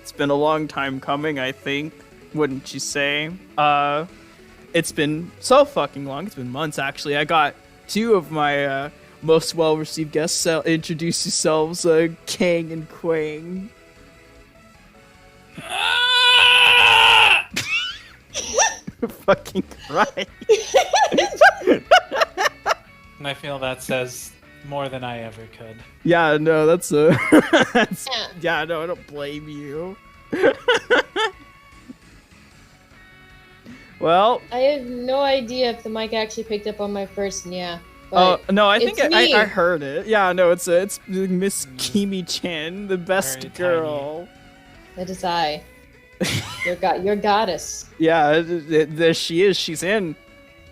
It's been a long time coming, I think. Wouldn't you say? It's been so fucking long. It's been months, actually. I got two of my most well-received guests. Introduce yourselves, Kang and Quang. Fucking Christ. And I feel that says more than I ever could. Yeah, no, that's yeah, no, I don't blame you. Well, I have no idea if the mic actually picked up on my first yeah. Oh no, I think I me. heard it. Yeah, no, it's Miss Kuwumi-chan, the best Very girl. tiny. That is I. Your goddess. Yeah, there she is. She's in.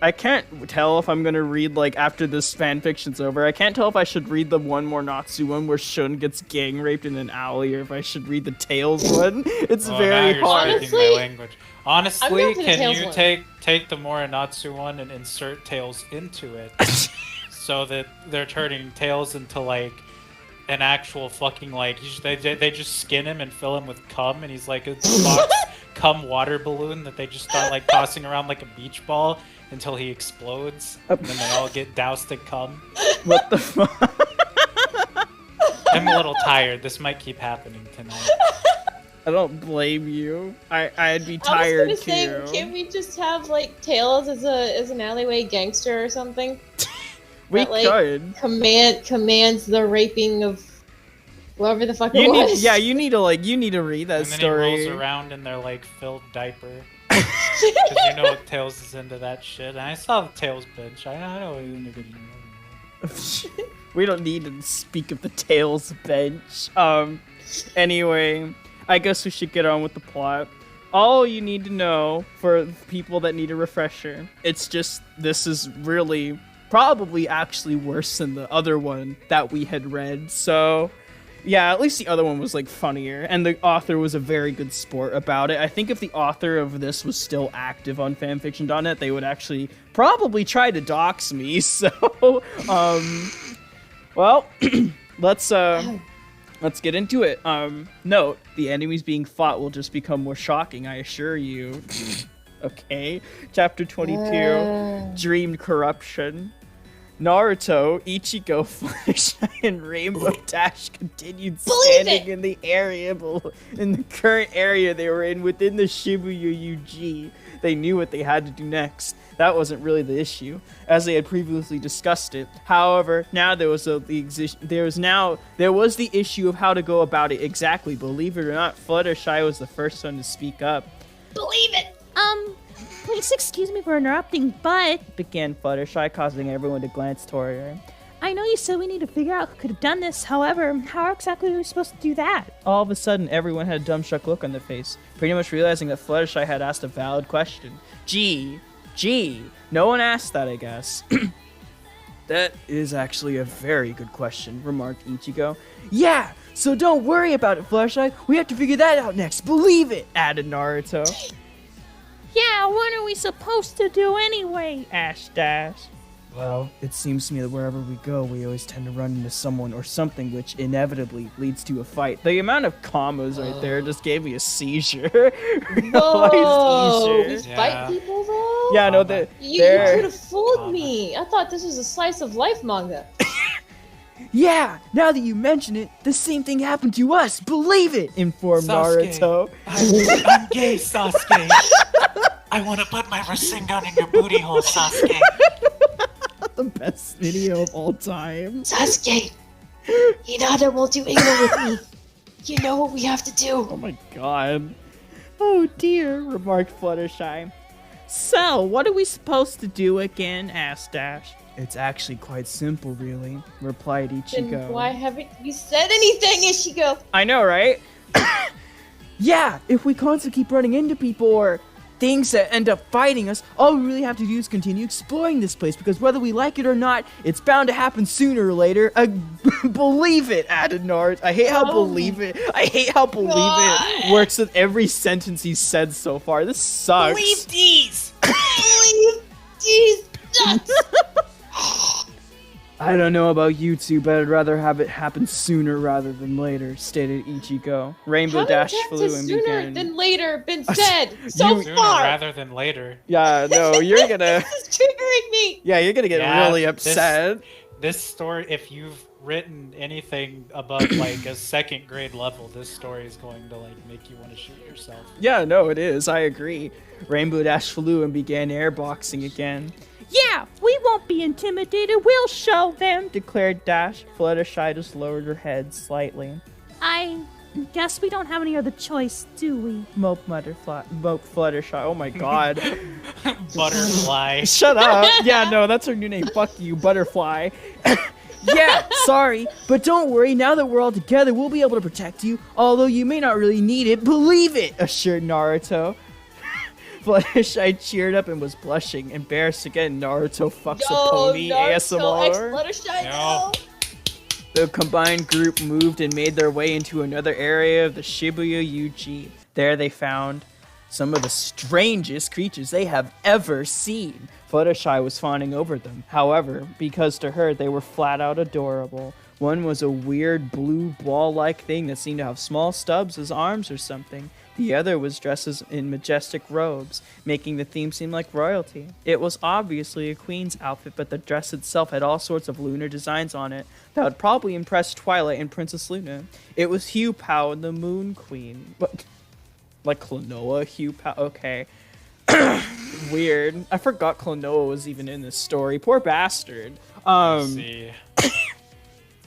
I can't tell if I'm gonna read, like, after this fanfiction's over. I can't tell if I should read the one more Natsu one where Shun gets gang raped in an alley, or if I should read the Tails one. It's very now you're hard. speaking my language. Honestly, the can Tails you one. take the Morinatsu one and insert Tails into it, so that they're turning Tails into like an actual fucking like they just skin him and fill him with cum, and he's like a box cum water balloon that they just start like tossing around like a beach ball until he explodes, and then they all get doused in cum. What the fuck? I'm a little tired. This might keep happening tonight. I don't blame you. I'd be I tired was gonna too. say, can't we just have like Tails as an alleyway gangster or something? We that, like, could. commands the raping of whoever the fuck it You was. need to read that And then story. he rolls around in their like filled diaper. Because you know Tails is into that shit. And I saw the Tails bench. I know what you're gonna do. We don't need to speak of the Tails bench. Anyway, I guess we should get on with the plot. All you need to know for people that need a refresher, it's just this is really probably actually worse than the other one that we had read. So, yeah, at least the other one was like funnier, and the author was a very good sport about it. I think if the author of this was still active on fanfiction.net, they would actually probably try to dox me. So, well, let's get into it. Note, the enemies being fought will just become more shocking, I assure you. Okay. Chapter 22, Dreamed Corruption. Naruto, Ichigo, Fluttershy, and Rainbow Dash continued standing in the current area they were in within the Shibuya UG. They knew what they had to do next. That wasn't really the issue, as they had previously discussed it. However, now there was the issue of how to go about it exactly. Believe it or not, Fluttershy was the first one to speak up. Believe it. Please excuse me for interrupting, but Began Fluttershy, causing everyone to glance toward her. I know you said we need to figure out who could have done this. However, how exactly are we supposed to do that? All of a sudden, everyone had a dumbstruck look on their face, pretty much realizing that Fluttershy had asked a valid question. Gee, no one asked that, I guess. That is actually a very good question, remarked Ichigo. Yeah, so don't worry about it, Fluttershy. We have to figure that out next. Believe it, added Naruto. Yeah, what are we supposed to do anyway? Ash Dash. Well, it seems to me that wherever we go, we always tend to run into someone or something which inevitably leads to a fight. The amount of commas right there just gave me a seizure. Whoa, Realized we seizure. fight people though? Yeah, no, You could have fooled me. I thought this was a slice of life manga. Yeah, now that you mention it, the same thing happened to us. Believe it, informed Sasuke. Naruto. I'm gay, Sasuke. I want to put my Rasengan in your booty hole, Sasuke. The best video of all time. Sasuke, Hinata will do evil with me. You know what we have to do. Oh my god. Oh dear, remarked Fluttershy. So, what are we supposed to do again? Asked Dash. It's actually quite simple, really, replied Ichigo. Then why haven't you said anything, Ichigo? I know, right? Yeah, if we constantly keep running into people or things that end up fighting us, all we really have to do is continue exploring this place, because whether we like it or not, it's bound to happen sooner or later. Believe it, added Naruto. I hate how believe it works with every sentence he's said so far. This sucks. Believe these. Believe these nuts. I don't know about you two, but I'd rather have it happen sooner rather than later, stated Ichigo. Rainbow Dash flew and sooner began... than later been said so Sooner far. rather than later. Yeah, no, you're gonna... This is triggering me. Yeah, you're gonna get really upset. This story, if you've written anything above like a second grade level, this story is going to like make you want to shoot yourself. Yeah, no, it is. I agree. Rainbow Dash flew and began airboxing again. Yeah, we won't be intimidated. We'll show them. Declared Dash. Fluttershy just lowered her head slightly. I guess we don't have any other choice, do we? Mope Fluttershy. Oh my god. Butterfly. Shut up. Yeah, no, that's her new name. Fuck you, Butterfly. Yeah, sorry, but don't worry. Now that we're all together, we'll be able to protect you. Although you may not really need it. Believe it, assured Naruto. Fluttershy cheered up and was blushing. Embarrassed again, Naruto fucks a pony ASMR. Fluttershy, No. The combined group moved and made their way into another area of the Shibuya UG. There they found some of the strangest creatures they have ever seen. Fluttershy was fawning over them. However, because to her they were flat out adorable. One was a weird blue ball-like thing that seemed to have small stubs as arms or something. The other was dressed in majestic robes, making the theme seem like royalty. It was obviously a queen's outfit, but the dress itself had all sorts of lunar designs on it that would probably impress Twilight and Princess Luna. It was Hugh Pao and the Moon Queen. What? Like Klonoa, Hugh Pao? Okay. Weird. I forgot Klonoa was even in this story. Poor bastard. Let's see.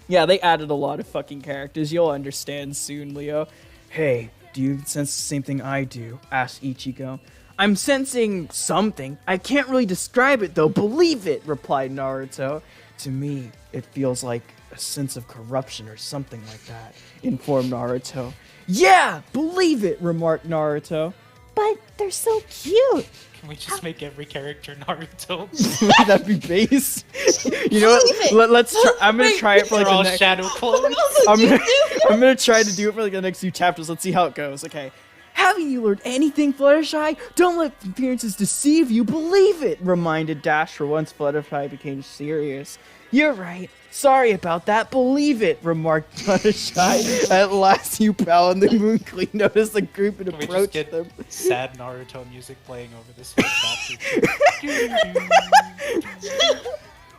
Yeah, they added a lot of fucking characters. You'll understand soon, Leo. Hey, do you sense the same thing I do? Asked Ichigo. I'm sensing something. I can't really describe it though. Believe it, replied Naruto. To me, it feels like a sense of corruption or something like that, informed Naruto. Yeah, believe it, remarked Naruto. But they're so cute. Can we just make every character Naruto? That'd be base. You know what? Let's try. I'm gonna try it for like They're the all next. shadow clones. I'm gonna try to do it for like the next few chapters. Let's see how it goes. Okay. Haven't you learned anything, Fluttershy? Don't let appearances deceive you. Believe it, reminded Dash for once Fluttershy became serious. You're right. Sorry about that. Believe it, remarked Fluttershy. At last, Hugh Pao and the Moon Queen noticed the group and Can we just approached get them. sad Naruto music playing over this whole chapter?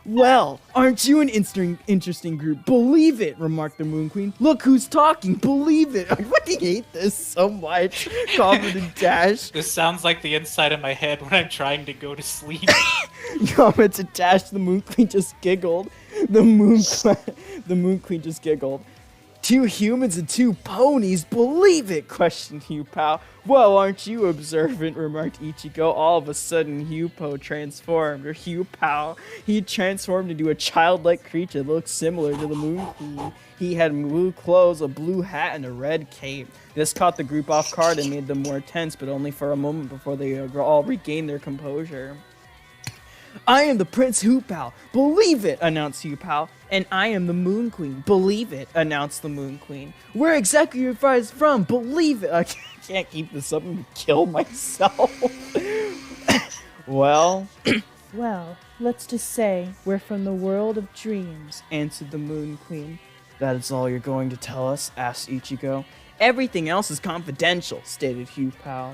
Well, aren't you an interesting group? Believe it, remarked the Moon Queen. Look who's talking. Believe it. I fucking hate this so much. Commented Dash. This sounds like the inside of my head when I'm trying to go to sleep. Commented Dash. The Moon Queen just giggled. The Moon Queen just giggled. 2 humans and 2 ponies, believe it, questioned Hugh Pao. Well, aren't you observant, remarked Ichigo. All of a sudden, Hugh Pao, he transformed into a childlike creature that looked similar to the Moon Queen. He had blue clothes, a blue hat, and a red cape. This caught the group off guard and made them more tense, but only for a moment before they all regained their composure. I am the Prince Hugh Pao. Believe it, announced Hugh Pao. And I am the Moon Queen. Believe it, announced the Moon Queen. Where exactly are you guys from? Believe it. I can't keep this up and kill myself. Well, let's just say we're from the world of dreams, answered the Moon Queen. That is all you're going to tell us? Asked Ichigo. Everything else is confidential, stated Hugh Pao.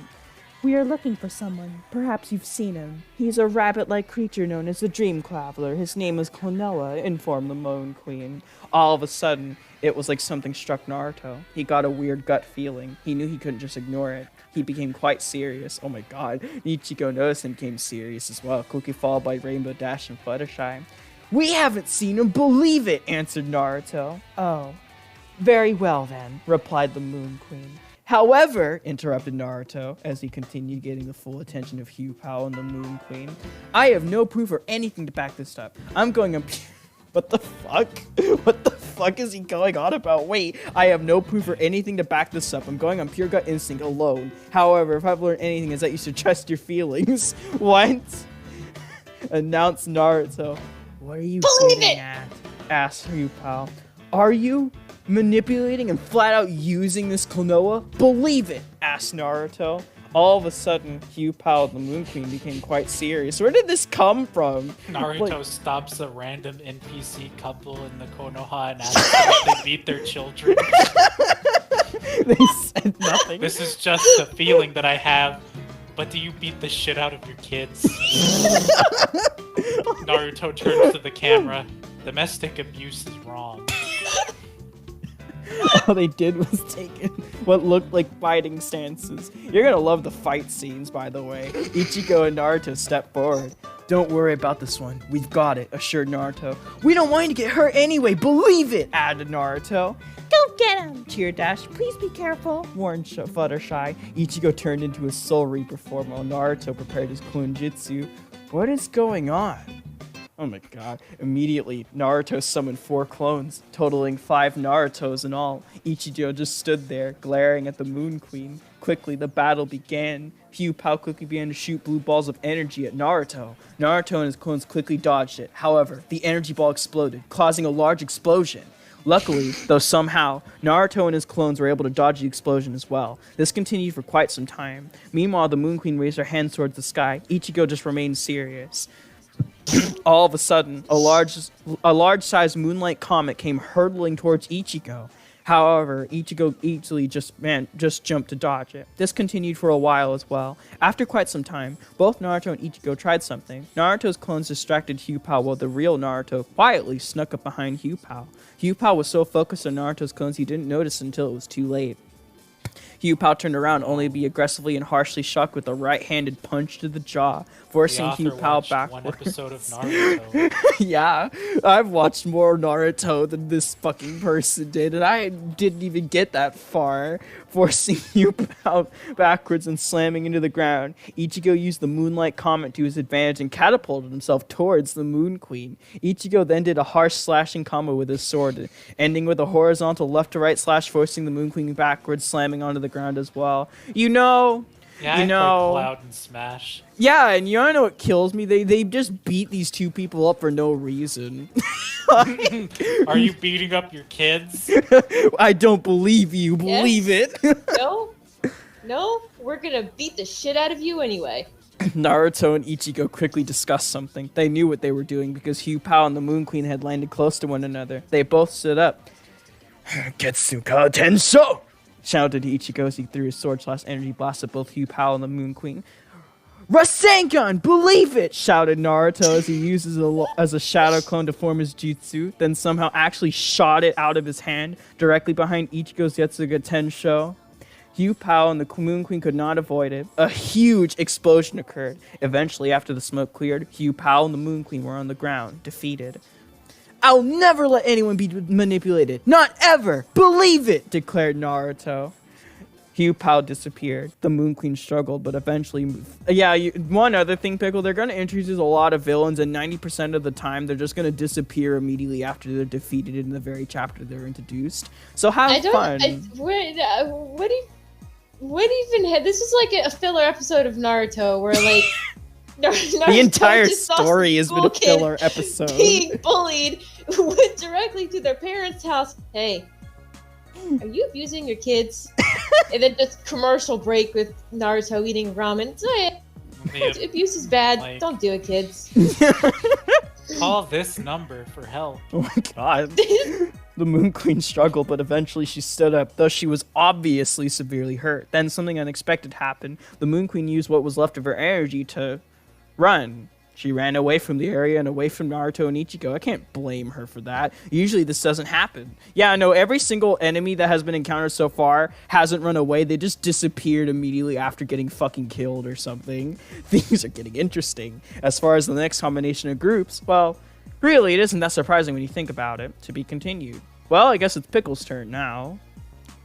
We are looking for someone. Perhaps you've seen him. He's a rabbit-like creature known as the Dream Traveler. His name is Klonoa, informed the Moon Queen. All of a sudden, it was like something struck Naruto. He got a weird gut feeling. He knew he couldn't just ignore it. He became quite serious. Oh my god. Ichigo noticed and became serious as well, quickly followed by Rainbow Dash and Fluttershy. We haven't seen him. Believe it, answered Naruto. Oh. Very well then, replied the Moon Queen. However, interrupted Naruto, as he continued getting the full attention of Hugh Pao and the Moon Queen, I have no proof or anything to back this up. I'm going on... What the fuck? What the fuck is he going on about? Wait, I have no proof or anything to back this up. I'm going on pure gut instinct alone. However, if I've learned anything, is that you should trust your feelings. What? Announced Naruto. What are you getting at? Asked Hugh Pao. Are you manipulating and flat out using this Klonoa? Believe it, asked Naruto. All of a sudden, Hugh Pao and the Moon Queen became quite serious. Where did this come from? Naruto stops a random NPC couple in the Konoha and asks them if they beat their children. They said nothing. This is just a feeling that I have, but do you beat the shit out of your kids? Naruto turns to the camera. Domestic abuse is wrong. All they did was take what looked like fighting stances. You're gonna love the fight scenes, by the way. Ichigo and Naruto step forward. Don't worry about this one. We've got it, assured Naruto. We don't want you to get hurt anyway, believe it, added Naruto. Go get him! Cheer Dash, please be careful. Warned Fluttershy. Ichigo turned into a Soul Reaper form while Naruto prepared his Kunjutsu. What is going on? Oh my god. Immediately, Naruto summoned 4 clones, totaling 5 Narutos in all. Ichigo just stood there, glaring at the Moon Queen. Quickly, the battle began. Hugh Pao quickly began to shoot blue balls of energy at Naruto. Naruto and his clones quickly dodged it. However, the energy ball exploded, causing a large explosion. Luckily, though somehow, Naruto and his clones were able to dodge the explosion as well. This continued for quite some time. Meanwhile, the Moon Queen raised her hands towards the sky. Ichigo just remained serious. All of a sudden, a large-sized moonlight comet came hurtling towards Ichigo. However, Ichigo easily just jumped to dodge it. This continued for a while as well. After quite some time, both Naruto and Ichigo tried something. Naruto's clones distracted Hugh Pao while the real Naruto quietly snuck up behind Hugh Pao. Hugh Pao was so focused on Naruto's clones he didn't notice until it was too late. Hugh Pao turned around only to be aggressively and harshly shocked with a right-handed punch to the jaw, forcing Hugh Pao backwards. One episode of Naruto. Yeah, I've watched more Naruto than this fucking person did, and I didn't even get that far, forcing Hugh Pao backwards and slamming into the ground. Ichigo used the Moonlight Comet to his advantage and catapulted himself towards the Moon Queen. Ichigo then did a harsh slashing combo with his sword, ending with a horizontal left-to-right slash, forcing the Moon Queen backwards, slamming onto the ground as well. Yeah, I played Cloud and Smash. Yeah, and you wanna know what kills me? They just beat these 2 people up for no reason. Are you beating up your kids? I don't believe you. Believe it. No, we're gonna beat the shit out of you anyway. Naruto and Ichigo quickly discussed something. They knew what they were doing because Hugh Pao and the Moon Queen had landed close to one another. They both stood up. Getsuka Tensho! Shouted Ichigo as he threw his sword/energy blast at both Hugh Pao and the Moon Queen. Rasengan, believe it! Shouted Naruto as he uses as a shadow clone to form his jutsu, then somehow actually shot it out of his hand directly behind Ichigo's Getsuga Tensho. Hugh Pao and the Moon Queen could not avoid it. A huge explosion occurred. Eventually, after the smoke cleared, Hugh Pao and the Moon Queen were on the ground, defeated. I'll never let anyone be manipulated. Not ever. Believe it, declared Naruto. Hugh Pao disappeared. The Moon Queen struggled, but eventually... one other thing, Pickle, they're going to introduce a lot of villains, and 90% of the time, they're just going to disappear immediately after they're defeated in the very chapter they're introduced. So have fun. What even had... This is like a filler episode of Naruto, where, like... The entire story has been a filler episode. Being bullied, went directly to their parents' house. Hey, are you abusing your kids? And then just commercial break with Naruto eating ramen. So, yeah, abuse is bad. Don't do it, kids. Call this number for help. Oh my god. The Moon Queen struggled, but eventually she stood up, though she was obviously severely hurt. Then something unexpected happened. The Moon Queen used what was left of her energy to run. She ran away from the area and away from Naruto and Ichigo. I can't blame her for that. Usually this doesn't happen. Yeah, no, every single enemy that has been encountered so far hasn't run away. They just disappeared immediately after getting fucking killed or something. Things are getting interesting. As far as the next combination of groups, well, really, it isn't that surprising when you think about it. To be continued. Well, I guess it's Pickle's turn now.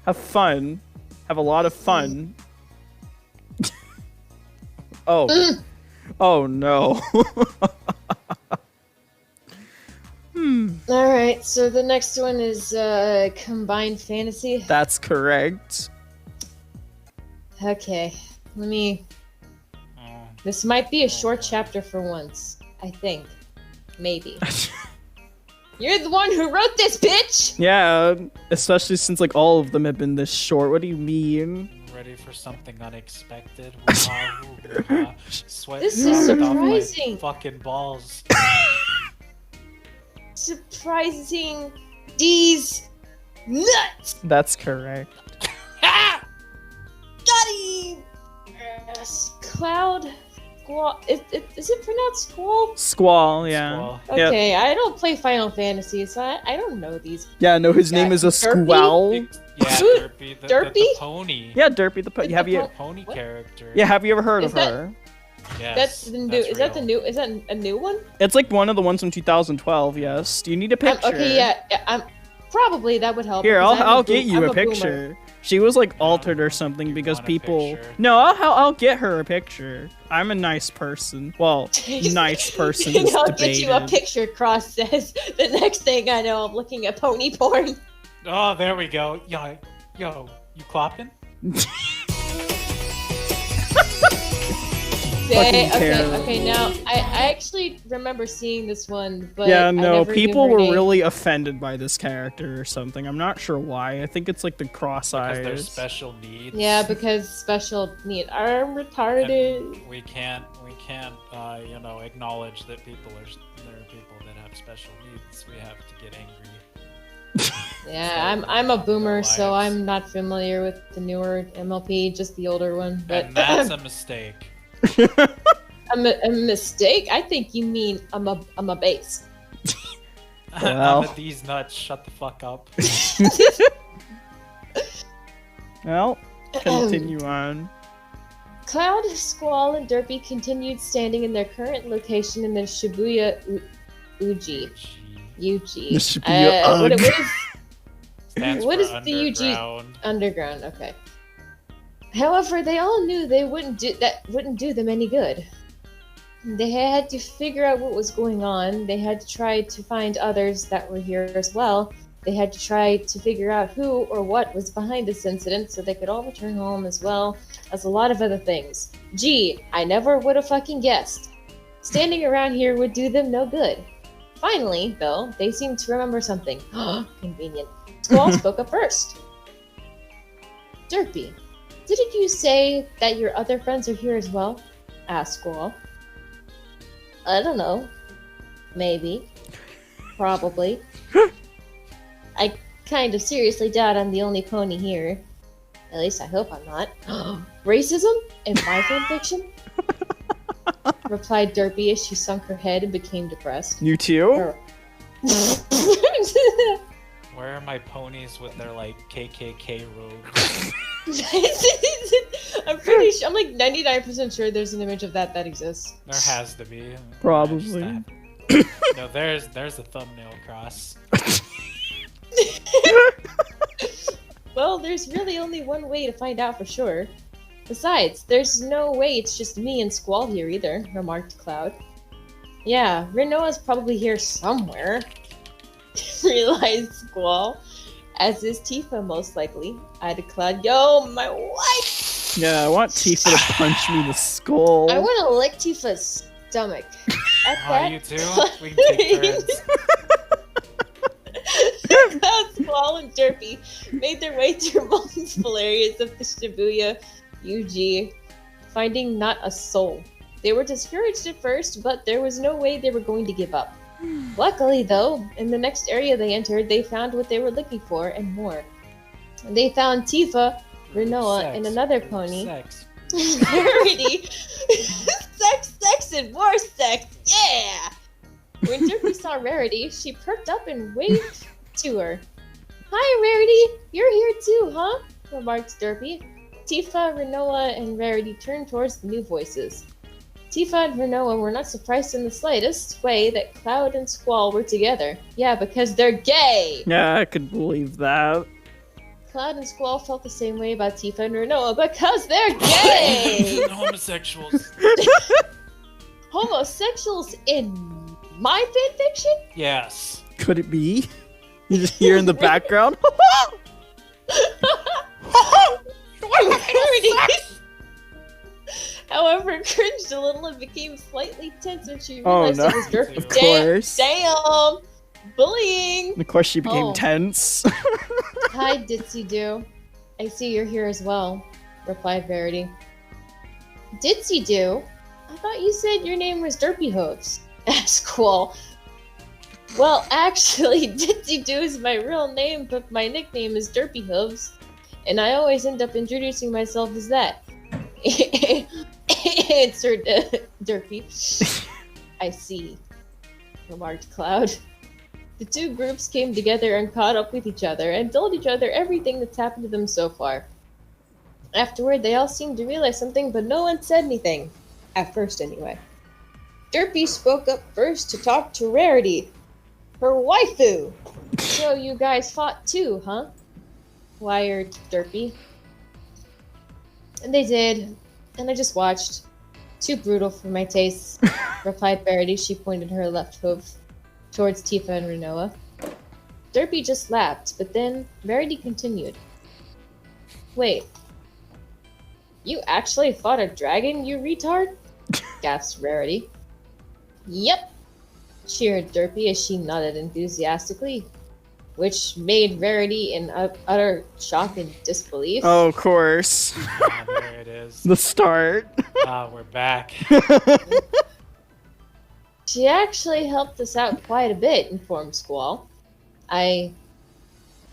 Have fun. Have a lot of fun. Oh. Oh no. Alright, so the next one is Combined Fantasy. That's correct. Okay, let me... This might be a short chapter for once. I think. Maybe. You're the one who wrote this, bitch! Yeah, especially since like all of them have been this short. What do you mean? ready for something unexpected. Sweat This is dropped off my surprising. fucking balls. Surprising D's nuts. That's correct. Got him. Cloud. Squall. Is it pronounced squall? Squall, yeah. Squall. Yep. Okay, I don't play Final Fantasy, so I don't know these. Yeah, no, his name is a Derpy? Squall. Yeah, Who? Derpy. The Derpy? pony. Yeah, Derpy the With have the you po- Pony What? character. Yeah, have you ever heard Is of that- her? Yes, That's the new. that's Is that the real. new? Is that a new one? It's like one of the ones from 2012, yes. Do you need a picture? Okay, yeah. I'm probably that would help. Here, because I'll I'm get you I'm a boomer. picture. She was like No, altered or something because want a people. picture? No, I'll get her a picture. I'm a nice person. Well, nice person And is I'll debated. get you a picture. Cross says. The next thing I know, I'm looking at pony porn. Oh, there we go. Yo, you clapping? Okay, terrible. okay. Now I actually remember seeing this one, but Yeah, I no, never knew people her were name. really offended by this character or something. I'm not sure why. I think it's like the cross Because they're eyes. special needs. Yeah, because special need. I'm retarded. And we can't, acknowledge that there are people that have special needs. We have to get angry. Yeah, So, I'm a boomer, so lives. I'm not familiar with the newer MLP, just the older one. But And that's a mistake. a mistake. I think you mean I'm a base. Well. I'm a these nuts. Shut the fuck up. Well, continue on. Cloud, Squall, and Derpy continued standing in their current location in the Shibuya Uji. The UG. Shibuya What Ugh. is Stands What for is the UG? underground. underground? Okay. However, they all knew they wouldn't do them any good. They had to figure out what was going on. They had to try to find others that were here as well. They had to try to figure out who or what was behind this incident so they could all return home as well as a lot of other things. Gee, I never would have fucking guessed. Standing around here would do them no good. Finally, though, they seemed to remember something. Convenient. Squall spoke up first. Derpy, didn't you say that your other friends are here as well? Asked Squall. I don't know. Maybe. Probably. I kind of seriously doubt I'm the only pony here. At least I hope I'm not. Racism? In my fanfiction? Replied Derpy as she sunk her head and became depressed. You too? Where are my ponies with their like KKK robes? I'm pretty sure. I'm like 99% sure there's an image of that exists. There has to be. Probably. No, there's a thumbnail cross. Well, there's really only one way to find out for sure. Besides, there's no way it's just me and Squall here either, remarked Cloud. Yeah, Renoa's probably here somewhere, realized Squall. As is Tifa, most likely. Added Cloud. Yo, my wife! Yeah, I want Tifa to punch me in the skull. I want to lick Tifa's stomach. At Oh, that, you too? We can take turns. Cloud, Squall, and Derpy made their way through multiple areas of the Shibuya UG, finding not a soul. They were discouraged at first, but there was no way they were going to give up. Luckily, though, in the next area they entered, they found what they were looking for and more. They found Tifa, Renoa, and another pony. Sex. Rarity. Sex, and more sex. Yeah! When Derpy saw Rarity, she perked up and waved to her. Hi, Rarity! You're here too, huh? Remarked Derpy. Tifa, Renoa, and Rarity turned towards the new voices. Tifa and Renoa were not surprised in the slightest way that Cloud and Squall were together. Yeah, because they're gay! Yeah, I could believe that. Cloud and Squall felt the same way about Tifa and Renoa because they're gay! Homosexuals. Homosexuals in my fanfiction? Yes. Could it be? You just hear in the background? However, cringed a little and became slightly tense when she Oh, realized no. it was Derpy. Of course. Damn! Bullying! Of course, she became Oh. tense. Hi, Ditsy Doo. I see you're here as well. replied Verity. Ditsy do? I thought you said your name was Derpy Hooves, asked Qual. Well, actually, Ditsy Do is my real name, but my nickname is Derpy Hooves, and I always end up introducing myself as that. Answered Derpy. I see, remarked Cloud. The two groups came together and caught up with each other and told each other everything that's happened to them so far. Afterward, they all seemed to realize something, but no one said anything. At first, anyway. Derpy spoke up first to talk to Rarity, her waifu. So you guys fought too, huh? Wired Derpy. And they did, and I just watched. Too brutal for my tastes, replied Verity. She pointed her left hoof towards Tifa and Rinoa. Derpy just laughed, but then Verity continued. Wait. You actually fought a dragon, you retard? Gasped Rarity. Yep, cheered Derpy as she nodded enthusiastically, which made Verity in utter shock and disbelief. Oh, of course. Ah, there it is. The start. Ah, we're back. She actually helped us out quite a bit, informed Squall. I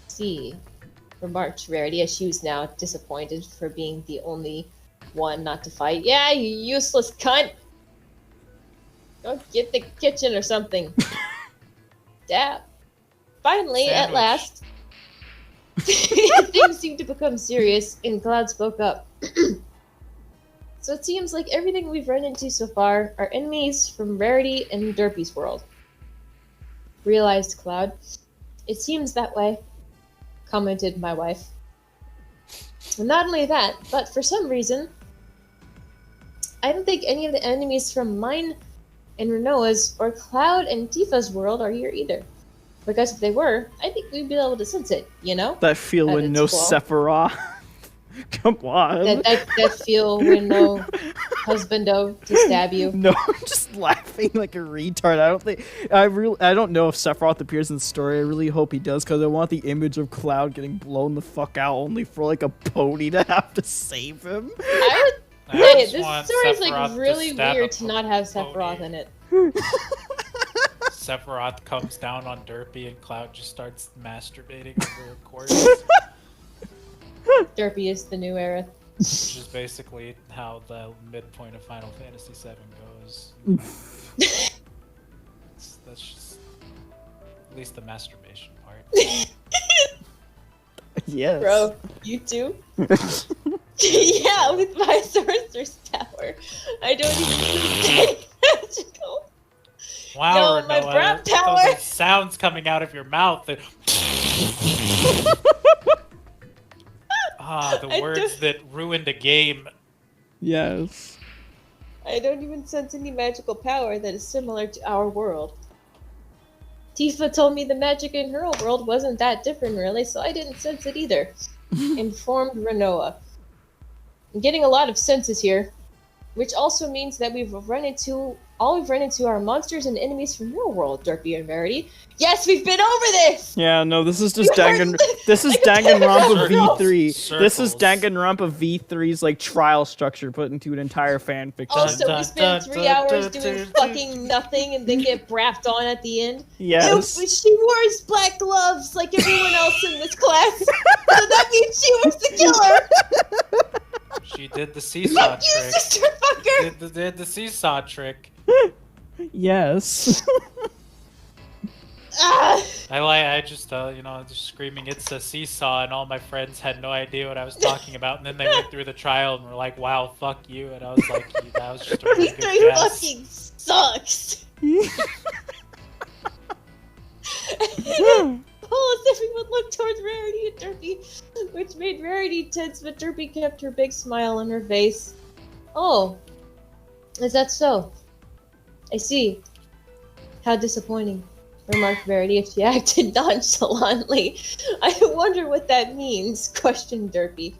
see, remarked Rarity as she was now disappointed for being the only one not to fight. Yeah, you useless cunt! Go get the kitchen or something. Dab. Finally, at last, things seemed to become serious, and Cloud spoke up. So it seems like everything we've run into so far are enemies from Rarity and Derpy's world. Realized Cloud. It seems that way, commented my wife. And not only that, but for some reason, I don't think any of the enemies from mine and Rinoa's or Cloud and Tifa's world are here either. Because if they were, I think we'd be able to sense it, you know? That feel At with its no core. Sephiroth. Come on. That feel when no husbando to stab you. No, I'm just laughing like a retard. I don't know if Sephiroth appears in the story. I really hope he does, because I want the image of Cloud getting blown the fuck out only for like a pony to have to save him. I would I say just this want story's Sephiroth like to really stab weird a to not have pony. Sephiroth in it. Sephiroth comes down on Derpy and Cloud just starts masturbating over a corpse. Derpy is the new era. Which is basically how the midpoint of Final Fantasy VII goes. That's just at least the masturbation part. Yes. Bro, you too? Yeah, with my sorcerer's tower. I don't even think magical. Wow, No, my Rinoa, breath those power. are sounds coming out of your mouth. That... the I words that ruined a game. Yes. I don't even sense any magical power that is similar to our world. Tifa told me the magic in her world wasn't that different, really, so I didn't sense it either. Informed Rinoa. I'm getting a lot of senses here, which also means that all we've run into are monsters and enemies from your world, Derpy and Verity. Yes, we've been over this! Yeah, no, this is just You heard Danganronpa. This is like a Danganronpa circles. V3. This is Circles. Danganronpa V3's like trial structure put into an entire fanfiction. Also, we dun, spend dun, 3 dun, hours dun, doing dun, fucking nothing and then get braffed on at the end. Yes. No, she wears black gloves like everyone else in this class. So that means she was the killer. She did the seesaw You trick. sister fucker. Did the seesaw trick. Yes. Ah, I just just screaming, "It's a seesaw!" and all my friends had no idea what I was talking about. And then they went through the trial and were like, "Wow, fuck you!" And I was like, "That was just a really good V3 guess." fucking sucks. Almost everyone looked towards Rarity and Derpy, which made Rarity tense, but Derpy kept her big smile on her face. Oh, is that so? I see. How disappointing, remarked Verity as she acted nonchalantly. I wonder what that means, questioned Derpy.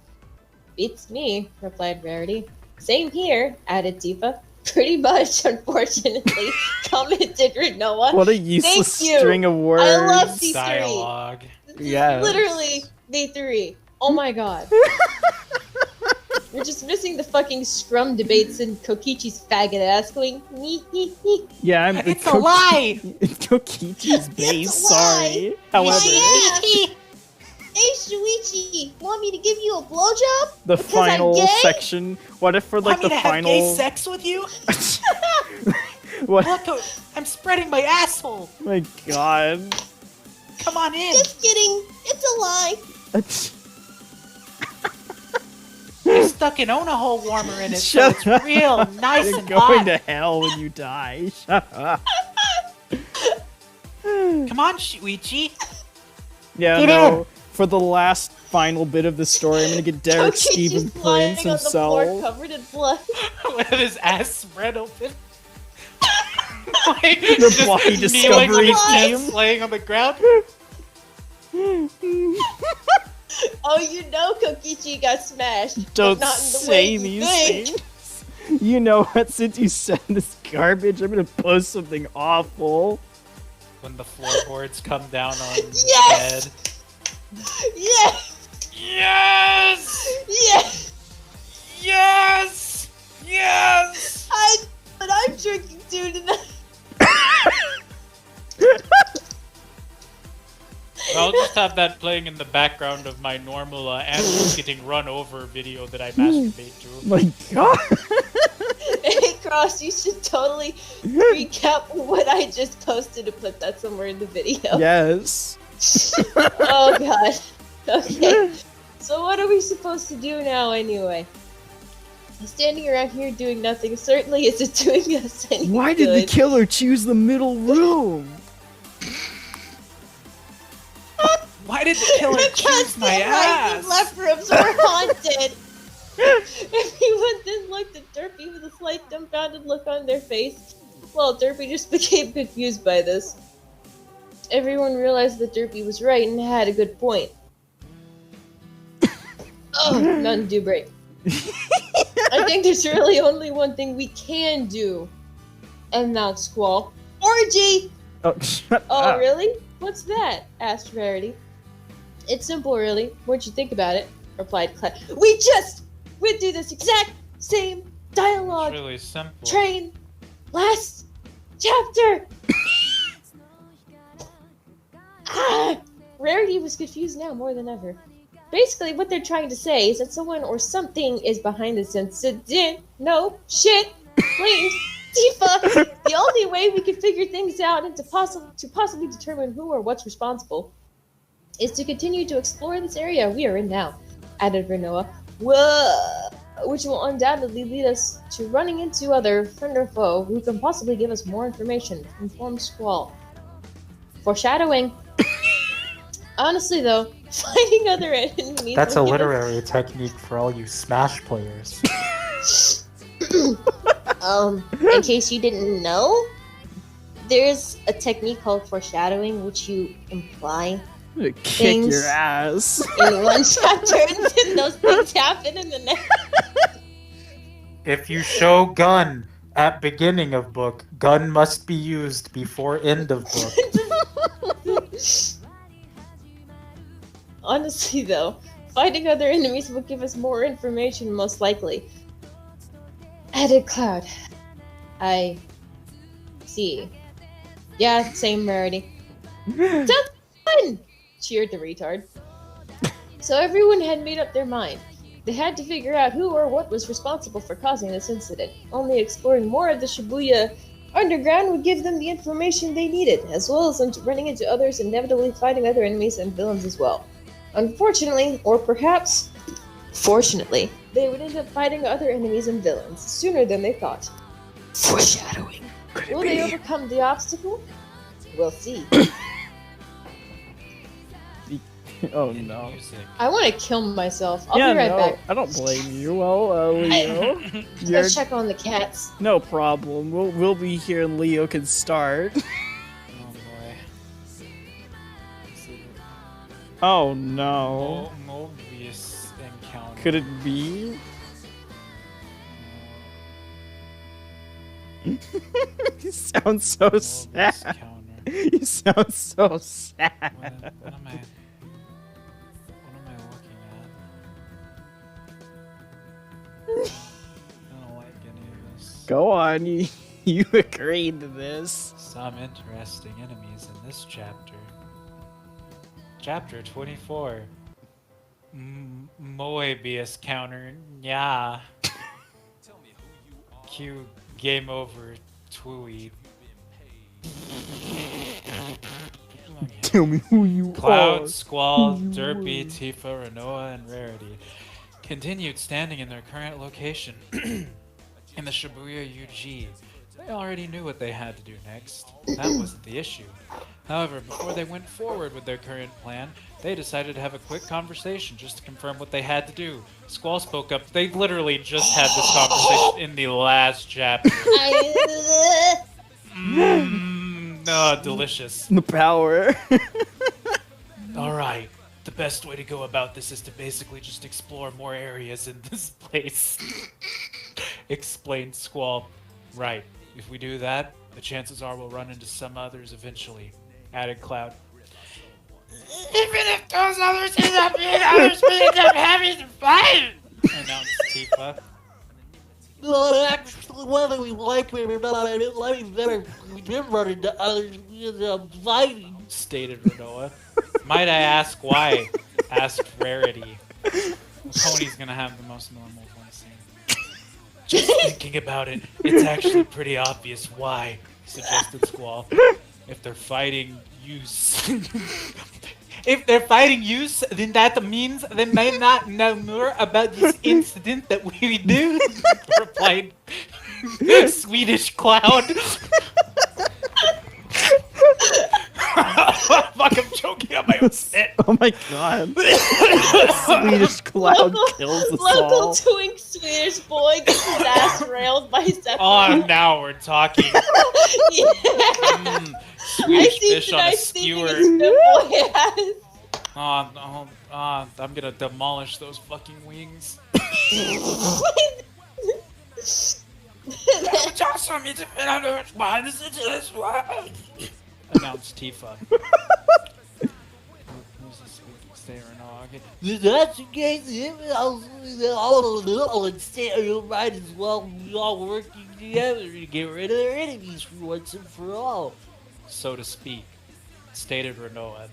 Beats me, replied Verity. Same here, added Tifa. Pretty much, unfortunately, commented Rinoa. What a useless Thank you. string of words. I love V3. Dialogue. This is Yes. literally V3. Oh my god. You're just missing the fucking scrum debates and Kokichi's faggot ass going, nee, nee, nee. Yeah, I'm It's a lie! It's Kokichi's base, It's a lie! sorry. However, Hey, Shuichi, want me to give you a blowjob? the Because final I'm gay? section. What if for like Want me the to final? have gay sex with you? What? Look, I'm spreading my asshole. My God. Come on in. Just kidding. It's a lie. I stuck an Ona-hole warmer in it, so Shut it's up. real nice You're and going hot. to hell when you die. Shut up. Come on, Shuichi. Yeah, Get no. For the last final bit of the story, I'm gonna get Derek Kokichi's Stephen lying Prince on the floor himself. covered in blood. With his ass spread open. Like, The just Bloody kneeling on Discovery his chest, team. laying on the ground. Oh, you know Kokichi got smashed. but Don't not in the say way you these think. things. You know what? Since you said this garbage, I'm gonna post something awful. When the floorboards come down on Yes! the bed. Yes! Yes! Yes! Yes! Yes! But I'm drinking too tonight. I'll just have that playing in the background of my normal animals getting run over video that I masturbate to. My God. Hey, Cross, you should totally recap what I just posted and put that somewhere in the video. Yes. Oh, God. Okay. So what are we supposed to do now, anyway? Standing around here doing nothing certainly isn't doing us any Why good. did the killer choose the middle room? Why did the killer Because choose the my right ass? and left rooms were haunted. Everyone then looked at Derpy with a slight dumbfounded look on their face. Well, Derpy just became confused by this. Everyone realized that Derpy was right and had a good point. Oh, Mountain Dew break. I think there's really only one thing we can do. And not Squall. Orgy! Oh, shut Oh, up. really? What's that? Asked Rarity. It's simple, really. What'd you think about it? Replied Clyde. We just went through this exact same dialogue It's really simple. train last chapter. Rarity was confused now more than ever. Basically, what they're trying to say is that someone or something is behind this incident. No shit. Please, Tifa. The only way we can figure things out and to possibly determine who or what's responsible is to continue to explore this area we are in now. Added Renoa. Whoa. Which will undoubtedly lead us to running into other friend or foe who can possibly give us more information. Inform Squall. Foreshadowing. Honestly, though, finding other enemies. That's a will give literary technique for all you Smash players. In case you didn't know, there's a technique called foreshadowing, which you imply I'm gonna kick Things- your ass. in one chapter, and then those things happen in the next. If you show gun at beginning of book, gun must be used before end of book. Honestly, though, finding other enemies will give us more information, most likely. Added Cloud. I see. Yeah, same Rarity. Sounds fun! Cheered the retard. So everyone had made up their mind. They had to figure out who or what was responsible for causing this incident. Only exploring more of the Shibuya underground would give them the information they needed, as well as running into others, inevitably fighting other enemies and villains as well. Unfortunately, or perhaps fortunately, they would end up fighting other enemies and villains sooner than they thought. Foreshadowing. Will they overcome the obstacle? We'll see. Oh no. Music. I want to kill myself. I'll Yeah, be right no, back. I don't blame you. Well, Leo, Let's you're check on the cats. no problem. We'll be here and Leo can start. Oh boy. Oh no. Mobius encounter. Could it be? You sound so Mobius sad. counter. You sound so sad. What am I looking Go on, you agreed to this. Some interesting enemies in this chapter. Chapter 24. Moebius counter. Yeah. Q game over Tweet. Tell me who you Cloud, are. Squall, Derpy, Tifa, Renoa, and Rarity continued standing in their current location in the Shibuya UG. They already knew what they had to do next. That wasn't the issue. However, before they went forward with their current plan, they decided to have a quick conversation just to confirm what they had to do. Squall spoke up. They literally just had this conversation in the last chapter. Delicious. The power. Alright, the best way to go about this is to basically just explore more areas in this place. Explained Squall. Right, if we do that, the chances are we'll run into some others eventually. Added Cloud. Even if those others end up being others, we end up having to fight! Announced Tifa. Whether we like it or not, I didn't like it better. We did run into others fighting. Stated Renoa. Might I ask why? Asked Rarity. Pony's gonna have the most normal voice here. Just thinking about it, it's actually pretty obvious why, suggested Squall. If they're fighting use. If they're fighting use, then that means they may not know more about this incident that we do, replied Swedish Cloud. Fuck, I'm choking on my own spit. Oh my god. Swedish Cloud kills us Local all. twink Swedish boy gets his ass railed by Stephanie. Oh, now we're talking. Yeah. Swedish fish on a skewer. Oh, I'm gonna demolish those fucking wings. Announced Tifa. Who's this speaking? Stay or no? Okay. That's the case. I'll you might as well be all working together to get rid of their enemies for once and for all. So to speak, stated Renoa.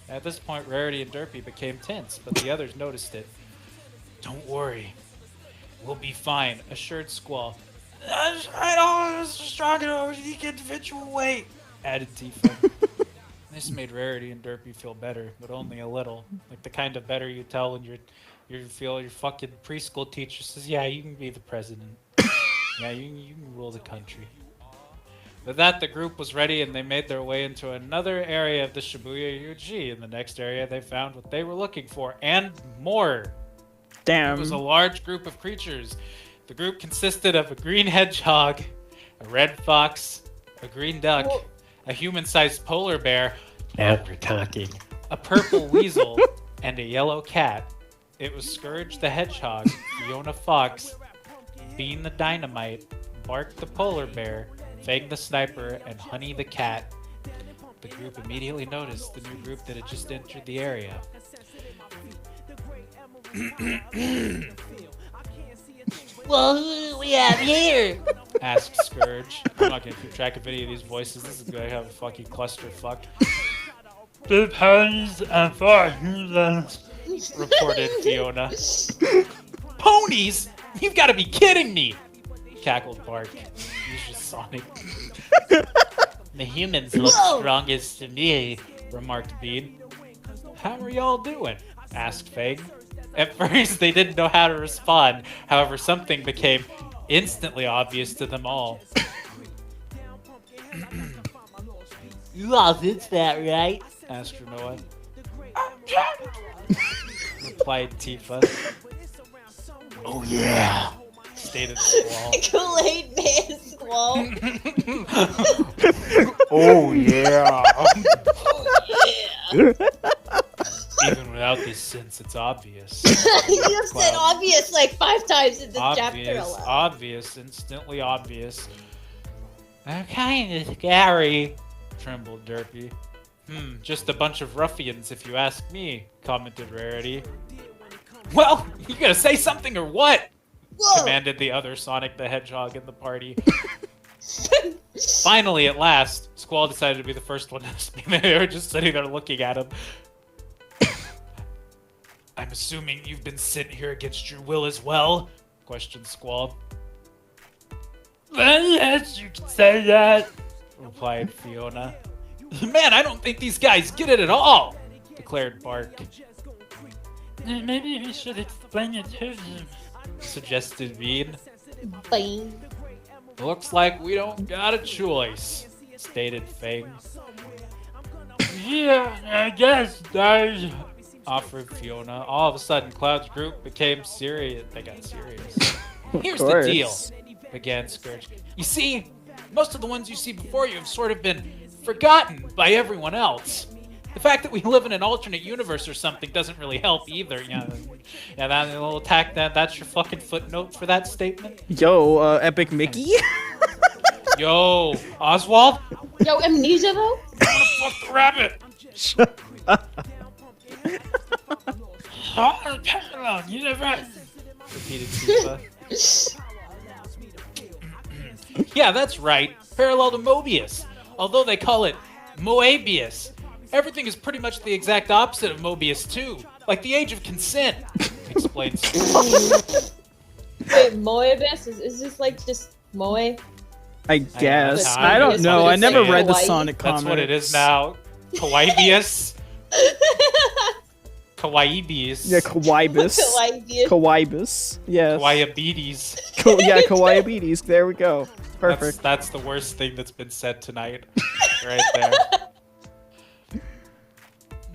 At this point, Rarity and Derpy became tense, but the others noticed it. Don't worry. We'll be fine, assured Squall. I was strong enough to get individual weight, added Tifa. This made Rarity and Derpy feel better, but only a little. Like the kind of better you tell when your fucking preschool teacher says, yeah, you can be the president. Yeah, you can rule the country. With that, the group was ready and they made their way into another area of the Shibuya UG. In the next area, they found what they were looking for and more. Damn. It was a large group of creatures. The group consisted of a green hedgehog, a red fox, a green duck, a human-sized polar bear, Now we're talking. a purple weasel, and a yellow cat. It was Scourge the hedgehog, Fiona Fox, Bean the dynamite, Bark the polar bear, Fang the sniper, and Honey the cat. The group immediately noticed the new group that had just entered the area. Well, who do we have here? Asked Scourge. I'm not gonna keep track of any of these voices. This is gonna have a fucking clusterfuck. Depends on reported Fiona. Ponies? You've got to be kidding me! Cackled Bark. He's just Sonic. The humans look strongest to me, remarked Bean. How are y'all doing? Asked Fang. At first, they didn't know how to respond. However, something became instantly obvious to them all. You all did that, right? Asked Renoa. Replied Tifa. Oh yeah. Stated Squall. Kool-Aid Man Squall. Oh yeah. Even without this sense, it's obvious. You've said obvious like 5 times in this chapter alone. Obvious, instantly obvious. They're kind of scary, trembled Derpy. Just a bunch of ruffians if you ask me, commented Rarity. Well, you gonna say something or what? Whoa! commanded the other Sonic the Hedgehog in the party. Finally, at last, Squall decided to be the first one to speak. They were just sitting there looking at him. I'm assuming you've been sent here against your will as well? Questioned Squall. Well, yes, you can say that. Replied Fiona. Man, I don't think these guys get it at all! Declared Bark. Maybe we should explain it to them. Suggested Bean. Bang. Looks like we don't got a choice, stated Fang. Yeah, I guess, guys. Offered Fiona. All of a sudden, Cloud's group became serious. They got serious. Here's the course. deal, began Scourge. You see, most of the ones you see before you have sort of been forgotten by everyone else. The fact that we live in an alternate universe or something doesn't really help either. Yeah, that little attack. That's your fucking footnote for that statement. Yo, Epic Mickey? Yo, Oswald. Yo, amnesia though? Fuck the rabbit. Shut up. Parallel universe. Repeated Tifa. Yeah, that's right. Parallel to Mobius. Although they call it Moebius. Everything is pretty much the exact opposite of Mobius too. Like the age of consent. Explains. Wait, Moebius? Is this like just Moe? I guess. that's I don't how know. it I is. never Say read the Hawaii. Sonic That's comics. what it is now. Kawaiibius. Kawaiibius. Yeah, Kawaibus. Kawaii. Kawaibus. Yes. Kawaiibides. Yeah, Kawaiibides. There we go. Perfect. That's the worst thing that's been said tonight. Right there.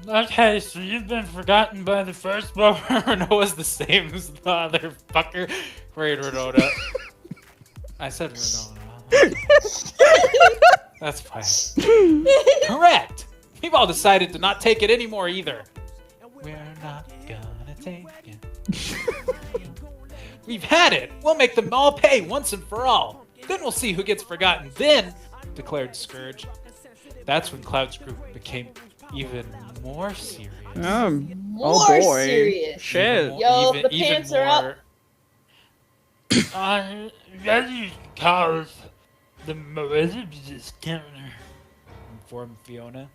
Okay, so you've been forgotten by the first book. Renoa's the same as the other fucker. Great Renona. I said Renona. That's fine. Correct! We've all decided to not take it anymore either. We're not gonna take it. We've had it! We'll make them all pay once and for all. Then we'll see who gets forgotten then, declared Scourge. That's when Cloud's group became even more serious. More oh boy. serious. Shit. Yo, the pants are up. Ready, cause the Moebius counter. Informed Fiona.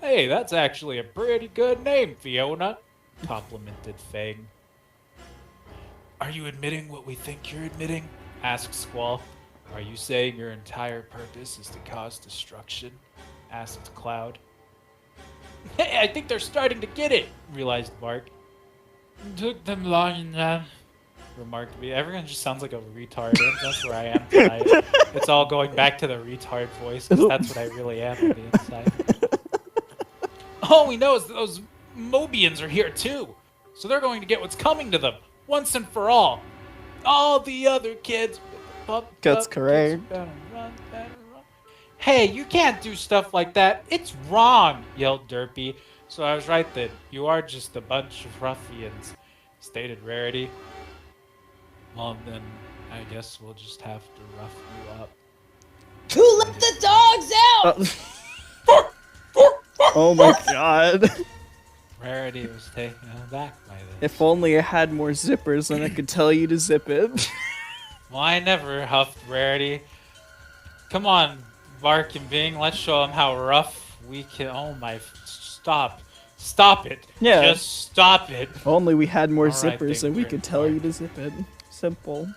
Hey, that's actually a pretty good name, Fiona, complimented Fang. Are you admitting what we think you're admitting? Asked Squall. Are you saying your entire purpose is to cause destruction? Asked Cloud. Hey, I think they're starting to get it, realized Bark. Took them long enough. Remarked me. Everyone just sounds like a retard. That's where I am tonight. It's all going back to the retard voice, because that's what I really am on the inside. All we know is that those Mobians are here too. So they're going to get what's coming to them, once and for all. All the other kids... That's correct. Hey, you can't do stuff like that. It's wrong, yelled Derpy. So I was right then. You are just a bunch of ruffians, stated Rarity. Well, then, I guess we'll just have to rough you up. Who let the dogs out? Oh my god. Rarity was taken aback by this. If only I had more zippers, then I could tell you to zip it. Well, I never huffed Rarity. Come on, Bark and Bing, let's show them how rough we can... Oh my... Stop. Stop it. Yeah. Just stop it. If only we had more All right, zippers, then and we we're could tell fine. you to zip it. Simple.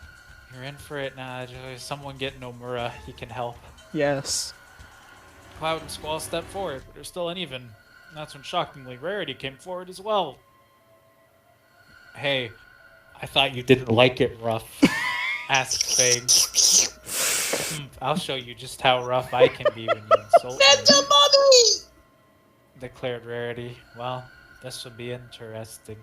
You're in for it now. Someone get Nomura. He can help. Yes. Cloud and Squall step forward, but they're still uneven. And that's when, shockingly, Rarity came forward as well. Hey, I thought you didn't like it rough, asked Fang. I'll show you just how rough I can be when you insult me, Santa Mommy! declared Rarity. Well, this will be interesting.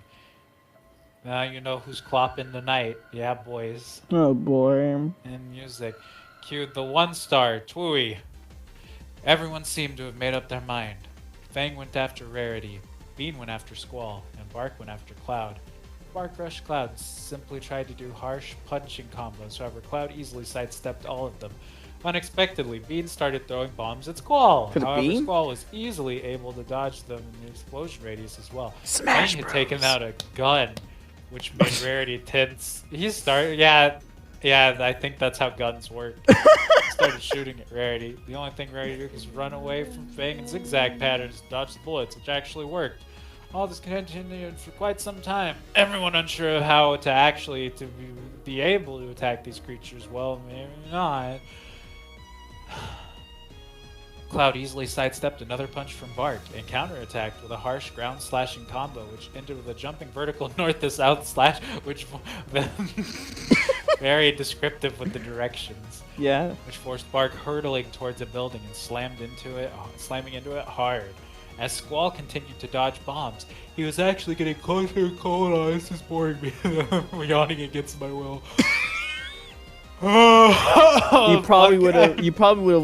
Now you know who's clopping tonight. Yeah, boys. Oh boy. And music. Cued the one-star, Twooey. Everyone seemed to have made up their mind. Fang went after Rarity, Bean went after Squall, and Bark went after Cloud. Bark rushed Cloud, simply tried to do harsh punching combos, however Cloud easily sidestepped all of them. Unexpectedly, Bean started throwing bombs at Squall. Could it However, be? Squall was easily able to dodge them in the explosion radius as well. Smash Fang had Bros. taken out a gun. which made Rarity tense. He started, yeah, I think that's how guns work. He started shooting at Rarity. The only thing Rarity did was run away from Fang in zigzag patterns, dodge the bullets, which actually worked. All this continued for quite some time. Everyone unsure of how to actually be able to attack these creatures. Well, maybe not. Cloud easily sidestepped another punch from Bark and counterattacked with a harsh ground-slashing combo, which ended with a jumping vertical north-to-south slash, which very descriptive with the directions. Yeah. Which forced Bark hurtling towards a building and slamming into it hard. As Squall continued to dodge bombs, he was actually getting closer and closer. Oh, this is boring me. I'm yawning against my will. You probably would have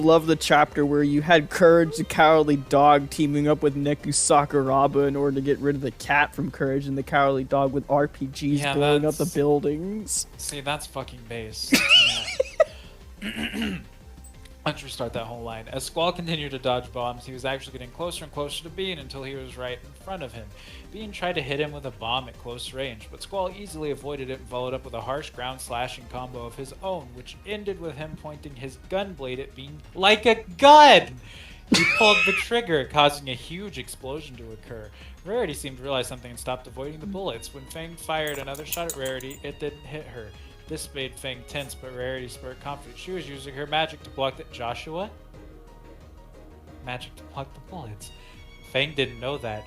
loved the chapter where you had Courage the Cowardly Dog teaming up with Neku Sakuraba in order to get rid of the cat from Courage and the Cowardly Dog with RPGs blowing up the buildings. See, that's fucking base. Yeah. Let's restart that whole line. As Squall continued to dodge bombs, he was actually getting closer and closer to Bean until he was right in front of him. Bean tried to hit him with a bomb at close range, but Squall easily avoided it and followed up with a harsh ground-slashing combo of his own, which ended with him pointing his gun blade at Bean like a gun! He pulled the trigger, causing a huge explosion to occur. Rarity seemed to realize something and stopped avoiding the bullets. When Fang fired another shot at Rarity, it didn't hit her. This made Fang tense, but Rarity spurred confidence. She was using her magic to block the Joshua? Magic to block the bullets. Fang didn't know that.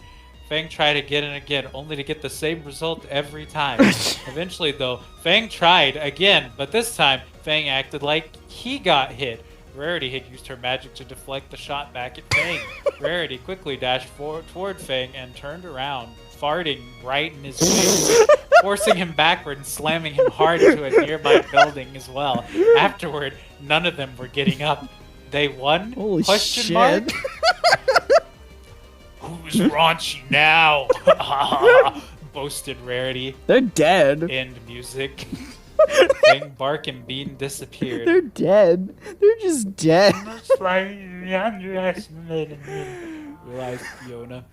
Fang tried again and again, only to get the same result every time. Eventually, though, Fang tried again, but this time, Fang acted like he got hit. Rarity had used her magic to deflect the shot back at Fang. Rarity quickly dashed toward Fang and turned around, farting right in his face, forcing him backward and slamming him hard into a nearby building as well. Afterward, none of them were getting up. They won? Holy Question shit. mark? Who's raunchy now? Boasted Rarity. They're dead. End music. Fang, Bark, and Bean disappeared. They're dead. They're just dead. Realized Fiona.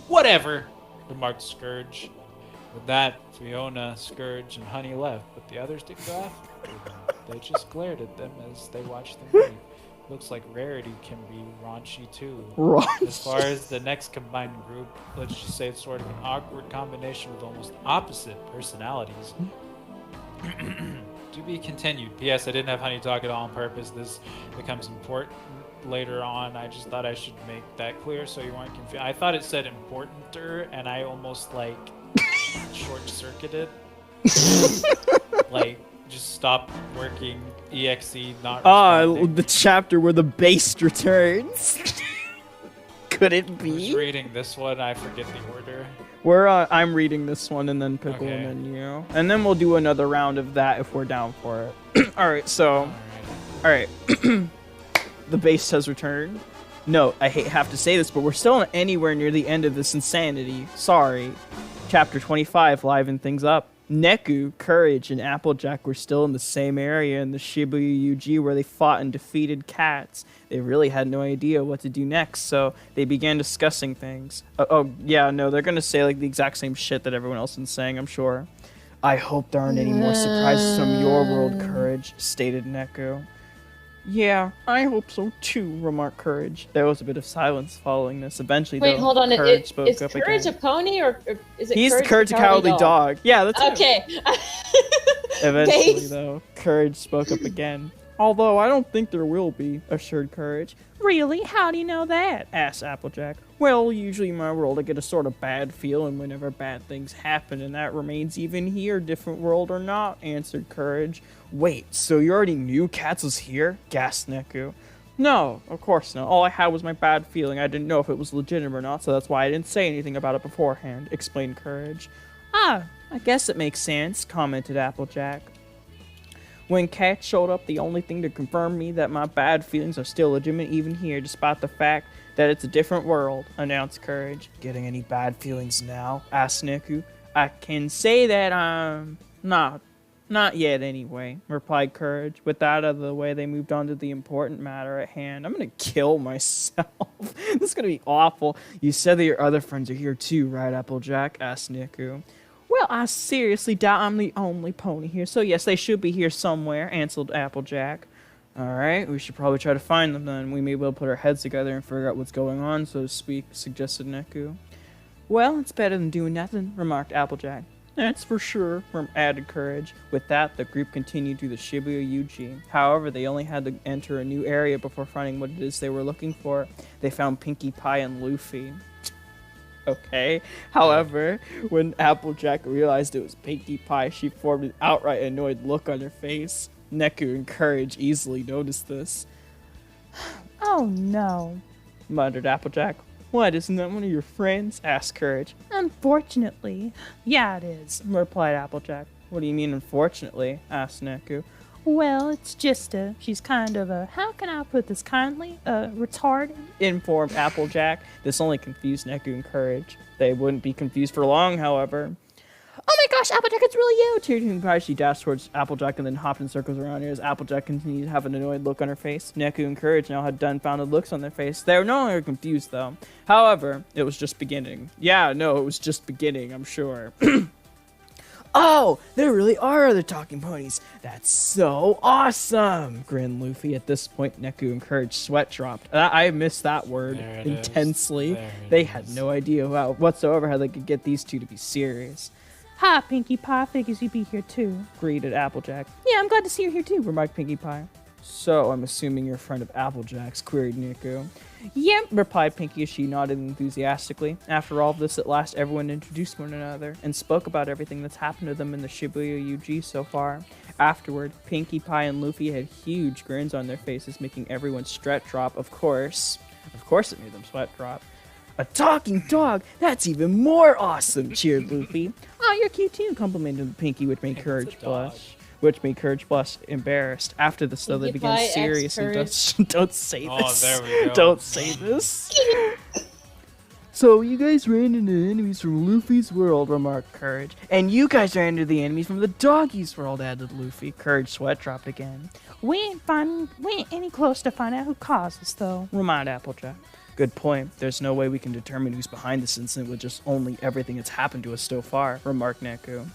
Whatever, remarked Scourge. With that, Fiona, Scourge, and Honey left, but the others didn't go after them. They just glared at them as they watched them leave. Looks like Rarity can be raunchy too. As far as the next combined group, let's just say it's sort of an awkward combination with almost opposite personalities. To be continued. P.S. I didn't have Honey talk at all on purpose. This becomes important later on. I just thought I should make that clear so you weren't confused. I thought it said importanter, and I almost like short-circuited. Like, just stopped working. EXE not responding. The chapter where the beast returns. Could it be? Who's reading this one? I forget the order. I'm reading this one and then Pickle Okay. and then you. And then we'll do another round of that if we're down for it. Alright, so. Alright. The beast has returned. No, I have to say this, but we're still not anywhere near the end of this insanity. Sorry. Chapter 25, liven things up. Neku, Courage, and Applejack were still in the same area in the Shibuya UG where they fought and defeated cats. They really had no idea what to do next, so they began discussing things. They're gonna say like the exact same shit that everyone else is saying, I'm sure. I hope there aren't any more surprises from your world, Courage, stated Neku. Yeah, I hope so too, remarked Courage. There was a bit of silence following this. Eventually, Wait, though, hold on. Courage Is spoke up Courage again. a pony or is it He's Courage the Cowardly Dog. Yeah, that's him. Okay. Eventually, Base. though, Courage spoke up again. Although I don't think there will be, assured Courage. Really? How do you know that? Asked Applejack. Well, usually in my world I get a sort of bad feeling whenever bad things happen, and that remains even here, different world or not, answered Courage. Wait, so you already knew Cats was here? Gasped Neku. No, of course not. All I had was my bad feeling. I didn't know if it was legitimate or not, so that's why I didn't say anything about it beforehand, explained Courage. Ah, I guess it makes sense, commented Applejack. When Cat showed up, the only thing to confirm me that my bad feelings are still legitimate even here, despite the fact that it's a different world, announced Courage. Getting any bad feelings now? Asked Neku. I can say that I'm not yet anyway, replied Courage. With that out of the way, they moved on to the important matter at hand. I'm gonna kill myself. This is gonna be awful. You said that your other friends are here too, right, Applejack? Asked Neku. Well, I seriously doubt I'm the only pony here, so yes, they should be here somewhere, answered Applejack. Alright, we should probably try to find them then. We may be able to put our heads together and figure out what's going on, so to speak, suggested Neku. Well, it's better than doing nothing, remarked Applejack. That's for sure, added Courage. With that, the group continued to the Shibuya UG. However, they only had to enter a new area before finding what it is they were looking for. They found Pinkie Pie and Luffy. Okay. However, when Applejack realized it was Pinkie Pie, she formed an outright annoyed look on her face. Neku and Courage easily noticed this. Oh no. Muttered Applejack. What, isn't that one of your friends? Asked Courage. Unfortunately. Yeah, it is. Replied Applejack. What do you mean, unfortunately? Asked Neku. Well, it's just she's kind of how can I put this kindly? Retarded? Informed Applejack. This only confused Neku and Courage. They wouldn't be confused for long, however. Oh my gosh, Applejack, it's really you! Cheering Pie, she dashed towards Applejack and then hopped in circles around her as Applejack continued to have an annoyed look on her face. Neku and Courage now had dumbfounded looks on their face. They were no longer confused, though. However, it was just beginning. Yeah, no, it was just beginning, I'm sure. Oh, there really are other talking ponies. That's so awesome, grinned Luffy. At this point, Neku and Courage sweat dropped. I missed that word intensely. They had no idea whatsoever how they could get these two to be serious. Hi, Pinkie Pie. Figures you'd be here too. Greeted Applejack. Yeah, I'm glad to see you here too, remarked Pinkie Pie. So, I'm assuming you're a friend of Applejack's, queried Neku. Yep, replied Pinkie as she nodded enthusiastically. After all of this, at last everyone introduced one another and spoke about everything that's happened to them in the Shibuya UG so far. Afterward, Pinkie Pie and Luffy had huge grins on their faces, making everyone sweat drop, of course. Of course it made them sweat drop. A talking dog? That's even more awesome, cheered Luffy. Oh, you're cute too, complimented Pinkie, which made Courage blush. Embarrassed. After this, though, they began serious and don't say this. Oh, there we go. Don't say this. So, you guys ran into enemies from Luffy's world, remarked Courage. And you guys ran into the enemies from the doggy's world, added Luffy. Courage sweat dropped again. We ain't any close to find out who caused this, though, reminded Applejack. Good point. There's no way we can determine who's behind this incident with just only everything that's happened to us so far, remarked Neku.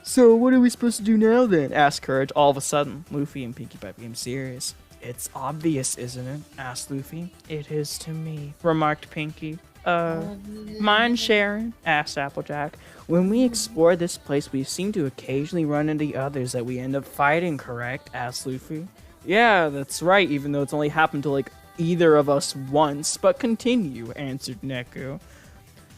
So what are we supposed to do now then? Asked Courage. All of a sudden, Luffy and Pinkie Pie became serious. It's obvious, isn't it? Asked Luffy. It is to me, remarked Pinkie. Mind sharing? Asked Applejack. When we explore this place, we seem to occasionally run into others that we end up fighting, correct? Asked Luffy. Yeah, that's right, even though it's only happened to either of us once, but continue, answered Neku.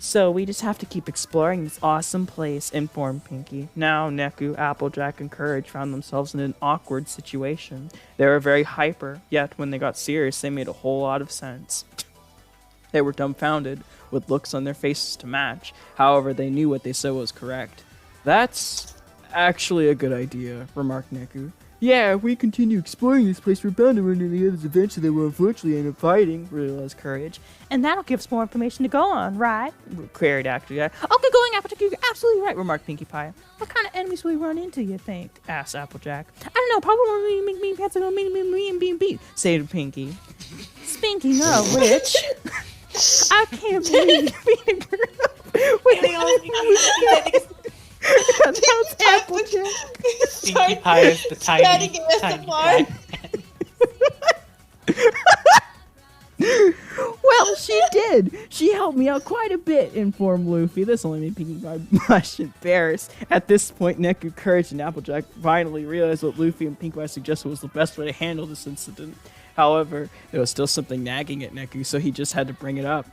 So we just have to keep exploring this awesome place, informed Pinkie. Now Neku, Applejack, and Courage found themselves in an awkward situation. They were very hyper, yet when they got serious, they made a whole lot of sense. They were dumbfounded, with looks on their faces to match. However, they knew what they said was correct. That's actually a good idea, remarked Neku. Yeah, if we continue exploring this place, we're bound to run into the others eventually that will unfortunately end up fighting, realized Courage. And that'll give us more information to go on, right? Queried Applejack. Okay, going, Applejack, you're absolutely right, remarked Pinkie Pie. What kind of enemies will we run into, you think? Asked Applejack. I don't know, probably make me pets and me and being beat, said Pinkie. Speaking of which, I can't believe being a girl with the That's Applejack. Pinkie Pie is the tiny guy. Well, she did. She helped me out quite a bit, informed Luffy. This only made Pinkie Pie blush and embarrassed. At this point, Neku, Courage, and Applejack finally realized what Luffy and Pinkie Pie suggested was the best way to handle this incident. However, there was still something nagging at Neku, so he just had to bring it up.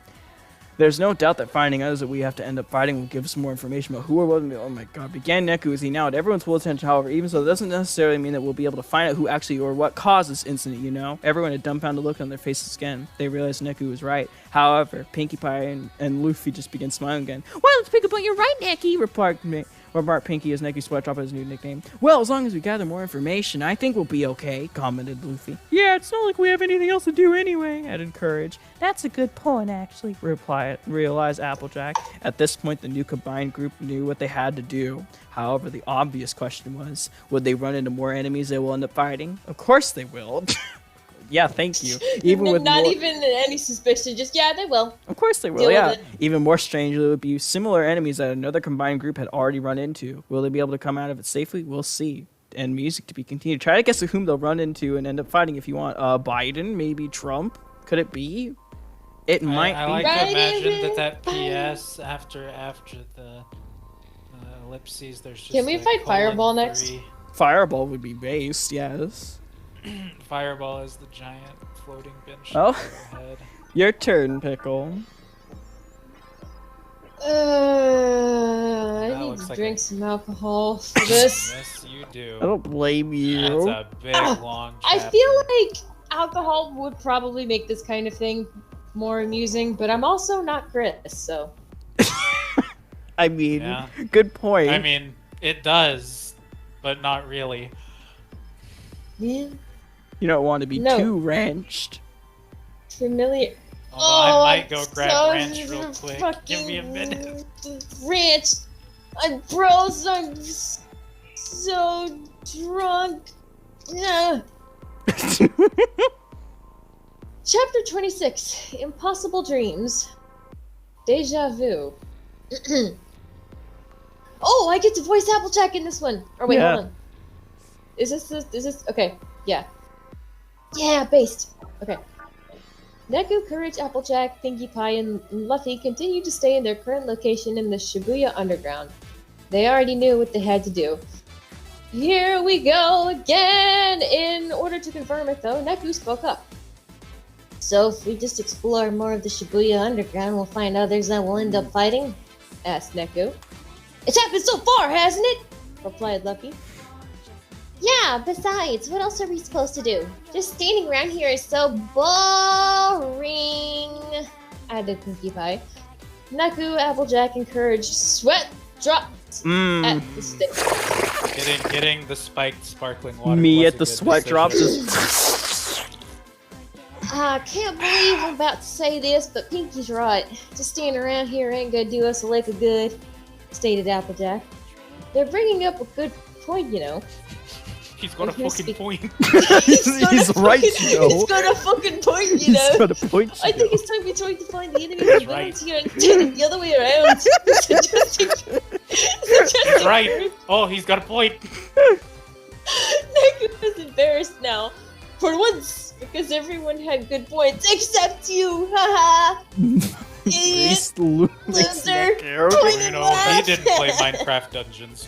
There's no doubt that finding others that we have to end up fighting will give us more information about who or what. Oh my god, began Neku as he now had everyone's full attention. However, even so, it doesn't necessarily mean that we'll be able to find out who actually or what caused this incident, you know? Everyone had dumbfounded look on their faces again. They realized Neku was right. However, Pinkie Pie and Luffy just began smiling again. Well, let's pick up on you're right, Neku, remarked Pinkie as Neku sweat dropped his new nickname. Well, as long as we gather more information, I think we'll be okay, commented Luffy. Yeah, it's not like we have anything else to do anyway, added Courage. That's a good point, actually, realized Applejack. At this point, the new combined group knew what they had to do. However, the obvious question was, would they run into more enemies they will end up fighting? Of course they will. Yeah, thank you. Even with not more, even any suspicion, just yeah, they will. of course they will. Deal with Yeah. it. Even more strange, it would be similar enemies that another combined group had already run into. Will they be able to come out of it safely? We'll see. And music to be continued. Try to guess whom they'll run into and end up fighting if you want. Biden, maybe Trump. Could it be? It might I be. like Right to imagine in that it. PS after the ellipses. There's just Can we a fight Fireball next? 3. Fireball would be based, yes. Fireball is the giant floating bench. Oh. Head. Your turn, Pickle. I That need looks to like drink a- some alcohol for this. Yes, you do. I don't blame That's you. a big Ah, long. I chapter. feel like alcohol would probably make this kind of thing more amusing, but I'm also not Chris, so. I mean, Yeah. good point. I mean, it does, but not really. Yeah. you don't want to be No. too wrenched. Familiar. Although I might go I'm grab so ranch real quick. Give me a minute. Ranch. Bros, I'm so drunk. Yeah. Chapter 26, Impossible Dreams. Deja vu. Oh, I get to voice Applejack in this one. Or wait, Yeah. hold on. Is this, okay, yeah. Yeah, based. Okay. Neku, Courage, Applejack, Pinkie Pie, and Luffy continue to stay in their current location in the Shibuya Underground. They already knew what they had to do. Here we go again! In order to confirm it though, Neku spoke up. So if we just explore more of the Shibuya Underground, we'll find others that will end up fighting? Asked Neku. It's happened so far, hasn't it? Replied Luffy. Yeah, besides, what else are we supposed to do? Just standing around here is so boring, added Pinkie Pie. Neku, Applejack, and Courage sweat dropped at the stick. Getting the spiked sparkling water. Me was at a the good sweat decision. drops is. I can't believe I'm about to say this, but Pinkie's right. Just standing around here ain't gonna do us a lick of good, stated Applejack. They're bringing up a good point, you know. He's got a He's fucking point. He's right, you know. He's got a fucking point, you He's know. got a point. I you think know. it's time we try to find the enemy of the right. villains here and turn it the other way around. He's right. Oh, he's got a point. Neku is embarrassed now. For once, because everyone had good points except you. Haha. Idiot. He's the Loser. You know, he didn't play Minecraft Dungeons.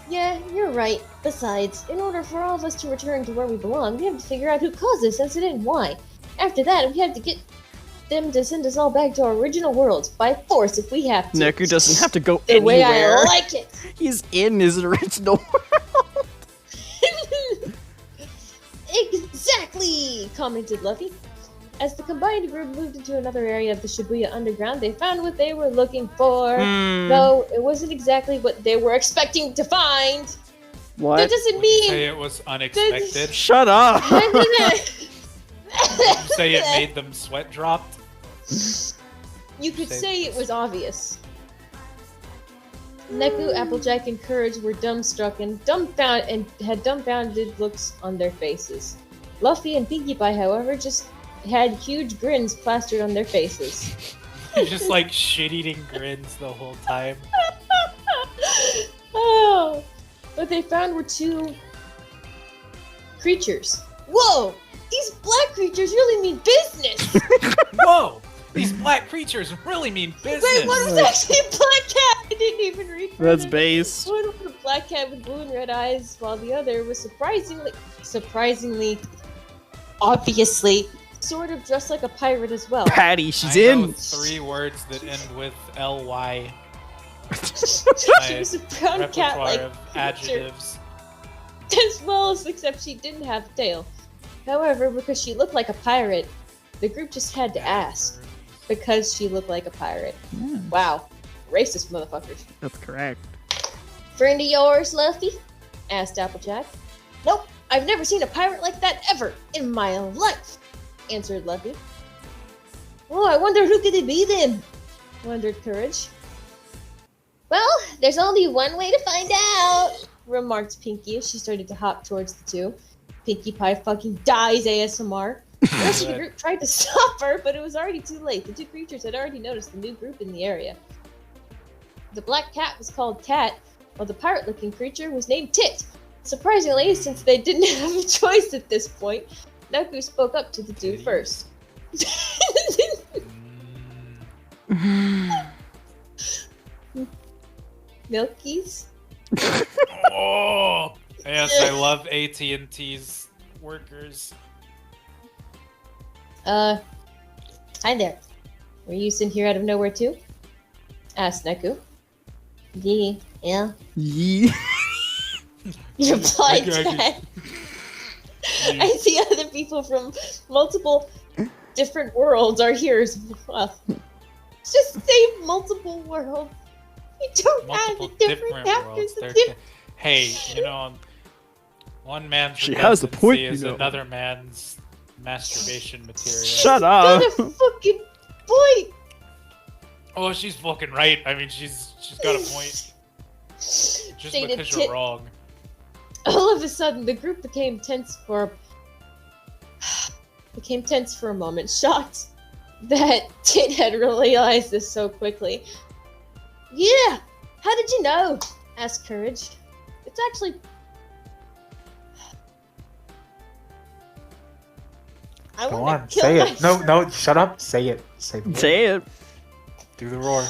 Yeah, you're right. Besides, in order for all of us to return to where we belong, we have to figure out who caused this incident and why. After that, we have to get them to send us all back to our original worlds by force if we have to. Neku doesn't have to go the way I anywhere. like it. He's in his original world. Exactly, commented Luffy. As the combined group moved into another area of the Shibuya Underground, they found what they were looking for. Hmm. Though it wasn't exactly what they were expecting to find. That What? doesn't Would you say mean. it was unexpected? Shut up. Would you say it made them sweat dropped? You could say it was obvious. Neku, Applejack, and Courage were dumbstruck and had dumbfounded looks on their faces. Luffy and Pinkie Pie, however, just had huge grins plastered on their faces. Just like shit-eating grins the whole time. Oh, what they found were two creatures. Whoa! These black creatures really mean business! Whoa! These black creatures really mean business. Wait, one was actually a black cat! I didn't even read for That's it. base. One was a black cat with blue and red eyes, while the other was surprisingly, obviously, sort of dressed like a pirate as well. Patty, she's I know in. 3 words that end with ly. She was a brown Repertoire cat-like of creature. adjectives. As well as, except she didn't have a tail. However, because she looked like a pirate, the group just had to ask. Because she looked like a pirate. Yeah, Wow. Racist motherfuckers. that's correct. Friend of yours, Luffy? Asked Applejack. Nope, I've never seen a pirate like that ever in my life, answered Luffy. Oh, I wonder who could it be then? Wondered Courage. Well, there's only one way to find out, remarked Pinkie as she started to hop towards the two. Pinkie Pie fucking dies ASMR. The rest of the group tried to stop her, but it was already too late. The two creatures had already noticed the new group in the area. The black cat was called Tat, while the pirate-looking creature was named Tit. Surprisingly, since they didn't have a choice at this point, Naku spoke up to the two first. Milkies? Oh, yes, I love AT&T's workers. Hi there. Were you sent here out of nowhere too? Asked Naku. Yeah. Yee. Replied Okay, Tat. I see other people from multiple different worlds are here as well. Just say multiple worlds. We don't Multiple have the different worlds. chapters. Hey, one man's She has a point, redundancy is you know. another man's masturbation material. Shut Got up. a fucking point. Oh, she's fucking right. I mean, she's got a point. Just Stated because Tit. you're wrong. All of a sudden, the group became tense for a moment, shocked that Tit had realized this so quickly. Yeah, how did you know? Asked Courage. It's actually... I Go wanna on, kill say it. myself. No, shut up. Say it. Say the word. Say it. Do the roar.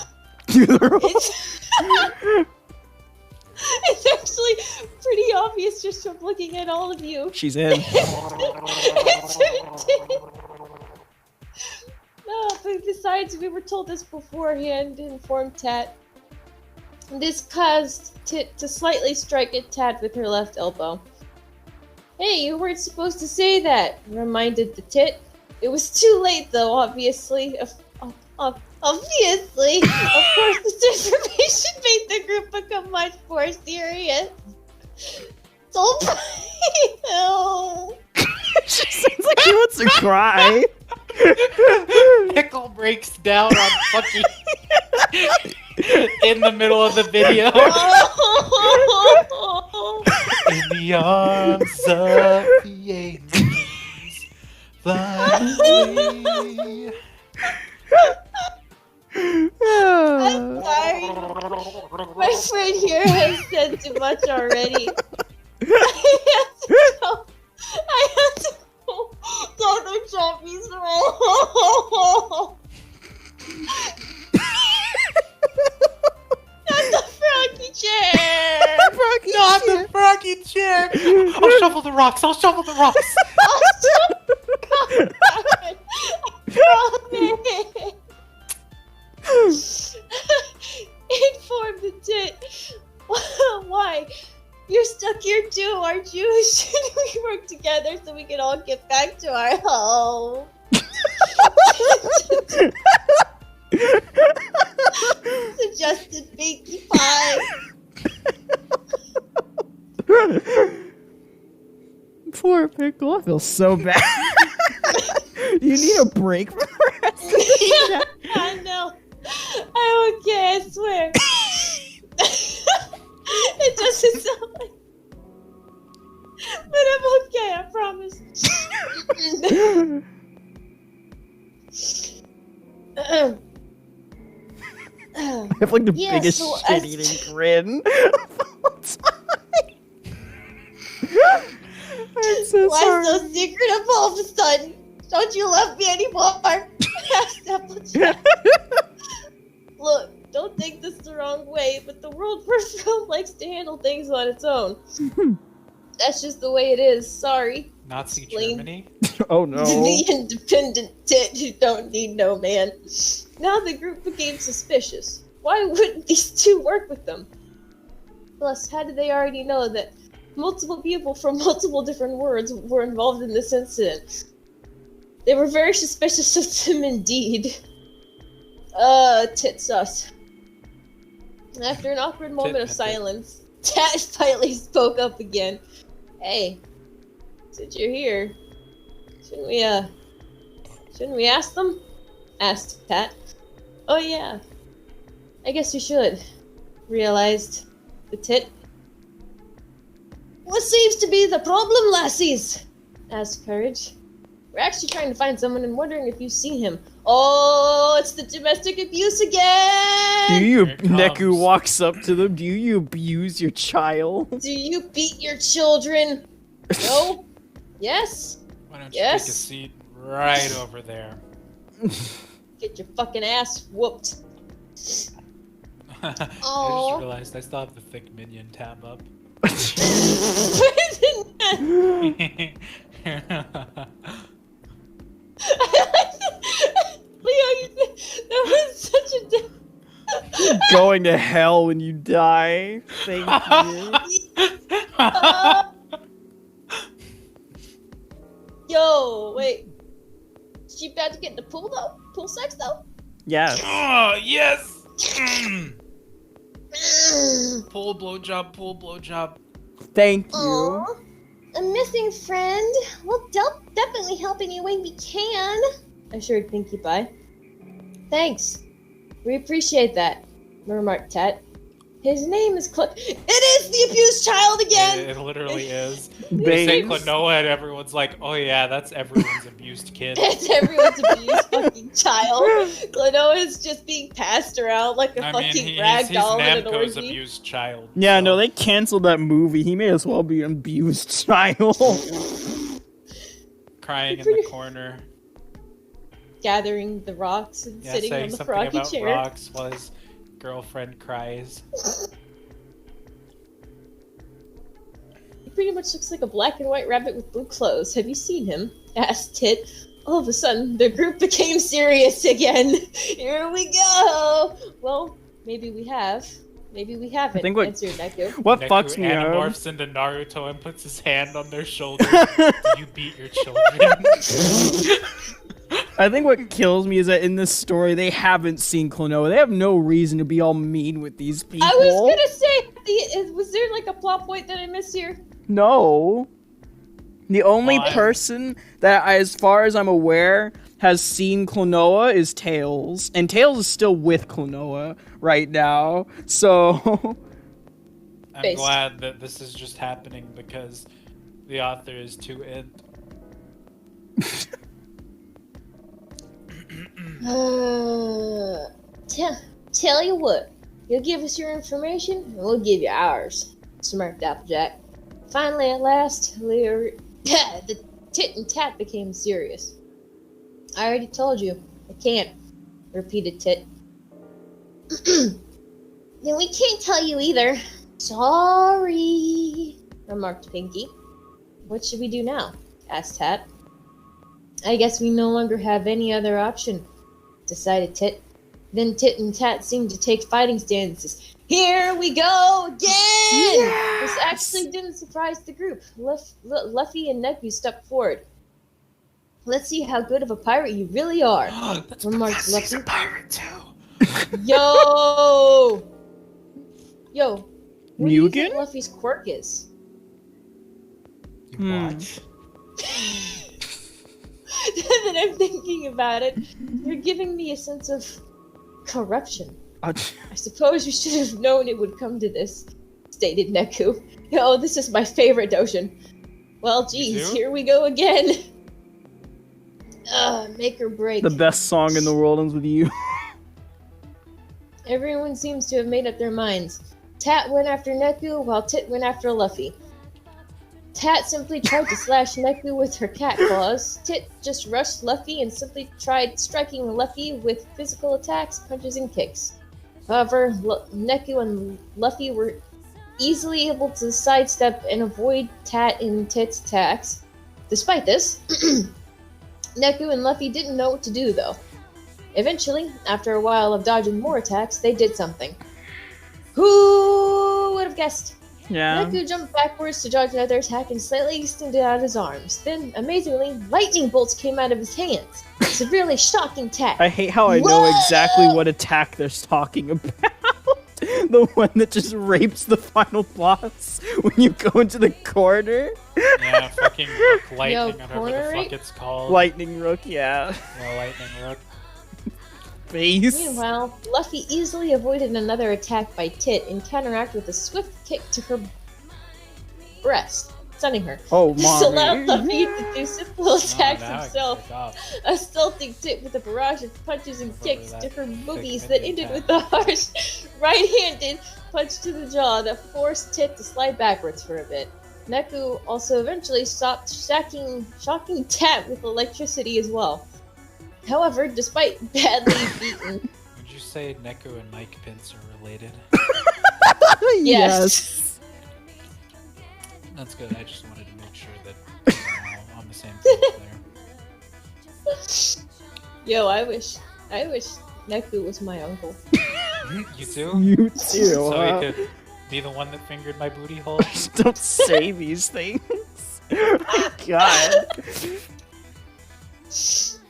It's actually pretty obvious just from looking at all of you. She's in. No, but besides, we were told this beforehand, informed Tat. This caused Tit to slightly strike at Tat with her left elbow. Hey, you weren't supposed to say that, reminded the Tit. It was too late, though, obviously. Obviously. Of course, this information made the group become much more serious. So, She seems like she wants to cry. Pickle breaks down on fucking in the middle of the video. In the arms of the angels, fly away. I'm sorry. My friend here has said too much already. I have to go. Dr. Choppy's roll. Not the froggy chair. Not the froggy chair. I'll shovel the rocks. I'll shovel the rocks. Informed the Tit. Why? You're stuck here too, aren't you? Shouldn't we work together so we can all get back to our home? Suggested Pinkie Pie. Poor Pickle. I feel so bad. You need a break from the rest of the I know. I'm okay, I swear. It doesn't sound like... But I'm okay, I promise. I have like the Yeah, biggest so shit-eating grin of all time. I'm so Why sorry. so secretive all of a sudden? Don't you love me anymore? Asked Applejack. Look, don't take this the wrong way, but the world first film likes to handle things on its own. That's just the way it is. Sorry. Nazi Explain. Germany. Oh no. The independent Tit who don't need no man. Now the group became suspicious. Why wouldn't these two work with them? Plus, how did they already know that multiple people from multiple different worlds were involved in this incident? They were very suspicious of them indeed. Tit sus. After an awkward moment of Tit. silence, Tat finally spoke up again. Hey, since you're here, shouldn't we ask them? Asked Tat. Oh yeah, I guess we should. realized the tit. What seems to be the problem, lassies? Asked Courage. We're actually trying to find someone and wondering if you've seen him. Oh, it's the domestic abuse again! Do you, Here it comes. Neku walks up to them, do you abuse your child? Do you beat your children? No? Yes? Why don't you Yes. take a seat right over there? Get your fucking ass whooped. I just Aw. realized I still have the thick minion tab up. Leo, that was such a... Going to hell when you die. Thank you. Yo, wait. Is she about to get in the pool though? Pool sex though? Yeah. Oh, yes! Pull blowjob, pull blowjob. Thank you. Aw, a missing friend. We'll definitely help any way we can, assured Pinkie Pie. Thanks. We appreciate that, remarked Tat. His name is It is the abused child again! It literally is. They say Babes. Klonoa and everyone's like, oh yeah, that's everyone's abused kid. It's everyone's abused fucking child. Klonoa is just being passed around like a fucking rag he's doll in an Namco's orgy. abused child. Yeah, so- no, they canceled that movie. He may as well be an abused child. Crying in the corner. Gathering the rocks and Yeah, sitting saying on the something froggy about chair. rocks while his girlfriend cries. He pretty much looks like a black and white rabbit with blue clothes. Have you seen him? Asked Tit. All of a sudden, the group became serious again. Here we go! Well, maybe we have. Maybe we haven't, I think what- answered Neku. What Neku fucks me up? anamorphs into Naruto and puts his hand on their shoulder. Do you beat your children? I think what kills me is that in this story, they haven't seen Klonoa. They have no reason to be all mean with these people. I was gonna say, was there like a plot point that I missed here? No. The only Why? person that, as far as I'm aware, has seen Klonoa is Tails. And Tails is still with Klonoa right now. So... I'm Based. glad that this is just happening because the author is too in. Tell you what, you'll give us your information, and we'll give you ours, smirked Applejack. Finally, at last, the Tit and Tat became serious. I already told you, I can't, repeated Tit. Then we can't tell you either. Sorry, remarked Pinkie. What should we do now? Asked Tat. I guess we no longer have any other option, decided Tit. Then Tit and Tat seemed to take fighting stances. Here we go again! This actually didn't surprise the group. Luffy and Neku stepped forward. Let's see how good of a pirate you really are, remarked Luffy. He's a pirate too. Yo! What do you think Mugen? Luffy's quirk is? You watch. Now that I'm thinking about it, you're giving me a sense of corruption. I suppose you should have known it would come to this, stated Neku. Yo, this is my favorite notion. Well, geez, too? here we go again. Make or break. The best song in the world ends with you. Everyone seems to have made up their minds. Tat went after Neku, while Tit went after Luffy. Tat simply tried to slash Neku with her cat claws. Tit just rushed Luffy and simply tried striking Luffy with physical attacks, punches, and kicks. However, Neku and Luffy were easily able to sidestep and avoid Tat and Tit's attacks. Despite this, Neku and Luffy didn't know what to do, though. Eventually, after a while of dodging more attacks, they did something. Who would have guessed? Yeah. Neku jumped backwards to dodge another attack and slightly extended out his arms. Then, amazingly, lightning bolts came out of his hands, severely shocking Tat. I hate how I know exactly what attack they're talking about. The one that just rapes the final boss when you go into the corner. Yeah, fucking Rook Lightning, whatever corner the rape? fuck it's called. Lightning Rook, yeah. Yeah, Lightning Rook. face. Meanwhile, Luffy easily avoided another attack by Tit and counteracted with a swift kick to her breast, stunning her. Oh, This mommy. allowed Luffy to do simple attacks now I can himself, take off. assaulting Tit with a barrage of punches and kicks to her boobies thick that minion ended attack. with a harsh right-handed punch to the jaw that forced Tit to slide backwards for a bit. Neku also eventually stopped shocking Tat with electricity as well. However, despite badly beaten, Would you say Neku and Mike Pence are related? Yes. That's good. I just wanted to make sure that we're all on the same page there. yo, I wish Neku was my uncle. You too? You too. So huh? he could be the one that fingered my booty hole? Don't say these things. Oh, God.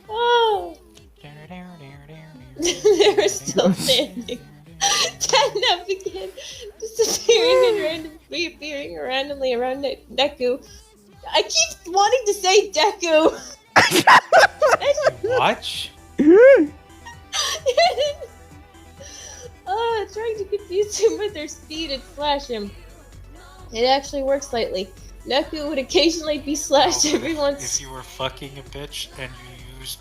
Oh, they were still standing. Tat now began reappearing randomly around Neku. I keep wanting to say Deku. Watch? Trying to confuse him with their speed and slash him. It actually works slightly. Neku would occasionally be slashed every If once. you were fucking a bitch and you used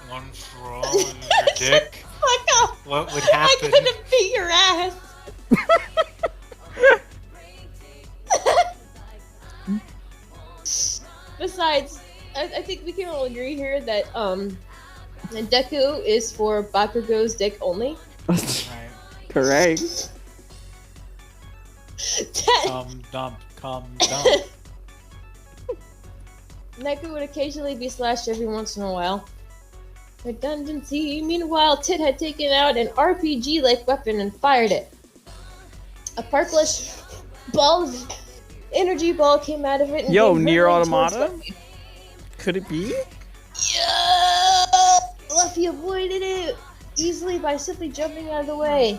one for all in your dick, Fuck off! what would I happen? couldn't beat your ass. Besides, I think we can all agree here that Deku is for Bakugo's dick only. Right. Correct. Come dump. Neku would occasionally be slashed every once in a while. Redundancy. Meanwhile, Tit had taken out an RPG-like weapon and fired it. A purplish ball of energy ball came out of it. And Yo, came Nier hurtling towards Automata? Luffy. Could it be? Yeah! Luffy avoided it easily by simply jumping out of the way,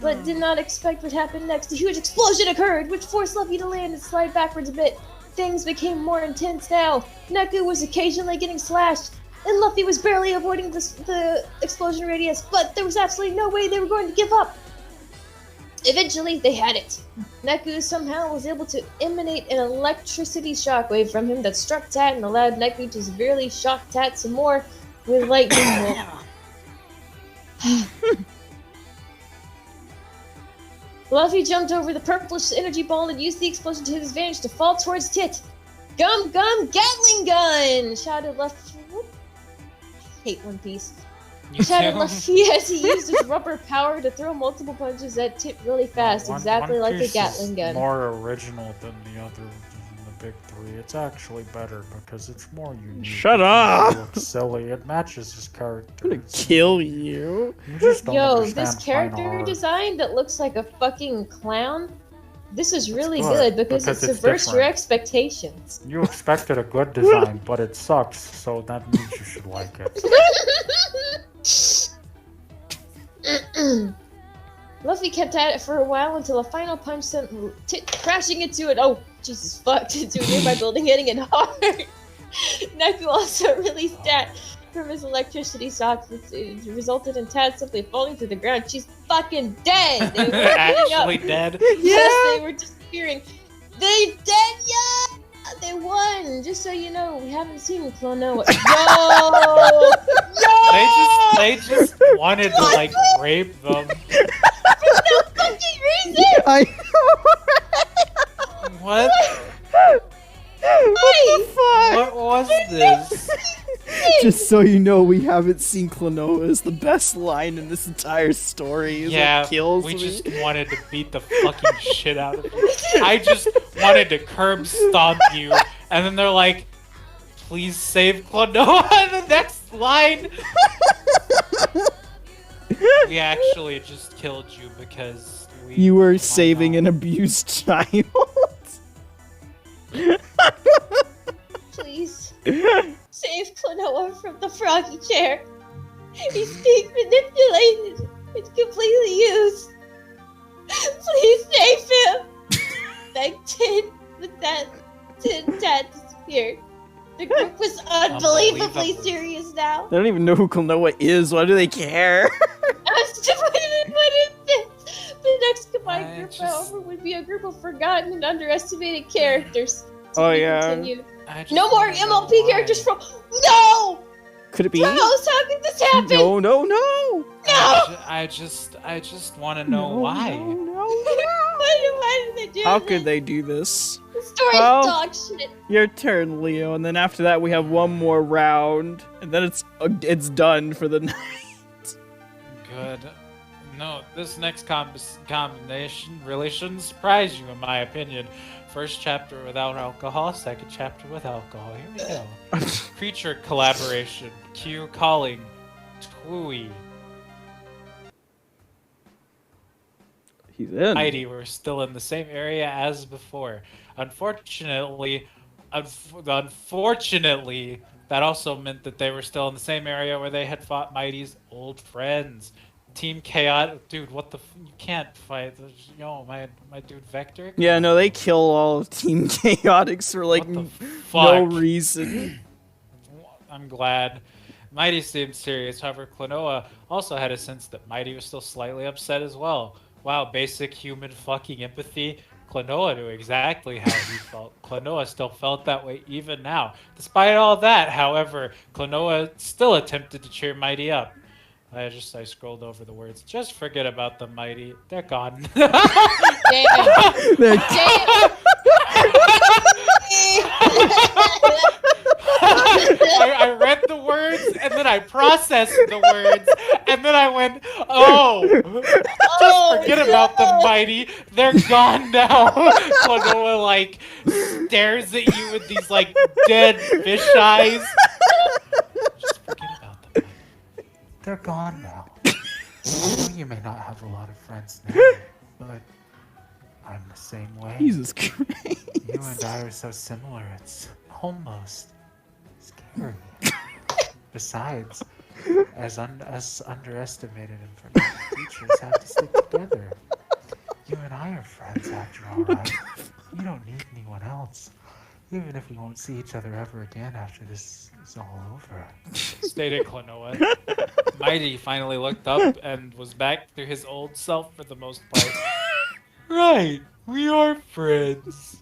but did not expect what happened next. A huge explosion occurred, which forced Luffy to land and slide backwards a bit. Things became more intense now. Neku was occasionally getting slashed, and Luffy was barely avoiding the explosion radius, but there was absolutely no way they were going to give up. Eventually, they had it. Neku somehow was able to emanate an electricity shockwave from him that struck Tat and allowed Neku to severely shock Tat some more with lightning bolt. Luffy jumped over the purplish energy ball and used the explosion to his advantage to fall towards Tit. Gum Gum Gatling Gun! Shouted Luffy. I hate One Piece. You Shouted too? Luffy as he used his rubber power to throw multiple punches at Tit really fast, exactly like a Piece Gatling is gun. more original than the other, than the big three. It's actually better because it's more unique. Shut It up! looks silly. It matches his character. I'm gonna kill you. You just don't Yo, understand this character fine art. design that looks like a fucking clown, this is really good, good because it because it's subverts your different. expectations. You expected a good design, but it sucks, so that means you should like it. Luffy kept at it for a while until a final punch sent Tit crashing into it. Oh, Jesus fuck, into a nearby building, hitting it hard. Neku also released Tat from his electricity shock, which resulted in Tat simply falling to the ground. She's fucking dead! They were getting up. Actually dead. Yes, they were disappearing. They dead, yeah! They won! Just so you know, we haven't seen Clonoa. Yo! Yo! They just wanted to like rape them. For no fucking reason! I What? Hey! What was this? Just so you know, we haven't seen Klonoa is the best line in this entire story. Is Yeah, what kills we me. just wanted to beat the fucking shit out of you. I just wanted to curb stomp you, and then they're like, "Please save Klonoa." The next line. We actually just killed you because we. You were why saving not? an abused child. Please. Save Klonoa from the froggy chair. He's being manipulated and completely used. Please save him. Begged Tin, but that Tin Tat disappeared. The group was unbelievably Unbelievable. serious now. They don't even know who Klonoa is. Why do they care? The next combined I group, just- however, would be a group of forgotten and underestimated characters. Oh, yeah. Continued. I just No more wanna know MLP why. characters from. No! Could it be? Rose, how could this happen? No, no, no. No! I just want to know why. No. Why did they do How this? could they do this? The story's Well- dog shit. Your turn, Leo. And then after that, we have one more round, and then it's done for the night. Good. No, this next combination really shouldn't surprise you, in my opinion. First chapter without alcohol, second chapter with alcohol. Here we go. Creature collaboration. Q calling. Tui. He's in. Heidi were still in the same area as before. Unfortunately, that also meant that they were still in the same area where they had fought Mighty's old friends. Team Chaotic, dude, what the you can't fight, my dude Vector? Yeah, no, they kill all of Team Chaotix for like What the no fuck? reason. I'm glad. Mighty seemed serious, however, Klonoa also had a sense that Mighty was still slightly upset as well. Wow, basic human fucking empathy. Klonoa knew exactly how he felt. Klonoa still felt that way even now. Despite all that, however, Klonoa still attempted to cheer Mighty up. I scrolled over the words. Just forget about the Mighty. They're gone. Damn. They're- Damn. I read the words and then I processed the words and then I went, oh, just forget about the Mighty. They're gone now. Klonoa like stares at you with these like dead fish eyes. Just forget about the Mighty. They're gone now. I know you may not have a lot of friends now, but I'm the same way. Jesus Christ. You and I are so similar, it's almost scary. Besides, as underestimated information teachers have to stick together. You and I are friends after all, right? You don't need anyone else. Even if we won't see each other ever again after this is all over. Stated Klonoa. Mighty finally looked up and was back to his old self for the most part. Right, we are friends.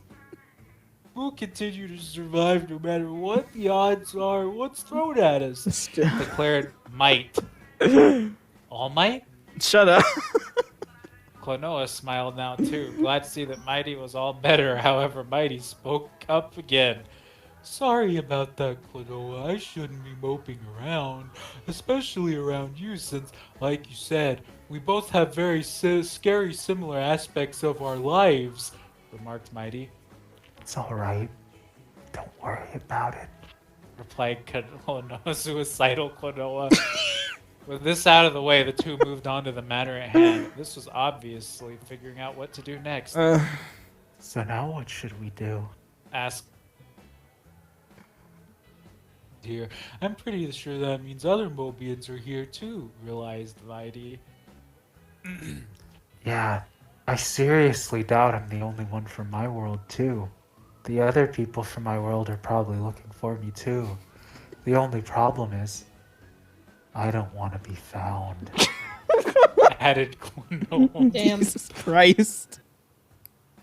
We'll continue to survive no matter what the odds are, what's thrown at us. Declared Might. All Might? Shut up. Klonoa smiled now too, glad to see that Mighty was all better. However, Mighty spoke up again. Sorry about that, Klonoa. I shouldn't be moping around, especially around you since, like you said, we both have very scary similar aspects of our lives, remarked Mighty. It's alright. Don't worry about it. Replied Klonoa, suicidal Klonoa. With this out of the way, the two moved on to the matter at hand. This was obviously figuring out what to do next. So now what should we do? Asked here. I'm pretty sure that means other Mobians are here too, realized Mighty. Yeah, I seriously doubt I'm the only one from my world too. The other people from my world are probably looking for me too. The only problem is, I don't want to be found. Added Klonoa. Damn. Jesus Christ.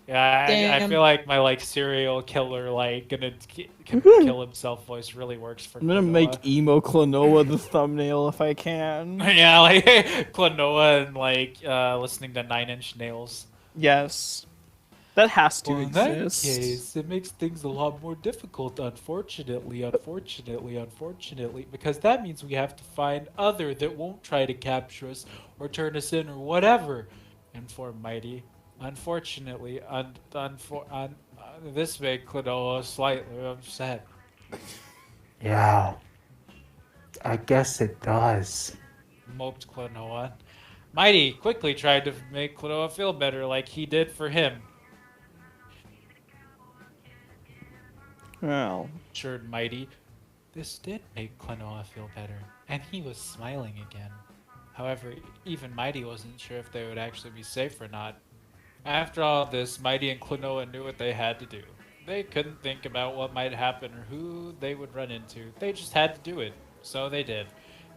Yeah, I Damn. feel like my like serial killer like gonna kill himself voice really works for I'm gonna Klonoa. make emo Klonoa the thumbnail if I can. Yeah, like Klonoa and like listening to 9 Inch Nails. Yes. That has to Well, in that exist. case, it makes things a lot more difficult, unfortunately, because that means we have to find other that won't try to capture us or turn us in or whatever, informed Mighty. Unfortunately, this made Klonoa slightly upset. Yeah, I guess it does. Moped Klonoa. Mighty quickly tried to make Klonoa feel better like he did for him. Well, Assured Mighty. This did make Klonoa feel better, and he was smiling again. However, even Mighty wasn't sure if they would actually be safe or not. After all this, Mighty and Klonoa knew what they had to do. They couldn't think about what might happen or who they would run into. They just had to do it. So they did.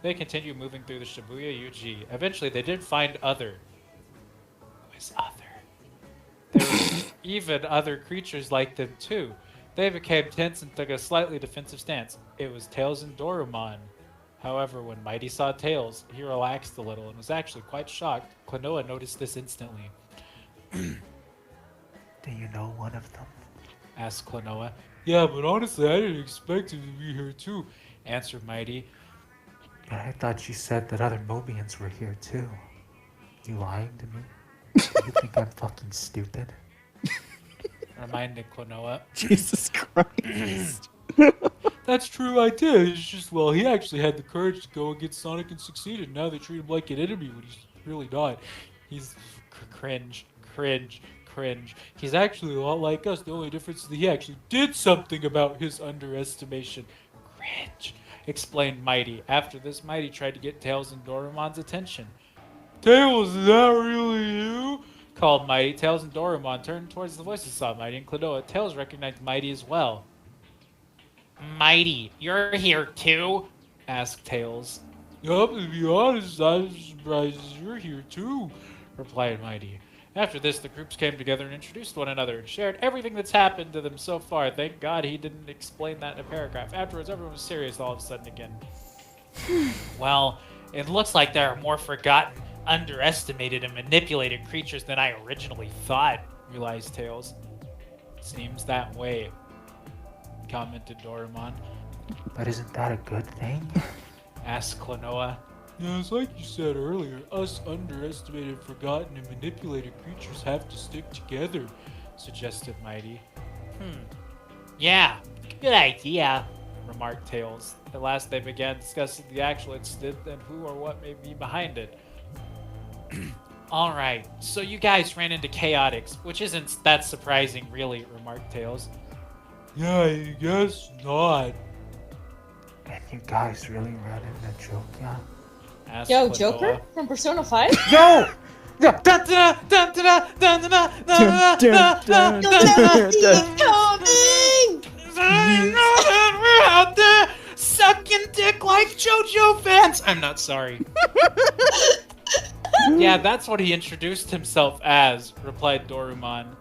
They continued moving through the Shibuya UG. Eventually, they did find other. Who is other? There were even other creatures like them, too. They became tense and took a slightly defensive stance. It was Tails and Dorumon. However, when Mighty saw Tails, he relaxed a little and was actually quite shocked. Klonoa noticed this instantly. Do you know one of them? Asked Klonoa. Yeah, but honestly, I didn't expect him to be here too, answered Mighty. But I thought you said that other Mobians were here too. You lying to me? Do you think I'm fucking stupid? Reminded Klonoa. Jesus Christ. That's true, I did. It's just, well, he actually had the courage to go against Sonic and succeeded. Now they treat him like an enemy when he's really not. He's cringe. He's actually a lot like us. The only difference is that he actually did something about his underestimation. Cringe, explained Mighty. After this, Mighty tried to get Tails and Doraemon's attention. Tails, is that really you? Called Mighty. Tails and Doraemon turned towards the voices, saw Mighty and Klonoa. Tails recognized Mighty as well. Mighty, you're here too? Asked Tails. Yup, to be honest, I was surprised you're here too, replied Mighty. After this, the groups came together and introduced one another and shared everything that's happened to them so far. Thank God he didn't explain that in a paragraph. Afterwards, everyone was serious all of a sudden again. Well, it looks like there are more forgotten, underestimated, and manipulated creatures than I originally thought, realized Tails. Seems that way, commented Doraemon. But isn't that a good thing? Asked Klonoa. Yeah, it's like you said earlier, us underestimated, forgotten, and manipulated creatures have to stick together, suggested Mighty. Yeah, good idea, remarked Tails. At last they began discussing the actual incident and who or what may be behind it. Alright, so you guys ran into Chaotix, which isn't that surprising really, remarked Tails. Yeah, I guess not. And you guys really ran into Joker? Asked Yo, Klonoa. Joker from Persona 5? Yo! You'll never see it coming! We're out there sucking dick like JoJo fans. I'm not sorry. Yeah, that's what he introduced himself as, replied Dorumon.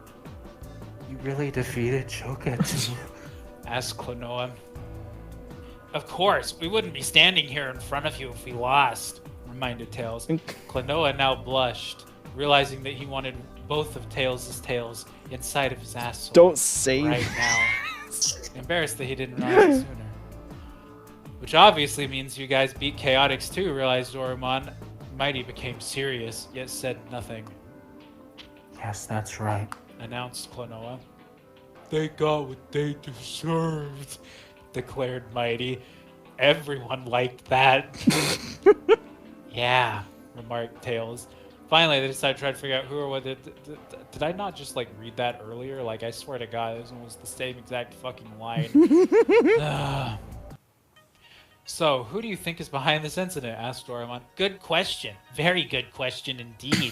You really defeated Joker too? Asked Klonoa. Of course, we wouldn't be standing here in front of you if we lost, reminded Tails. Klonoa now blushed, realizing that he wanted both of Tails' tails inside of his asshole. Don't say right now. Embarrassed that he didn't realize it sooner. Which obviously means you guys beat Chaotix too, realized Dorumon. Mighty became serious, yet said nothing. Yes, that's right. Announced Klonoa. They got what they deserved, declared Mighty. Everyone liked that. Yeah, remarked Tails. Finally, they decided to try to figure out who or what did I not just like read that earlier? Like, I swear to God, this one was the same exact fucking line. So, who do you think is behind this incident? Asked Doraemon. Good question. Very good question indeed,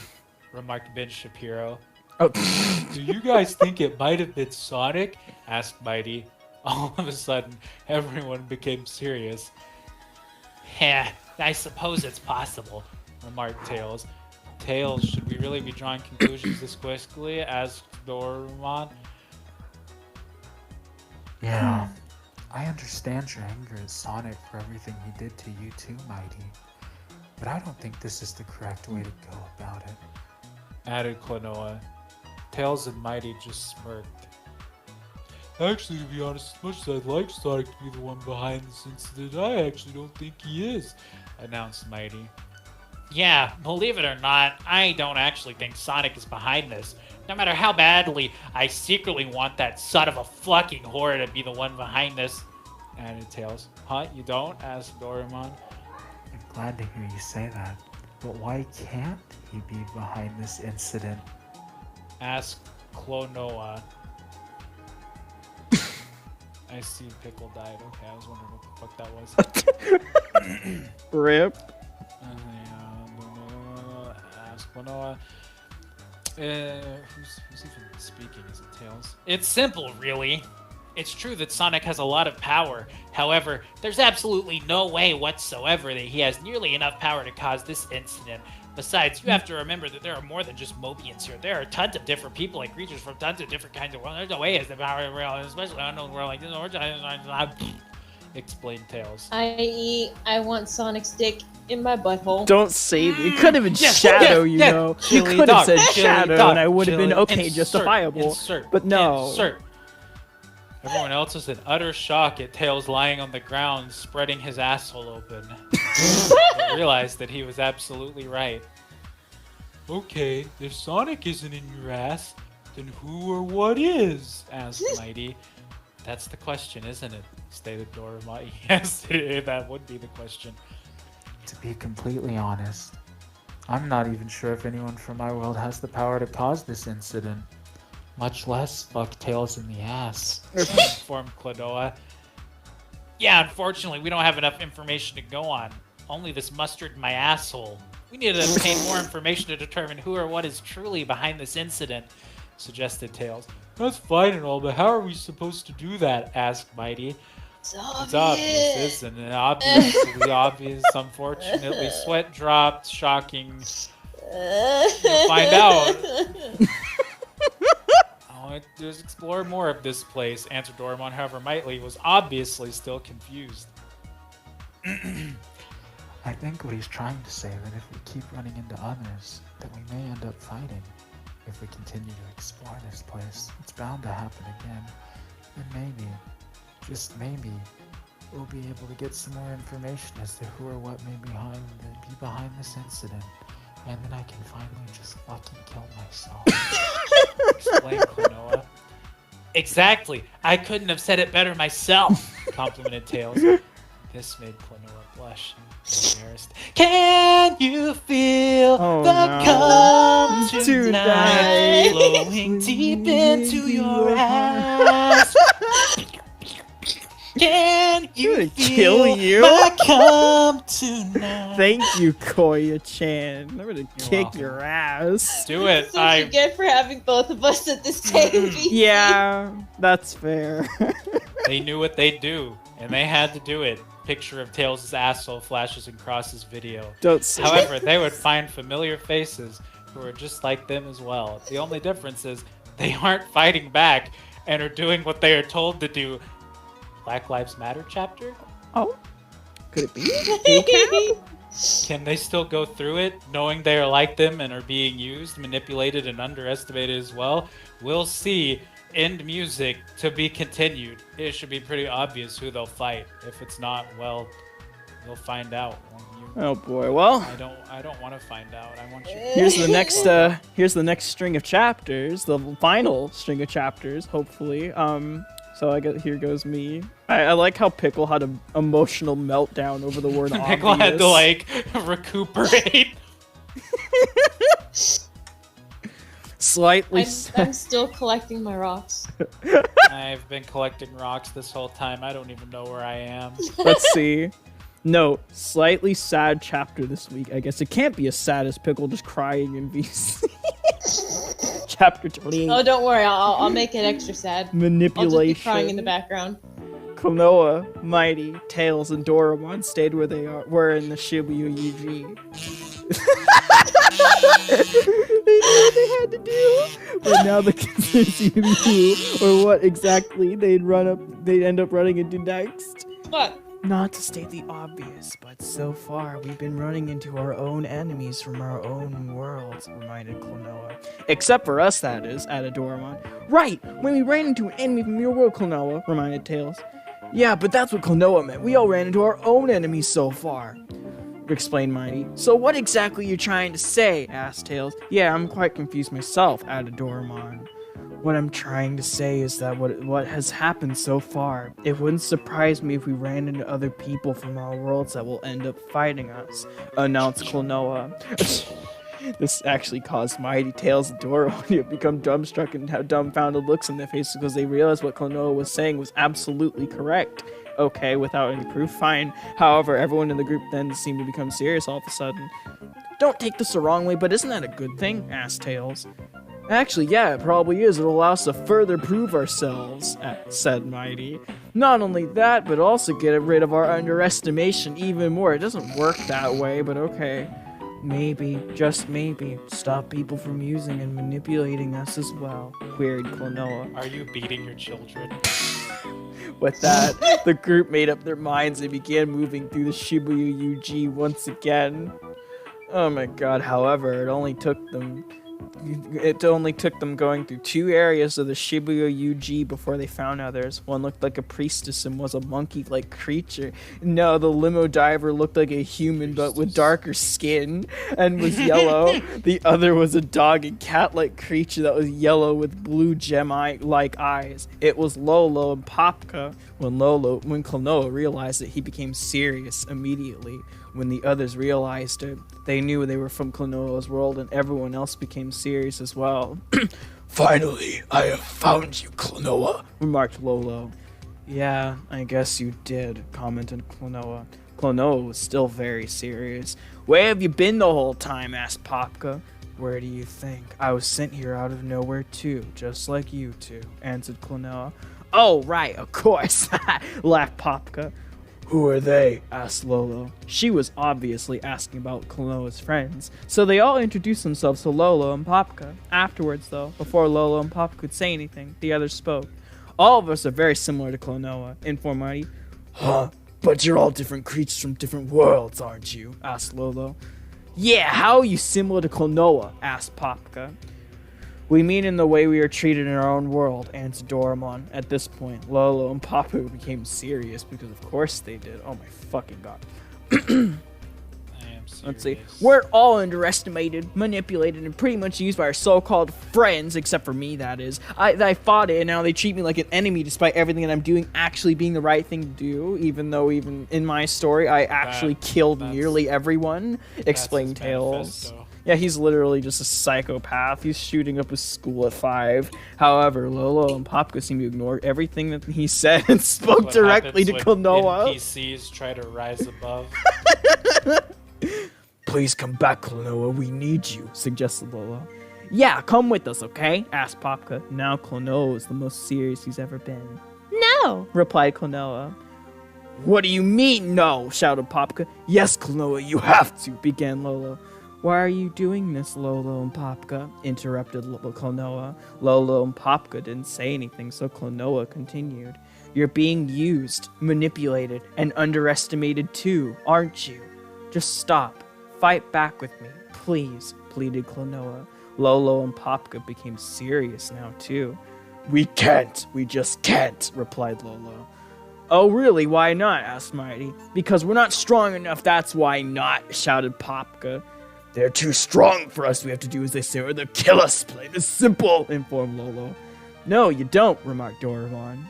remarked Ben Shapiro. Oh. Do you guys think it might have been Sonic? Asked Mighty. All of a sudden, everyone became serious. Yeah, I suppose it's possible, remarked Tails. Tails, should we really be drawing conclusions this quickly? Asked Doraemon. Yeah. I understand your anger at Sonic for everything he did to you too, Mighty. But I don't think this is the correct way to go about it. Added Klonoa. Tails and Mighty just smirked. Actually, to be honest, as much as I'd like Sonic to be the one behind this incident, I actually don't think he is, announced Mighty. Yeah, believe it or not, I don't actually think Sonic is behind this. No matter how badly I secretly want that son of a fucking whore to be the one behind this, added Tails. Huh, you don't? Asked Doraemon. I'm glad to hear you say that. But why can't he be behind this incident? Asked Klonoa. I see Pickle died. Okay, I was wondering what the fuck that was. Rip. Ask Klonoa. Who's even speaking? Is it Tails? It's simple, really. It's true that Sonic has a lot of power. However, there's absolutely no way whatsoever that he has nearly enough power to cause this incident. Besides, you have to remember that there are more than just Mobians here. There are tons of different people and creatures from tons of different kinds of worlds. There's no way he has the power in real, especially unknown world like this. Explain Tails. I.e., I want Sonic's dick in my butthole. Don't say it. It could have been Shadow, you know. You Chili could have dog, said chili Shadow, dog, and I would have been chili- okay, insert, justifiable. But no. Insert. Everyone else is in utter shock at Tails lying on the ground, spreading his asshole open. They realized that he was absolutely right. Okay, if Sonic isn't in your ass, then who or what is? Asked Mighty. That's the question, isn't it? Stated Doraemon. Yes, that would be the question. To be completely honest, I'm not even sure if anyone from my world has the power to cause this incident. Much less fuck Tails in the ass. Informed Klonoa. Yeah, unfortunately, we don't have enough information to go on. Only this mustard in my asshole. We need to obtain more information to determine who or what is truly behind this incident, suggested Tails. That's fine and all, but how are we supposed to do that? Asked Mighty. It's obvious. It's obvious, isn't it? Obviously obvious. Unfortunately, sweat dropped. Shocking. You'll find out. All I have to do is explore more of this place, answered Doraemon. However, Mighty was obviously still confused. I think what he's trying to say that if we keep running into others, that we may end up fighting. If we continue to explore this place, it's bound to happen again. And maybe, just maybe, we'll be able to get some more information as to who or what may be behind this incident. And then I can finally just fucking kill myself. Explained Klonoa. Exactly. I couldn't have said it better myself, complimented Tails. This made Klonoa blush. Embarrassed. Can you feel the cum tonight flowing deep into your ass? Can you kill you? my cum tonight? Thank you, Koya-chan. I'm gonna kick welcome. your ass. Do it. That's what you get for having both of us at the same VC. Yeah, that's fair. They knew what they'd do, and they had to do it. Picture of Tails' asshole flashes across his video. Don't say However, they would find familiar faces who are just like them as well. The only difference is they aren't fighting back and are doing what they are told to do. Black Lives Matter chapter? Oh, could it be? Can they still go through it, knowing they are like them and are being used, manipulated, and underestimated as well? We'll see. End music to be continued. It should be pretty obvious who they'll fight. If it's not, well, you'll find out. Oh boy. Well, I don't want to find out. I want you. here's the next string of chapters, the final string of chapters, hopefully. So I guess here goes me. I like how Pickle had an emotional meltdown over the word obvious. Pickle had to like recuperate. Slightly. I'm still collecting my rocks. I've been collecting rocks this whole time. I don't even know where I am. Let's see. No, slightly sad chapter this week. I guess it can't be as sad as Pickle just crying in VC. Chapter 28. Oh, don't worry. I'll make it extra sad. Manipulation. I'll just be crying in the background. Klonoa, Mighty, Tails, and Doraemon stayed where they were in the Shibuya UG. They knew what they had to do, but now the conspiracy knew or what exactly they'd end up running into next. What? Not to state the obvious, but so far we've been running into our own enemies from our own worlds, reminded Klonoa. Except for us, that is, added Doraemon. Right, when we ran into an enemy from your world, Klonoa, reminded Tails. Yeah, but that's what Klonoa meant. We all ran into our own enemies so far, explained Mighty. So what exactly are you trying to say? Asked Tails. Yeah, I'm quite confused myself, added Doraemon. What I'm trying to say is that what has happened so far, it wouldn't surprise me if we ran into other people from our worlds that will end up fighting us, announced Klonoa. This actually caused Mighty, Tails, and Doraemon to become dumbstruck and have dumbfounded looks on their faces because they realized what Klonoa was saying was absolutely correct. Okay, without any proof, fine. However, everyone in the group then seemed to become serious all of a sudden. Don't take this the wrong way, but isn't that a good thing? Asked Tails. Actually, yeah, it probably is. It'll allow us to further prove ourselves, said Mighty. Not only that, but also get rid of our underestimation even more. It doesn't work that way, but okay. Maybe, just maybe, stop people from using and manipulating us as well, queried Klonoa. Are you beating your children? With that, the group made up their minds and began moving through the Shibuya UG once again. Oh my god, however, it only took them going through 2 areas of the Shibuya UG before they found others. One looked like a priestess and was a monkey-like creature. No, the limo driver looked like a human but with darker skin and was yellow. The other was a dog and cat-like creature that was yellow with blue gem-like eyes. It was Lolo and Popka. When Klonoa realized it, he became serious immediately. When the others realized it, they knew they were from Klonoa's world, and everyone else became serious as well. Finally, I have found you, Klonoa, remarked Lolo. Yeah, I guess you did, commented Klonoa. Klonoa was still very serious. Where have you been the whole time, asked Popka. Where do you think? I was sent here out of nowhere too, just like you two, answered Klonoa. Oh, right, of course, laughed Popka. Who are they? Asked Lolo. She was obviously asking about Klonoa's friends, so they all introduced themselves to Lolo and Popka. Afterwards, though, before Lolo and Popka could say anything, the others spoke. All of us are very similar to Klonoa, informed Mighty. Huh? But you're all different creatures from different worlds, aren't you? Asked Lolo. Yeah, how are you similar to Klonoa? Asked Popka. We mean in the way we are treated in our own world, answered Doraemon. At this point, Lolo and Papu became serious because of course they did. Oh my fucking god. I am serious. Let's see. We're all underestimated, manipulated, and pretty much used by our so-called friends, except for me, that is. I fought it, and now they treat me like an enemy despite everything that I'm doing actually being the right thing to do, even though even in my story, I actually killed nearly everyone, explained Tails. Manifesto. Yeah, he's literally just a psychopath. He's shooting up his school at 5. However, Lolo and Popka seem to ignore everything that he said and spoke What directly to happens when Klonoa. NPCs try to rise above. Please come back, Klonoa. We need you, suggested Lolo. Yeah, come with us, okay? Asked Popka. Now Klonoa is the most serious he's ever been. No. Replied Klonoa. What do you mean, no? Shouted Popka. Yes, Klonoa, you have to, began Lolo. Why are you doing this, Lolo and Popka? Interrupted Klonoa. Lolo and Popka didn't say anything, so Klonoa continued. You're being used, manipulated, and underestimated too, aren't you? Just stop. Fight back with me, please, pleaded Klonoa. Lolo and Popka became serious now too. We can't. We just can't, replied Lolo. Oh, really? Why not? Asked Mighty. Because we're not strong enough, that's why not, shouted Popka. They're too strong for us. We have to do as they say or they'll kill us. Plain and simple, informed Lolo. No, you don't, remarked Doraemon.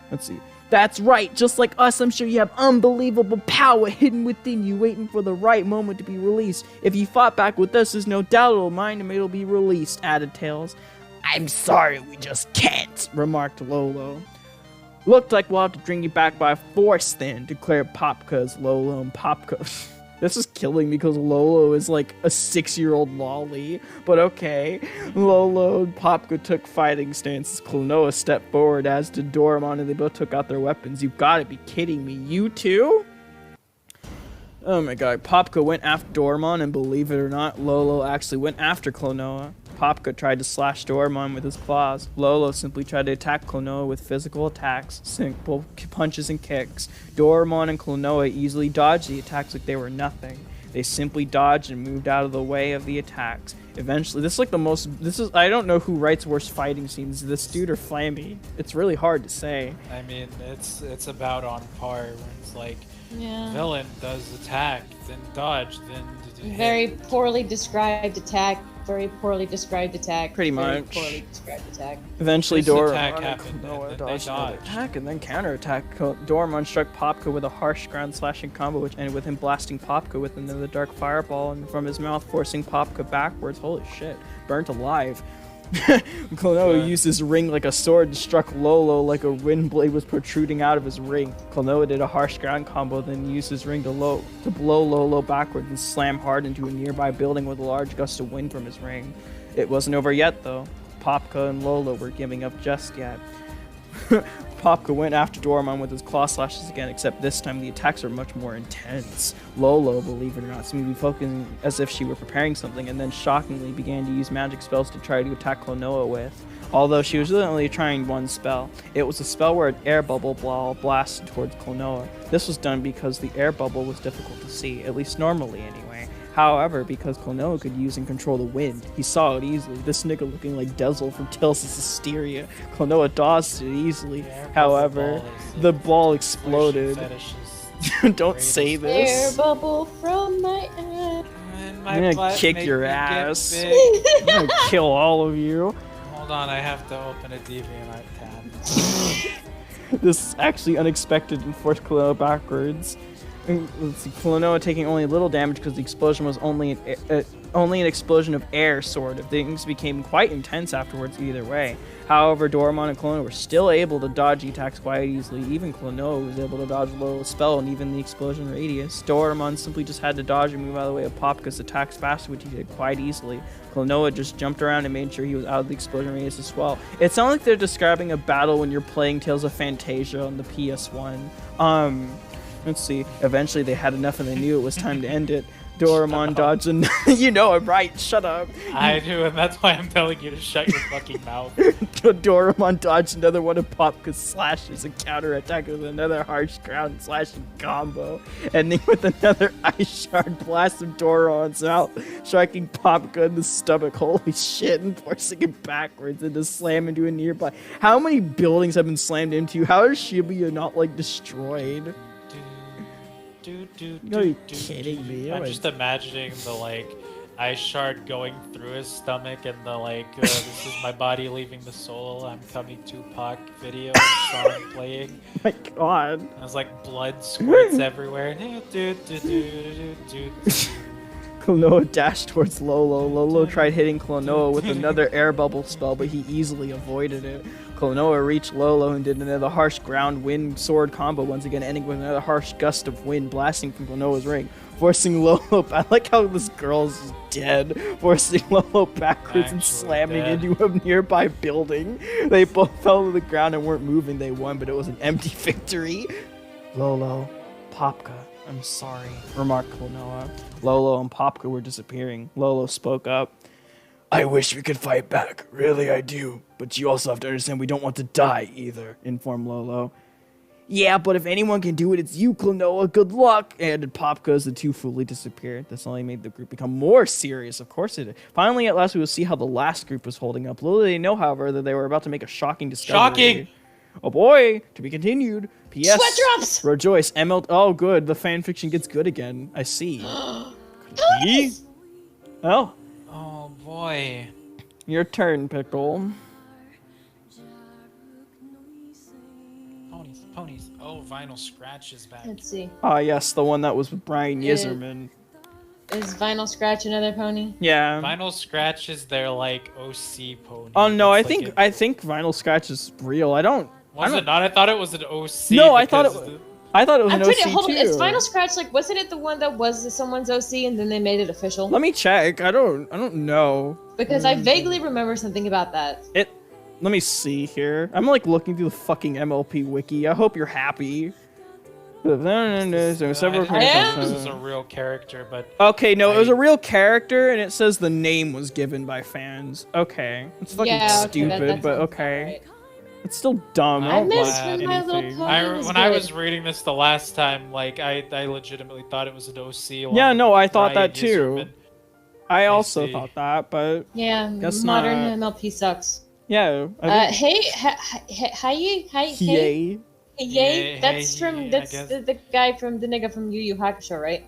Let's see. That's right. Just like us, I'm sure you have unbelievable power hidden within you, waiting for the right moment to be released. If you fought back with us, there's no doubt it'll be released, added Tails. I'm sorry, we just can't, remarked Lolo. Looked like we'll have to bring you back by force then, declared Popka's Lolo and Popka. This is killing me because Lolo is like a 6-year-old lolly. But okay. Lolo and Popka took fighting stances. Klonoa stepped forward, as did Doraemon, and they both took out their weapons. You've got to be kidding me. You too? Oh my god. Popka went after Doraemon, and believe it or not, Lolo actually went after Klonoa. Popka tried to slash Doraemon with his claws. Lolo simply tried to attack Klonoa with physical attacks, simple punches and kicks. Doraemon and Klonoa easily dodged the attacks like they were nothing. They simply dodged and moved out of the way of the attacks. Eventually, I don't know who writes worse fighting scenes, this dude or Flammy. It's really hard to say. I mean, it's about on par when it's like, Yeah. villain does attack, then dodge, then hit. Very poorly described attack. Very poorly described attack. Pretty very much. Poorly described attack. Eventually, This Doraemon attack and happened, Klonoa and then they dodged another dodged. attack and then counterattack. Doraemon struck Popka with a harsh ground-slashing combo, which ended with him blasting Popka with another dark fireball and from his mouth, forcing Popka backwards. Holy shit. Burnt alive. Klonoa used his ring like a sword and struck Lolo like a wind blade was protruding out of his ring. Klonoa did a harsh ground combo, then used his ring to blow Lolo backwards and slam hard into a nearby building with a large gust of wind from his ring. It wasn't over yet, though. Popka and Lolo were giving up just yet. Popka went after Doraemon with his claw slashes again, except this time the attacks are much more intense. Lolo, believe it or not, seemed to be focusing as if she were preparing something, and then shockingly began to use magic spells to try to attack Klonoa with. Although she was really only trying one spell. It was a spell where an air bubble blasted towards Klonoa. This was done because the air bubble was difficult to see, at least normally anyway. However, because Klonoa could use and control the wind, he saw it easily. This nigga looking like Dezel from Tales of Hysteria. Klonoa dodged it easily. However, the ball exploded. Don't say Air this. bubble from my eye. I'm gonna kick your ass. I'm gonna kill all of you. Hold on, I have to open a DeviantArt tab. This is actually unexpected and forced Klonoa backwards. Let's see, Klonoa taking only a little damage because the explosion was only an explosion of air, sort of. Things became quite intense afterwards either way. However, Doraemon and Klonoa were still able to dodge attacks quite easily. Even Klonoa was able to dodge Lolo's spell and even the explosion radius. Doraemon simply just had to dodge and move out of the way of Popka's attacks faster, which he did quite easily. Klonoa just jumped around and made sure he was out of the explosion radius as well. It sounds like they're describing a battle when you're playing Tales of Phantasia on the PS1. Let's see. Eventually they had enough and they knew it was time to end it. Doraemon dodged and you know I'm right, shut up. I do, and that's why I'm telling you to shut your fucking mouth. Doraemon dodged another one of Popka's slashes and counterattacked with another harsh ground slashing combo, ending with another ice shard blast of Doraemon's mouth, striking Popka in the stomach, holy shit, and forcing him backwards and to slam into a nearby. How many buildings have been slammed into? How is Shibuya not like destroyed? No, you're kidding me. I'm just imagining the like ice shard going through his stomach and the like this is my body leaving the soul, I'm coming Tupac video song playing. My god. And it's like blood squirts everywhere. Klonoa dashed towards Lolo. Lolo tried hitting Klonoa with another air bubble spell, but he easily avoided it. Klonoa reached Lolo and did another harsh ground wind sword combo, once again ending with another harsh gust of wind blasting from Klonoa's ring, forcing Lolo. I like how this girl's dead, forcing Lolo backwards and slamming into a nearby building. They both fell to the ground and weren't moving. They won, but it was an empty victory. Lolo, Popka, I'm sorry, remarked Klonoa. Lolo and Popka were disappearing. Lolo spoke up. I wish we could fight back. Really, I do. But you also have to understand we don't want to die either, informed Lolo. Yeah, but if anyone can do it, it's you, Klonoa. Good luck, added Popka as the two fully disappeared. This only made the group become more serious. Of course it did. Finally, at last, we will see how the last group was holding up. Little did they know, however, that they were about to make a shocking discovery. Shocking! Oh boy, to be continued. P.S. Sweat drops! Rejoice, ML. Oh, good. The fanfiction gets good again. I see. Could it be? Oh. Oh boy. Your turn, Pickle. Ponies. Oh, Vinyl Scratch is back. Let's see. Ah, yes, the one that was with Brian Yzerman. Is Vinyl Scratch another pony? Yeah. Vinyl Scratch is their like OC pony. Oh no, I It's think like I think Vinyl Scratch is real. I don't. Was it not? I thought it was an OC. No, I thought it because was. I thought it was I'm an pretty. OC Hold on. too. Is Vinyl Scratch like? Wasn't it the one that was someone's OC and then they made it official? Let me check. I don't know. Because I vaguely remember something about that. Let me see here. I'm like looking through the fucking MLP wiki. I hope you're happy. There's several I am. This is a real character, but Okay, no, it was a real character, and it says the name was given by fans. Okay, it's fucking Yeah, okay, stupid, that but sounds okay. right. It's still dumb. I I don't miss like when My Little anything. Pony was when I good. was reading this the last time, like I legitimately thought it was an OC. Yeah, no, I thought Brian that too. Yzerman. I also see. thought that, but Yeah, Guess modern not. MLP sucks. yeah. I think- Hey, Yay. Yay, that's hey, from I that's guess. the guy from the nigga from Yu Yu Hakusho, right?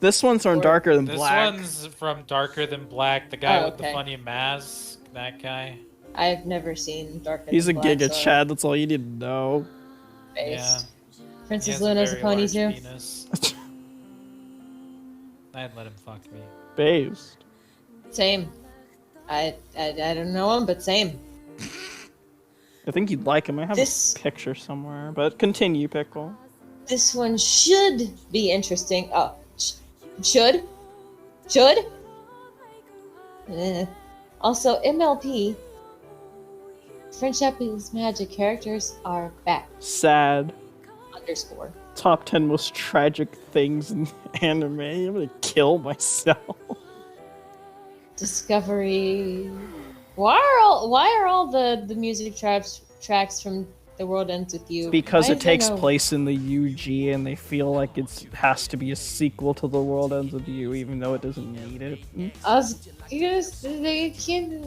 This one's from Or- Darker Than This Black. one's from Darker Than Black. The guy Oh, with the okay. funny mask. That guy. I've never seen Darker He's a Than Black, Giga so Chad. That's all you need to know. based. Yeah. He Princess has Luna's a very pony large too. penis. I'd let him fuck me. Based. Same. I don't know him, but same. I think you'd like him. I have This- a picture somewhere, but continue, Pickle. This one should be interesting. Oh, should. Also, MLP Friend Japanese magic characters are back. Sad. Underscore. Top 10 most tragic things in anime. I'm gonna kill myself. Discovery. Why are all the music tracks from The World Ends With You? Because Why it is there takes no- place in the UG and they feel like it has to be a sequel to The World Ends With You, even though it doesn't need it. I was gonna say they can't.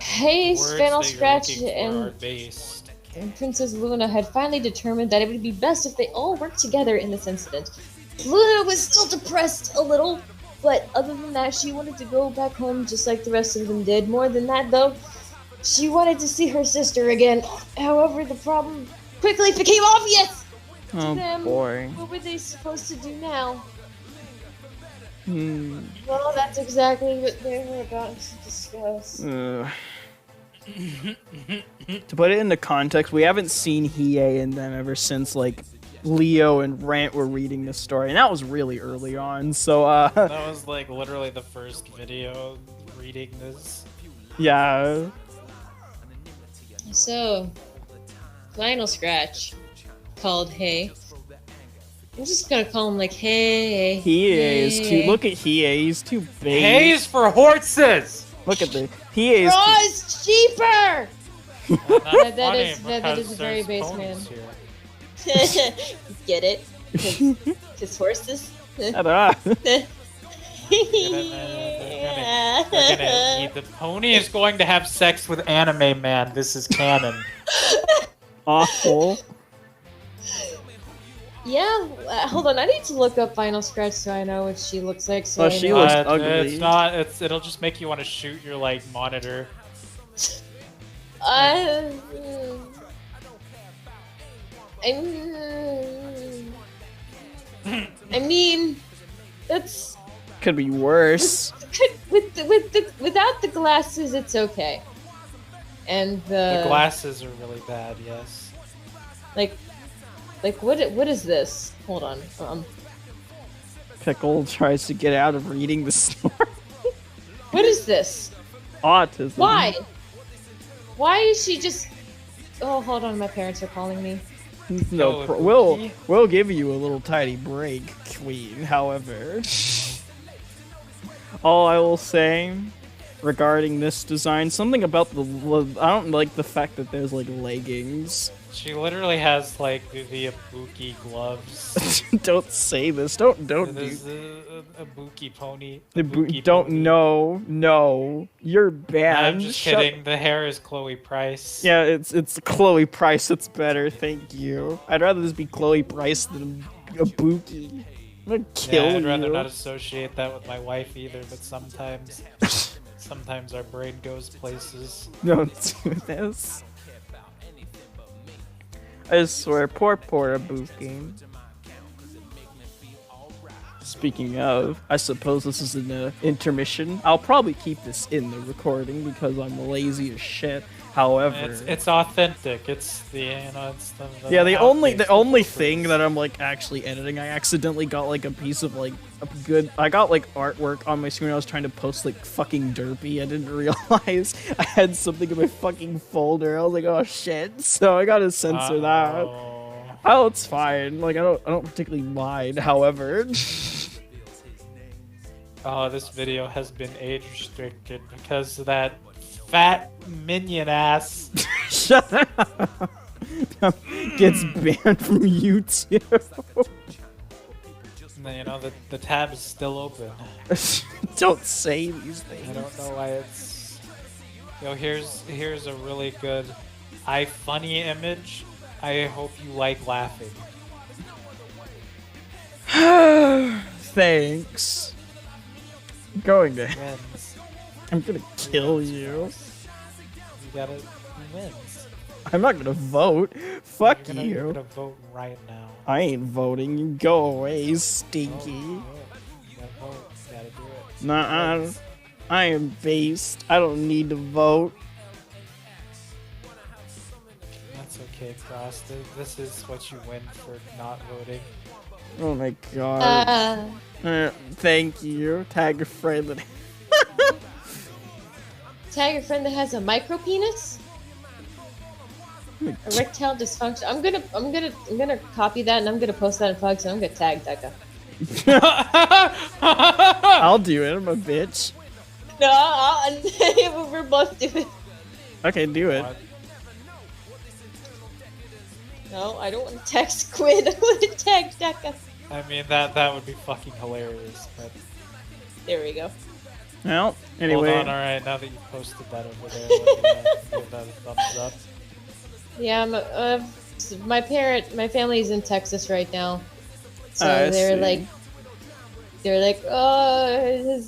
Hey, Words Spinal that you're Scratch looking for are and based. Princess Luna had finally determined that it would be best if they all worked together in this incident. Luna was still depressed a little, but other than that, she wanted to go back home just like the rest of them did. More than that, though, she wanted to see her sister again. However, the problem quickly became obvious to Oh them. boy. What were they supposed to do now? Hmm. Well, that's exactly what they were about to discuss. To put it into context, we haven't seen Hiei and them ever since like Leo and Rant were reading this story, and that was really early on. So That was like literally the first video reading this. yeah. So, Final Scratch called Hey. I'm just gonna call him like Hey. Hiei is too. Hey. Look at Hiei. He's too big. Hayes for horses! Look at the Hiei is. Raw is cheaper! That, that is a very base man. Get it? Because horses? I don't know. They're gonna eat. The pony is going to have sex with Anime Man. This is canon. Awful. Yeah, hold on. I need to look up Final Scratch so I know what she looks like. So Oh, I she know. looks But ugly. It's not. It'll just make you want to shoot your like monitor. I mean, that's Could be worse. without the glasses, it's okay. And The glasses are really bad. Yes. like what is this? Hold on. Pickle tries to get out of reading the story. What is this? Autism. Why? Why is she just? Oh, hold on. My parents are calling me. No, we'll give you a little tiny break, Queen. However, all I will say regarding this design, something about I don't like the fact that there's like leggings. She literally has like the Ibuki gloves. Don't say this. Don't There's do. a Ibuki pony. The Ibuki don't pony. no. You're bad. I'm just Shut- kidding. The hair is Chloe Price. Yeah, it's Chloe Price. It's better. Thank you. I'd rather this be Chloe Price than Ibuki. I'm gonna kill I'd rather you. not associate that with my wife either. But sometimes our brain goes places. Don't do this. I swear, poor Ibuki. Speaking of, I suppose this is an intermission. I'll probably keep this in the recording because I'm lazy as shit. However, It's authentic. It's the it's the yeah, the only outtakes. thing that I'm like actually editing, I accidentally got like a piece of like I got like artwork on my screen. I was trying to post like fucking derpy. I didn't realize I had something in my fucking folder. I was like, oh shit. So I gotta censor that. Oh, it's fine. Like I don't particularly mind. However, Oh, this video has been age restricted because of that fat minion ass. shut up. Gets banned from YouTube. You know the tab is still open. Don't say these I things. don't know why it's. Yo, here's a really good funny image. I hope you like laughing. Thanks. I'm going to. Wins. I'm gonna kill you. You gotta he wins. I'm not gonna vote. Fuck You're you. gonna vote right now. I ain't voting. You go away, you stinky. Oh, you gotta vote. You gotta do it. Nah, Wins. I am based. I don't need to vote. That's okay, Cross. This is what you win for not voting. Oh my god. Thank you. Tag a friend. tag a friend that has a micro penis? Erectile dysfunction. I'm gonna copy that and I'm gonna post that in Pugs and I'm gonna tag Becca. I'll do it. I'm a bitch. No, we're both doing it. Okay, do it. No, I don't want to tag Squid. I want to tag Becca. I mean, that would be fucking hilarious. But There we go. Well, anyway. hold on, alright, now that you posted that over there, let me give that a thumbs up. Yeah, my family's in Texas right now, so I they're see. like, oh,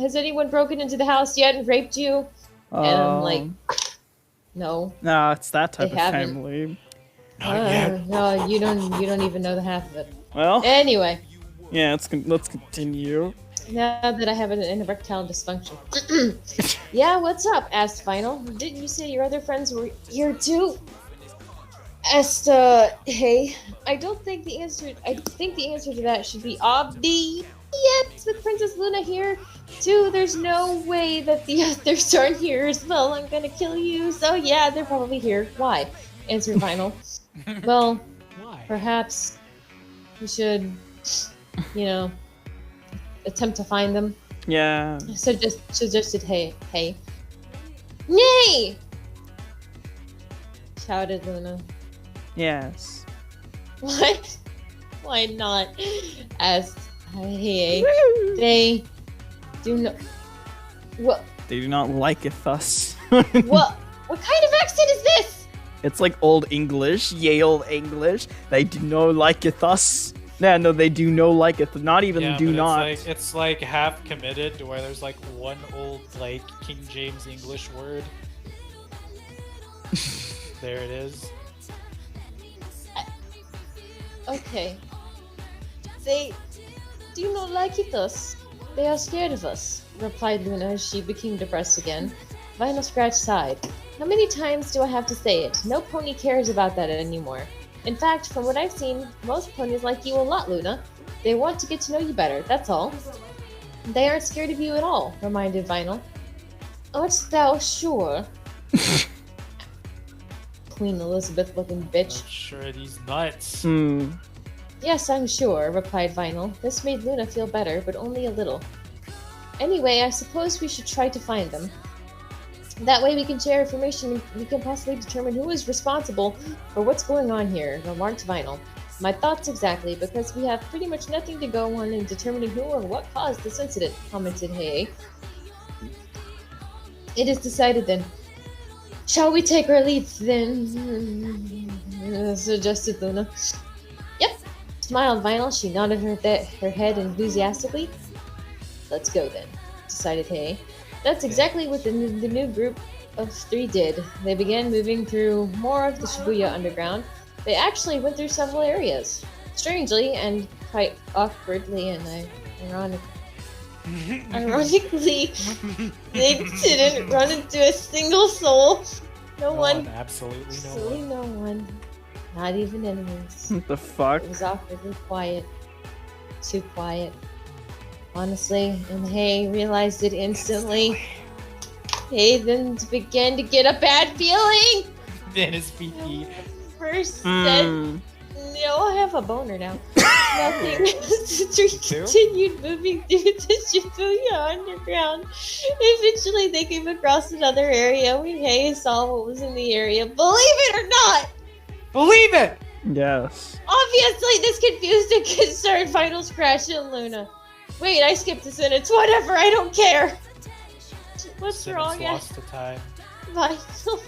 has anyone broken into the house yet and raped you? And I'm like, no. Nah, it's that type They of haven't. family. No, you don't even know the half of it. Well, Anyway, yeah, let's continue. now that I have an erectile dysfunction. Yeah, what's up? Asked Final. Didn't you say your other friends were here too? Asked, hey. I think the answer to that should be obvious. Yes, with Princess Luna here too, there's no way that the others aren't here as well. I'm gonna kill you. So yeah, they're probably here. Why? Answered Final. Well, Why? perhaps we should, attempt to find them. Yeah. Suggested, hey. Nay! Shouted Luna. Yes. What? Why not? Asked Hey. They do not. What? They do not like it thus. What? What kind of accent is this? It's like old English, Yale English. They do not like it thus. No, they do no like it. Not even Yeah, do but not. It's like half committed to where there's like one old like King James English word. There it is. Okay. They do not like it us. They are scared of us, replied Luna as she became depressed again. Vinyl Scratch sighed. How many times do I have to say it? No pony cares about that anymore. In fact, from what I've seen, most ponies like you a lot, Luna. They want to get to know you better, that's all. They aren't scared of you at all, reminded Vinyl. Art thou sure? Queen Elizabeth looking bitch. I'm sure these nuts. Yes, I'm sure, replied Vinyl. This made Luna feel better, but only a little. Anyway, I suppose we should try to find them. That way we can share information and we can possibly determine who is responsible for what's going on here, remarked Vinyl. My thoughts exactly, because we have pretty much nothing to go on in determining who or what caused this incident, commented Hey. It is decided then. Shall we take our leave then? Suggested Luna. Yep, smiled Vinyl. She nodded her head enthusiastically. Let's go then, decided Hey. That's exactly what the new group of three did. They began moving through more of the Shibuya underground. They actually went through several areas. Strangely and quite awkwardly and ironically, they didn't run into a single soul. No one. Absolutely No one. Not even enemies. What the fuck? It was awkwardly quiet. Too quiet. Honestly, and Hey realized it instantly. Hey then began to get a bad feeling! Then his PP. First said, no, I have a boner now. Nothing. The three continued moving through the Shibuya underground. Eventually they came across another area when Hey saw what was in the area. Believe it or not! Believe it! Yes. Obviously this confused and concerned Vinyl Scratch and Luna. Wait, I skipped a sentence. Whatever, I don't care. What's wrong? Lost to time. Vinyl.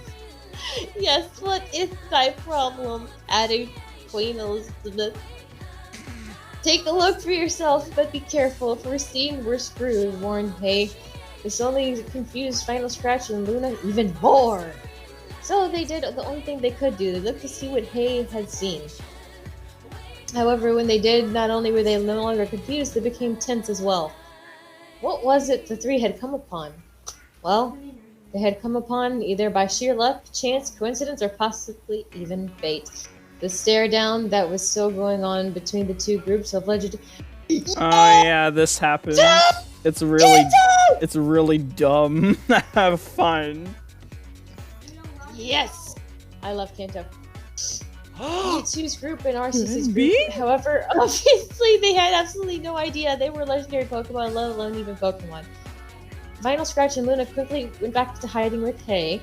Yes, what is thy problem? Added Queen Elizabeth. Take a look for yourself, but be careful. If we're seen, we're screwed, warned Hey. This only confused Vinyl Scratch and Luna even more. So they did the only thing they could do. They looked to see what Hey had seen. However, when they did, not only were they no longer confused, they became tense as well. What was it the three had come upon? Well, they had come upon either by sheer luck, chance, coincidence, or possibly even fate. The stare down that was still going on between the two groups of legend. Oh yeah, this happens. It's really It's really dumb. Have fun. Yes! I love Kanto. Mewtwo's group and Arceus's Couldn't group. be. However, obviously they had absolutely no idea they were legendary Pokemon, let alone even Pokemon. Vinyl Scratch and Luna quickly went back to hiding with Hay.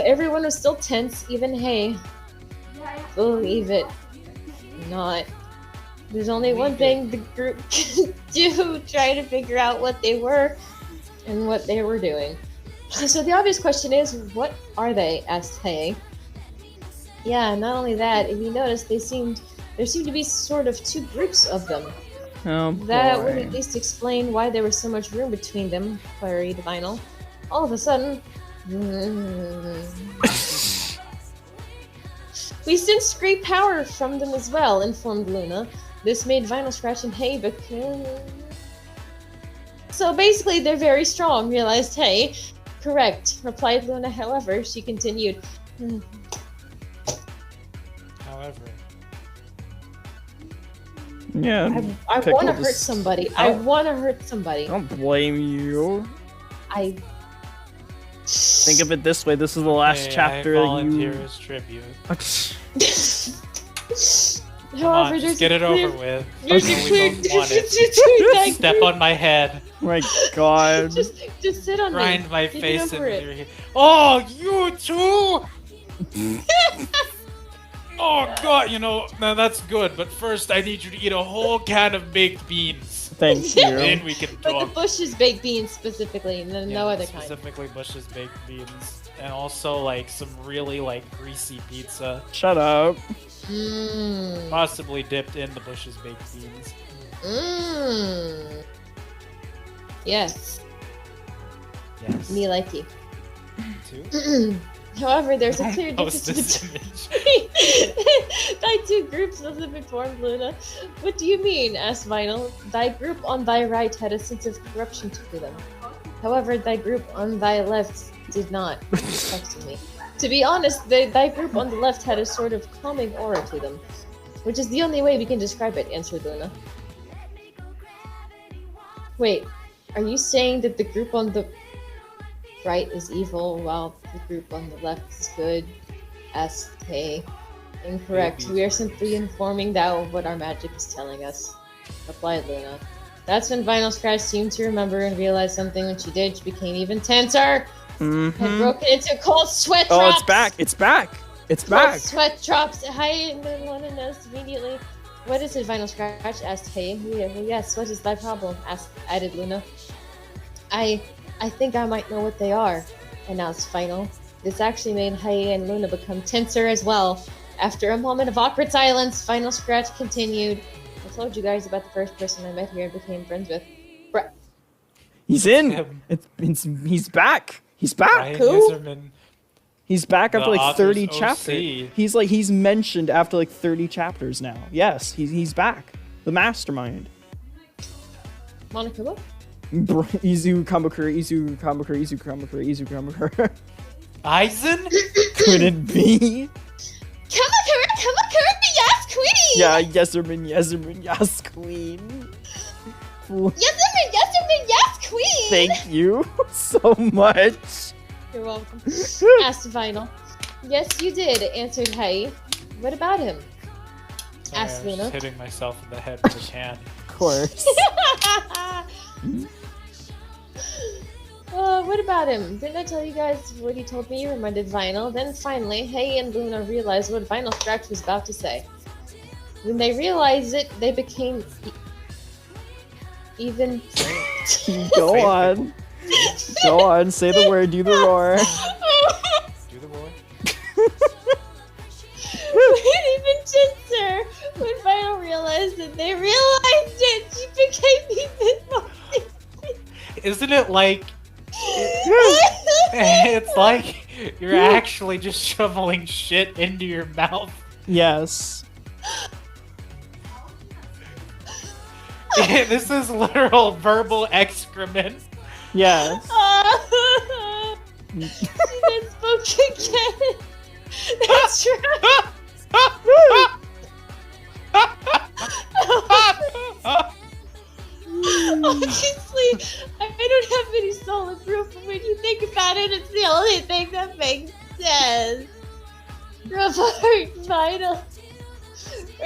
Everyone was still tense, even Hay. Believe it. Not. There's only one thing the group can do, try to figure out what they were and what they were doing. So the obvious question is, what are they? Asked Hay. Yeah, not only that, if you notice, there seemed to be sort of two groups of them. Oh That would boy. at least explain why there was so much room between them, queried Vinyl. All of a sudden... We sensed great power from them as well, informed Luna. This made Vinyl Scratch and Hay become... So basically, they're very strong, realized Hay. Correct, replied Luna. However, she continued. However, Yeah. I Pickle want to hurt just- somebody. I want to hurt somebody. I don't blame you. I... Think of it this way. This is the last hey, chapter I that volunteer you. as tribute. Come However, on, there's just get a it clear- over with. There's I know a we clear both want it. difference Step on my head, My God. Just sit on grind me. my Get face over into it. your head. Oh, you too! Oh God, now that's good. But first, I need you to eat a whole can of baked beans. Thank Then you. we can But the talk. Bush's baked beans specifically, no, Yeah, no other kind. specifically Bush's baked beans, and also like some really like greasy pizza, Shut up. Mmm. possibly dipped in the Bush's baked beans. Mmm. Yes, Yes. me likey. Too. However, there's a clear Post difference this image. between thy two groups of them informed Luna. What do you mean? Asked Vinyl. Thy group on thy right had a sense of corruption to them. However, thy group on thy left did not. Texting me. To be honest, thy group on the left had a sort of calming aura to them, which is the only way we can describe it, answered Luna. Wait, are you saying that the group on the right is evil while the group on the left is good? Asked Hay. Incorrect. Maybe. We are simply informing thou of what our magic is telling us, replied Luna. That's when Vinyl Scratch seemed to remember and realized something. When she did, she became even tenser and Mm-hmm. broken into cold sweat Oh, drops. it's back. It's back. It's Cold back. sweat drops. Hay and then Luna noticed immediately. What is it, Vinyl Scratch? Asked Hay. Yeah, well, yes, what is thy problem? Added Luna. I think I might know what they are, announced Vinyl. This actually made Hay and Luna become tenser as well. After a moment of awkward silence, Vinyl Scratch continued. I told you guys about the first person I met here and became friends with. He's in. Him. He's back. He's back. Ryan Who? Iserman. He's back after The like 30 author's chapters. OC. He's mentioned after like 30 chapters now. Yes, he's back. The mastermind. Monokuma? Izu Kamakura. Eisen? Could it be? Kamakura, yes, queen! Yeah, Yeserman, yes, queen. Yes, queen! Thank you so much. You're welcome. Asked Vinyl. Yes, you did, answered Hay. What about him? Sorry, Asked I was Luna. just hitting myself in the head with a can. Of course. What about him? Didn't I tell you guys what he told me? Reminded Vinyl. Then finally, Hay and Luna realized what Vinyl Scratch was about to say. When they realized it, they became even. Go on. Go on. Say the word. Do the roar. Do the roar. Even tenser. When Vinyl realized it, they realized it. She became even more. Isn't it like it's like you're actually just shoveling shit into your mouth? Yes. This is literal verbal excrement. Yes. She then spoke again. That's right. Obviously, I don't have any solid proof, but when you think about it, it's the only thing that makes sense. Report vital. I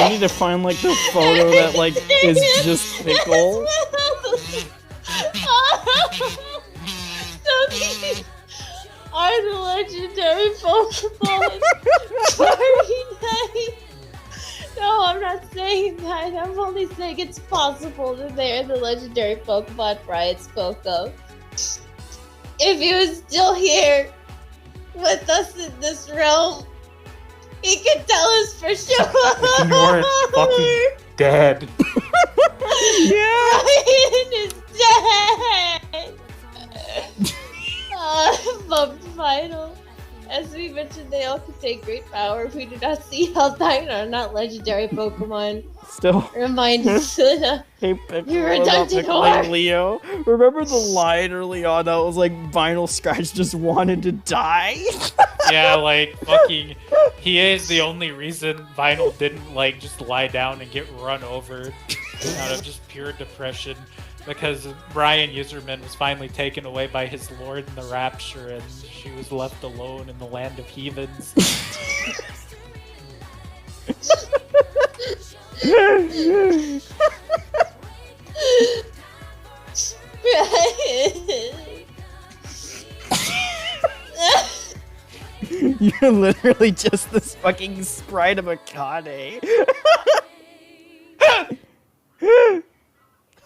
need to find like the photo that like is just Pickle. So these are the legendary Pokemon. No, I'm not saying that. I'm only saying it's possible that they're the legendary Pokemon Brian spoke of. If he was still here with us in this realm, he could tell us for sure. You weren't fucking dead. Yeah. Brian is dead. But vital. As we mentioned, they all contain great power. We do not see how thine are not legendary Pokemon. Still. Remind Luna. Hey, Pickle, You about redundant pickling whore. Leo. Remember the line early on that was like Vinyl Scratch just wanted to die? Yeah, like fucking. He is the only reason Vinyl didn't like just lie down and get run over out of just pure depression, because Brian Userman was finally taken away by his lord in the Rapture, and she was left alone in the land of heathens. You're literally just this fucking sprite of a Kane.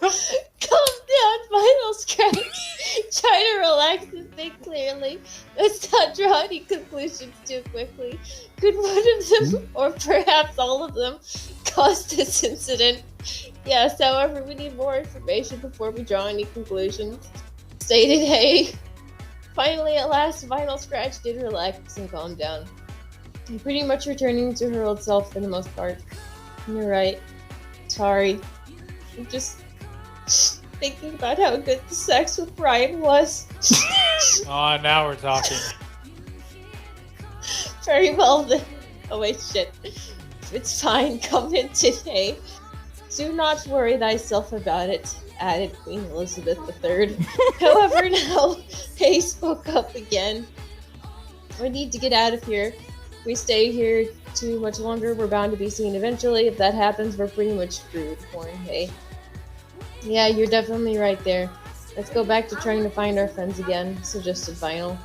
Calm down, Vinyl Scratch. Try to relax and think clearly. Let's not draw any conclusions too quickly. Could one of them, or perhaps all of them, cause this incident? Yes, however, we need more information before we draw any conclusions. Stated, hey. Finally, at last, Vinyl Scratch did relax and calm down. I'm pretty much returning to her old self for the most part. You're right. Sorry. I'm just thinking about how good the sex with Brian was. Oh, now we're talking. Very well then. Oh wait, shit. It's fine, come in today. Do not worry thyself about it, added Queen Elizabeth III. However, now, Hay spoke up again. We need to get out of here. If we stay here too much longer, we're bound to be seen eventually. If that happens, we're pretty much screwed, warned Hay. Yeah, you're definitely right there. Let's go back to trying to find our friends again, suggested Vinyl.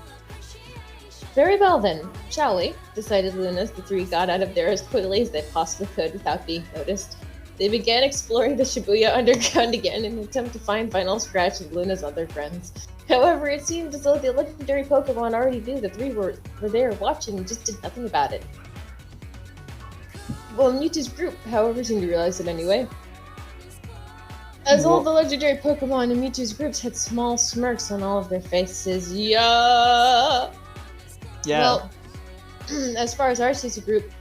Very well then, shall we? Decided Luna as the three got out of there as quickly as they possibly could without being noticed. They began exploring the Shibuya underground again in an attempt to find Vinyl Scratch and Luna's other friends. However, it seemed as though the legendary Pokemon already knew the three were there watching and just did nothing about it. Well, Mewtwo's group, however, seemed to realize it anyway. As all the legendary Pokemon in Mewtwo's groups had small smirks on all of their faces. Yeah. Well, as far as Arceus' group,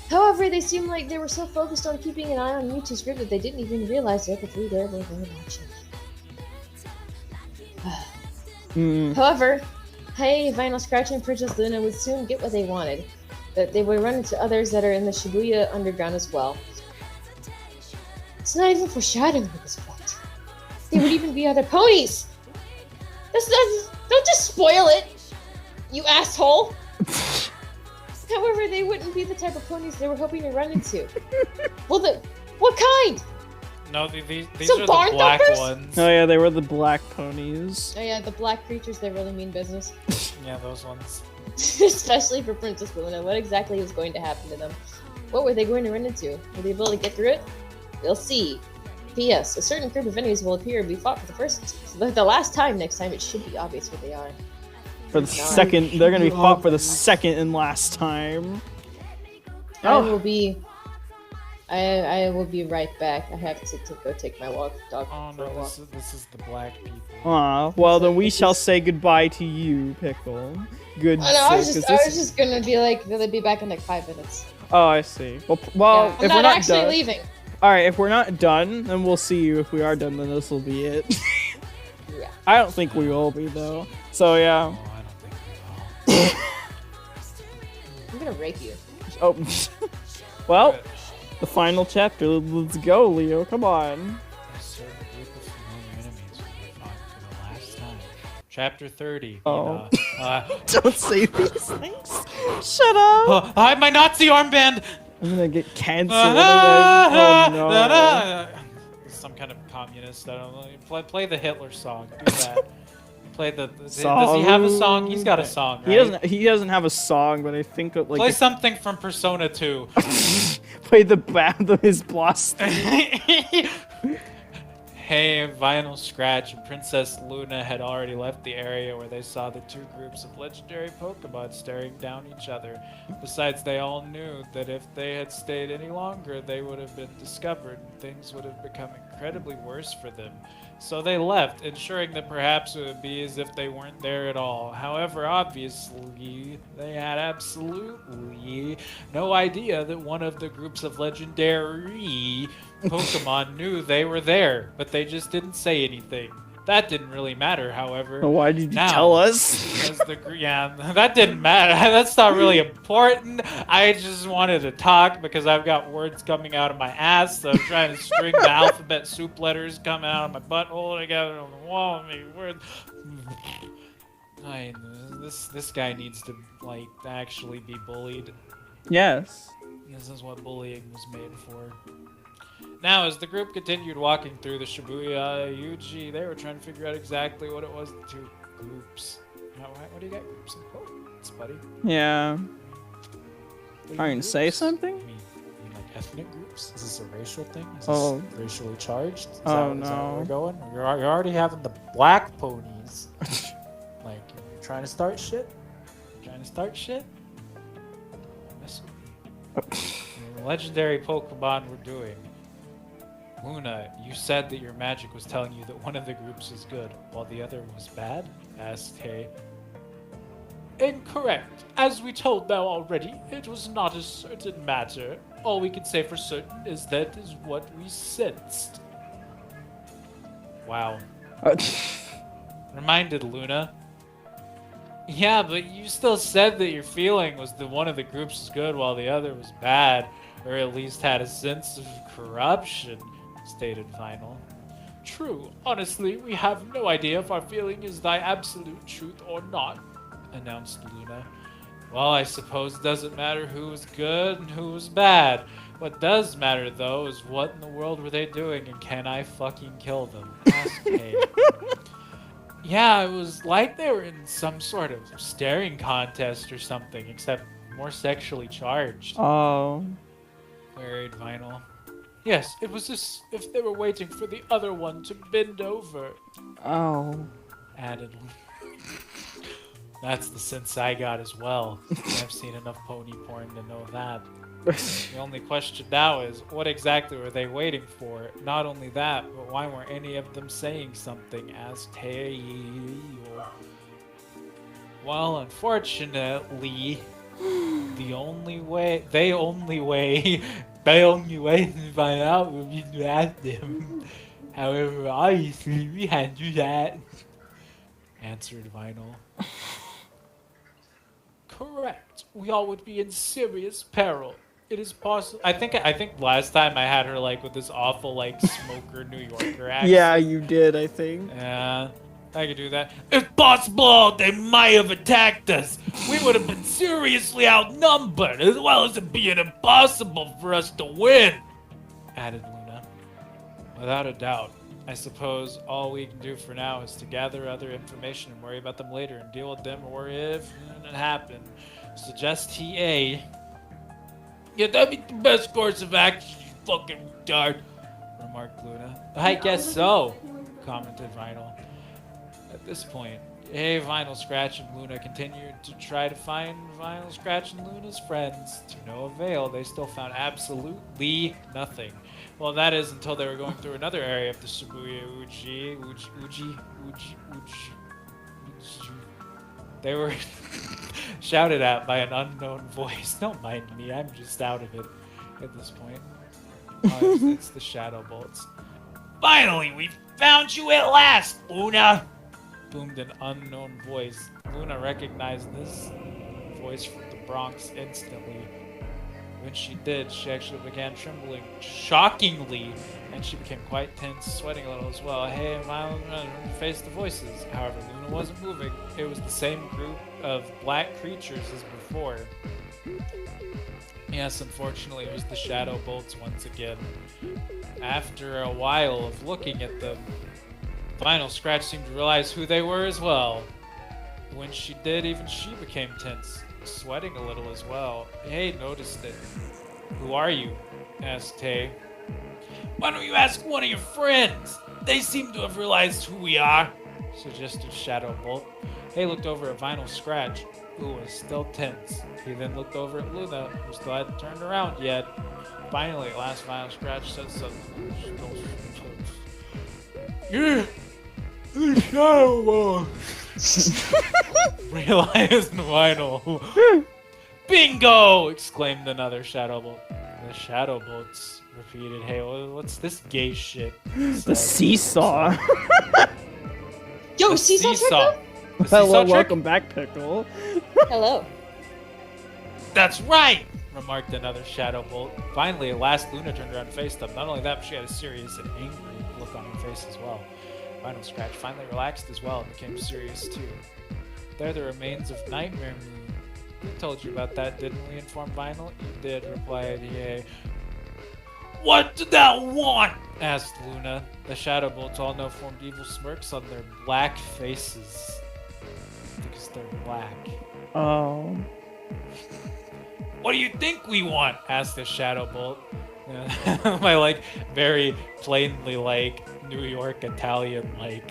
however, they seemed like they were so focused on keeping an eye on Mewtwo's group that they didn't even realize the other three there were watching. However, Hay, Vinyl Scratch, and Princess Luna would soon get what they wanted. That they would run into others that are in the Shibuya underground as well. It's not even foreshadowing at this point. There would even be other ponies! Don't just spoil it, you asshole! However, they wouldn't be the type of ponies they were hoping to run into. Well, what kind? No, these Some are barn the black thumpers? ones. Oh yeah, they were the black ponies. Oh yeah, the black creatures, they really mean business. Yeah, those ones. Especially for Princess Luna, what exactly was going to happen to them? What were they going to run into? Were they able to get through it? We'll see. P.S. A certain group of enemies will appear and be fought for the last time. Next time, it should be obvious what they are. For the second, they're gonna be fought for the second and last time. I will be right back. I have to go take my dog Oh for a no, walk. this is the black people. Aw, well then we shall say goodbye to you, Pickle. Good. I was just gonna be like, they'll be back in like 5 minutes. Oh, I see. Well, Yeah, if I'm we're not not actually done, leaving. all right. If we're not done, then we'll see you. If we are done, then this will be it. Yeah. I don't think we will be though. So yeah. Oh, I don't think we will. I'm gonna rake you. Oh. Well, the final chapter. Let's go, Leo. Come on. Yes, certain group of familiar enemies who we fought for the last time. Chapter 30. Oh. Uh, Don't say these things. Shut up. I have my Nazi armband! I'm gonna get canceled. Oh no. Some kind of communist. I don't know. Play the Hitler song. Do that. Play the. Does he have a song? He's got a song, right? He doesn't have a song, but I think like play something from Persona 2. play the band of his blast. Hey, Vinyl Scratch and Princess Luna had already left the area where they saw the two groups of legendary Pokemon staring down each other. Besides, they all knew that if they had stayed any longer, they would have been discovered and things would have become incredibly worse for them. So they left, ensuring that perhaps it would be as if they weren't there at all. However, obviously, they had absolutely no idea that one of the groups of legendary Pokemon knew they were there, but they just didn't say anything. That didn't really matter, however. Why did you tell us? Yeah, that didn't matter. That's not really important. I just wanted to talk because I've got words coming out of my ass. So I'm trying to string the alphabet soup letters coming out of my butthole together on the wall. Words. This guy needs to like actually be bullied. Yes. This is what bullying was made for. Now, as the group continued walking through the Shibuya Yuji, they were trying to figure out exactly what it was the two groups. What do you got? Groups and quotes, buddy? Yeah. What Are you gonna say something? You mean like ethnic groups? Is this a racial thing? Is Oh. this racially charged? Is Oh, that where no. we're going? You're already having the black ponies. Like, you're trying to start shit? Trying to start shit? Mess with me. The legendary Pokemon were doing. Luna, you said that your magic was telling you that one of the groups was good, while the other was bad? Asked Hay. Incorrect. As we told them already, it was not a certain matter. All we can say for certain is that is what we sensed. Wow. Reminded Luna. Yeah, but you still said that your feeling was that one of the groups was good while the other was bad, or at least had a sense of corruption, stated Vinyl. True. Honestly, we have no idea if our feeling is thy absolute truth or not, announced Luna. Well, I suppose it doesn't matter who was good and who was bad. What does matter, though, is what in the world were they doing and can I fucking kill them? Asked Hay. Yeah, it was like they were in some sort of staring contest or something, except more sexually charged. Oh. Queried Vinyl. Yes, it was as if they were waiting for the other one to bend over. Oh. Added. That's the sense I got as well. I've seen enough pony porn to know that. The only question now is, what exactly were they waiting for? Not only that, but why weren't any of them saying something? Asked Hay. Well, unfortunately, the only way to find out would be to ask them. However, obviously, we can't do that. Answered Vinyl. Correct. We all would be in serious peril. It is possible. I think last time I had her like with this awful like smoker New Yorker accent. Yeah, you did, I think. Yeah, I could do that. If possible, they might have attacked us. We would have been seriously outnumbered, as well as it being impossible for us to win. Added Luna. Without a doubt. I suppose all we can do for now is to gather other information and worry about them later and deal with them or if it happened. Suggest TA. Yeah, that'd be the best course of action, you fucking retard, remarked Luna. I guess so, commented Vinyl. At this point, Vinyl Scratch and Luna continued to try to find Vinyl Scratch and Luna's friends. To no avail, they still found absolutely nothing. Well, that is until they were going through another area of the Shibuya Uji. They were shouted at by an unknown voice. Don't mind me, I'm just out of it at this point. Oh, it's the Shadow Bolts. Finally, we found you at last, Luna! Boomed an unknown voice. Luna recognized this voice from the Bronx instantly. When she did, she actually began trembling shockingly, and she became quite tense, sweating a little as well. Hey, Violet faced the voices. However, Luna wasn't moving. It was the same group of black creatures as before. Yes, unfortunately, it was the Shadow Bolts once again. After a while of looking at them, Vinyl Scratch seemed to realize who they were as well. When she did, even she became tense, sweating a little as well. Hey noticed it. Who are you? Asked Hey. Why don't you ask one of your friends? They seem to have realized who we are, suggested Shadow Bolt. Hey looked over at Vinyl Scratch, who was still tense. He then looked over at Luna, who still hadn't turned around yet. Finally, at last, Vinyl Scratch said something. Yeah, the Shadow Bolt. Realized Vinyl. Bingo! Exclaimed another Shadow Bolt. The Shadow Bolts repeated, hey, what's this gay shit? The seesaw. Yo, The Seesaw seesaw. Pickle? The seesaw Hello, trick? welcome back, Pickle. Hello. That's right! Remarked another Shadow Bolt. Finally, at last, Luna turned around and faced them. Not only that, but she had a serious and angry look on her face as well. Vinyl Scratch finally relaxed as well and became serious too. They're the remains of Nightmare Moon. We told you about that, didn't we? Informed Vinyl. You did, replied EA. What did that want? Asked Luna. The Shadow Bolts all now formed evil smirks on their black faces. Because they're black. Oh. What do you think we want? Asked the Shadow Bolt. My like very plainly like New York Italian like.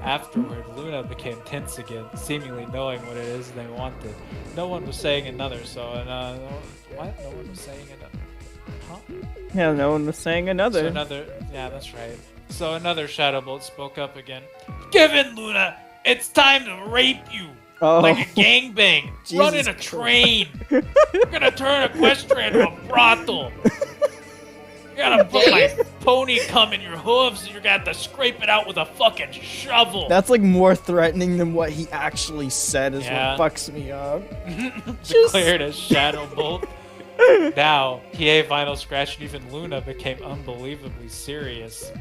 Afterward, Luna became tense again, seemingly knowing what it is they wanted. No one was saying another, so what? No one was saying another. Huh? Yeah, no one was saying another. So another. Yeah, that's right. So another Shadow Bolt spoke up again. Give in, Luna. It's time to rape you. Oh. Like a gangbang. Run in Jesus a train. We're gonna turn Equestria into a brothel. You gotta put my pony cum in your hooves and you're gonna have to scrape it out with a fucking shovel. That's like more threatening than what he actually said is Yeah. what fucks me up. Declared as Shadow Bolt. Now, PA, Vinyl Scratch, and even Luna became unbelievably serious.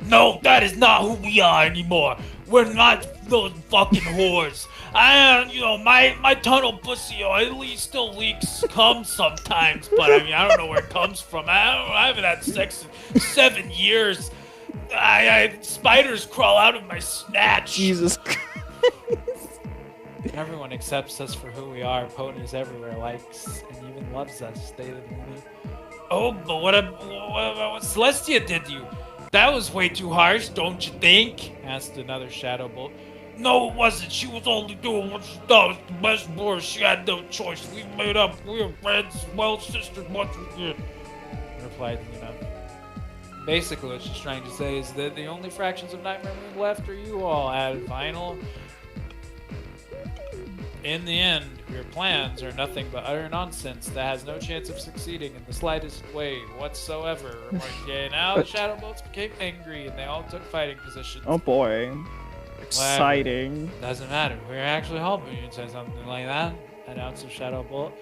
No, that is not who we are anymore. We're not those fucking whores. My tunnel pussy at least still leaks cum sometimes, but I mean, I don't know where it comes from. I haven't had sex in 7 years. Spiders crawl out of my snatch. Jesus Christ. Everyone accepts us for who we are. Ponies everywhere likes and even loves us, stated Luna. Oh, but what Celestia did to you? That was way too harsh, don't you think? Asked another Shadow Bolt. No, it wasn't. She was only doing what she thought was the best for her. She had no choice. We made up. We were friends, well, sisters, much we did. Replied Luna. Basically, what she's trying to say is that the only fractions of Nightmare Moon left are you all, added Vinyl. In the end, your plans are nothing but utter nonsense that has no chance of succeeding in the slightest way whatsoever. Remarked Yay. Now the Shadow Bolts became angry and they all took fighting positions. Oh boy. Exciting. Doesn't matter. We're actually helping you say something like that, announced the Shadow Bolt.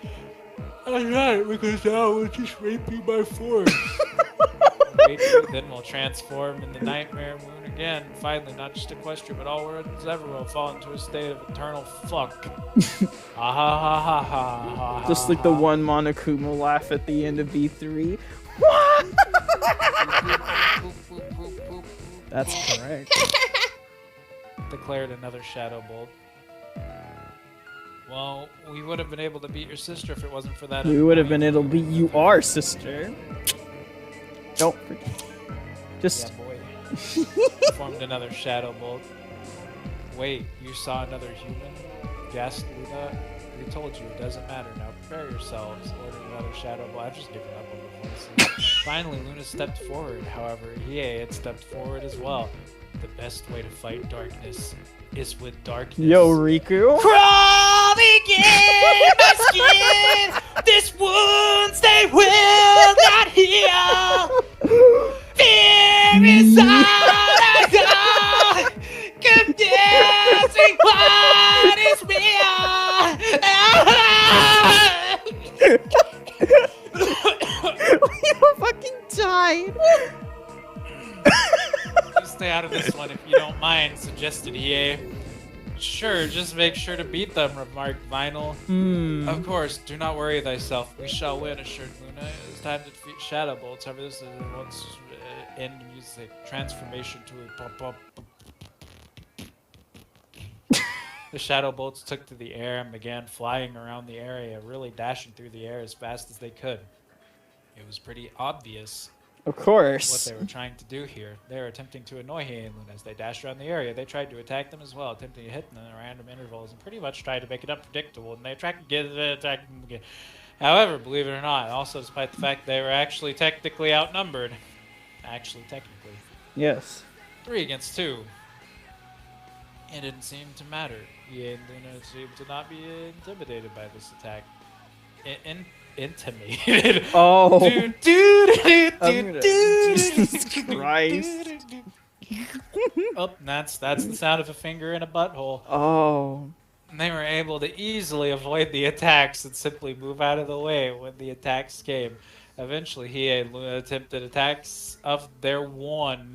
That's right, because now we'll just rape you by force. Rape you, then we'll transform into Nightmare Moon again. Finally, not just Equestria, but all worlds everywhere will fall into a state of eternal fuck. Ha ha ha ha ha ha. Just like the one Monokuma laugh at the end of V3. That's correct. Declared another Shadow Bolt. Well, we would have been able to beat your sister if it wasn't for that. We would have been able to beat you, our sister. Don't forget. Just. Yeah, boy. Formed another Shadow Bolt. Wait, you saw another human? Gasped Luna. We told you, it doesn't matter. Now prepare yourselves. Ordered another Shadow Bolt. I've just given up on the voices. Finally, Luna stepped forward. However, EA had stepped forward as well. The best way to fight darkness is with darkness. Yo, Riku. Crawling in my skin, this wounds they will not heal. Fear is all I got, confusing what is real. Please stay out of this one if you don't mind, suggested EA. Sure, just make sure to beat them, remarked Vinyl. Of course, do not worry thyself. We shall win, assured Luna. It is time to defeat Shadow Bolts. However, this is once end music. Transformation to a pop. The Shadow Bolts took to the air and began flying around the area, really dashing through the air as fast as they could. It was pretty obvious Of course. what they were trying to do here. They were attempting to annoy Hiei and Luna as they dashed around the area. They tried to attack them as well, attempting to hit them in random intervals and pretty much tried to make it unpredictable. And they attacked them again. However, believe it or not, also despite the fact they were actually technically outnumbered. Technically. Yes. 3 against 2. It didn't seem to matter. Hiei and Luna seemed to not be intimidated by this attack. Intimidated. Oh. Dude. Jesus Christ. Oh, that's the sound of a finger in a butthole. Oh. And they were able to easily avoid the attacks and simply move out of the way when the attacks came. Eventually, Hiei and Luna attempted attacks of their one.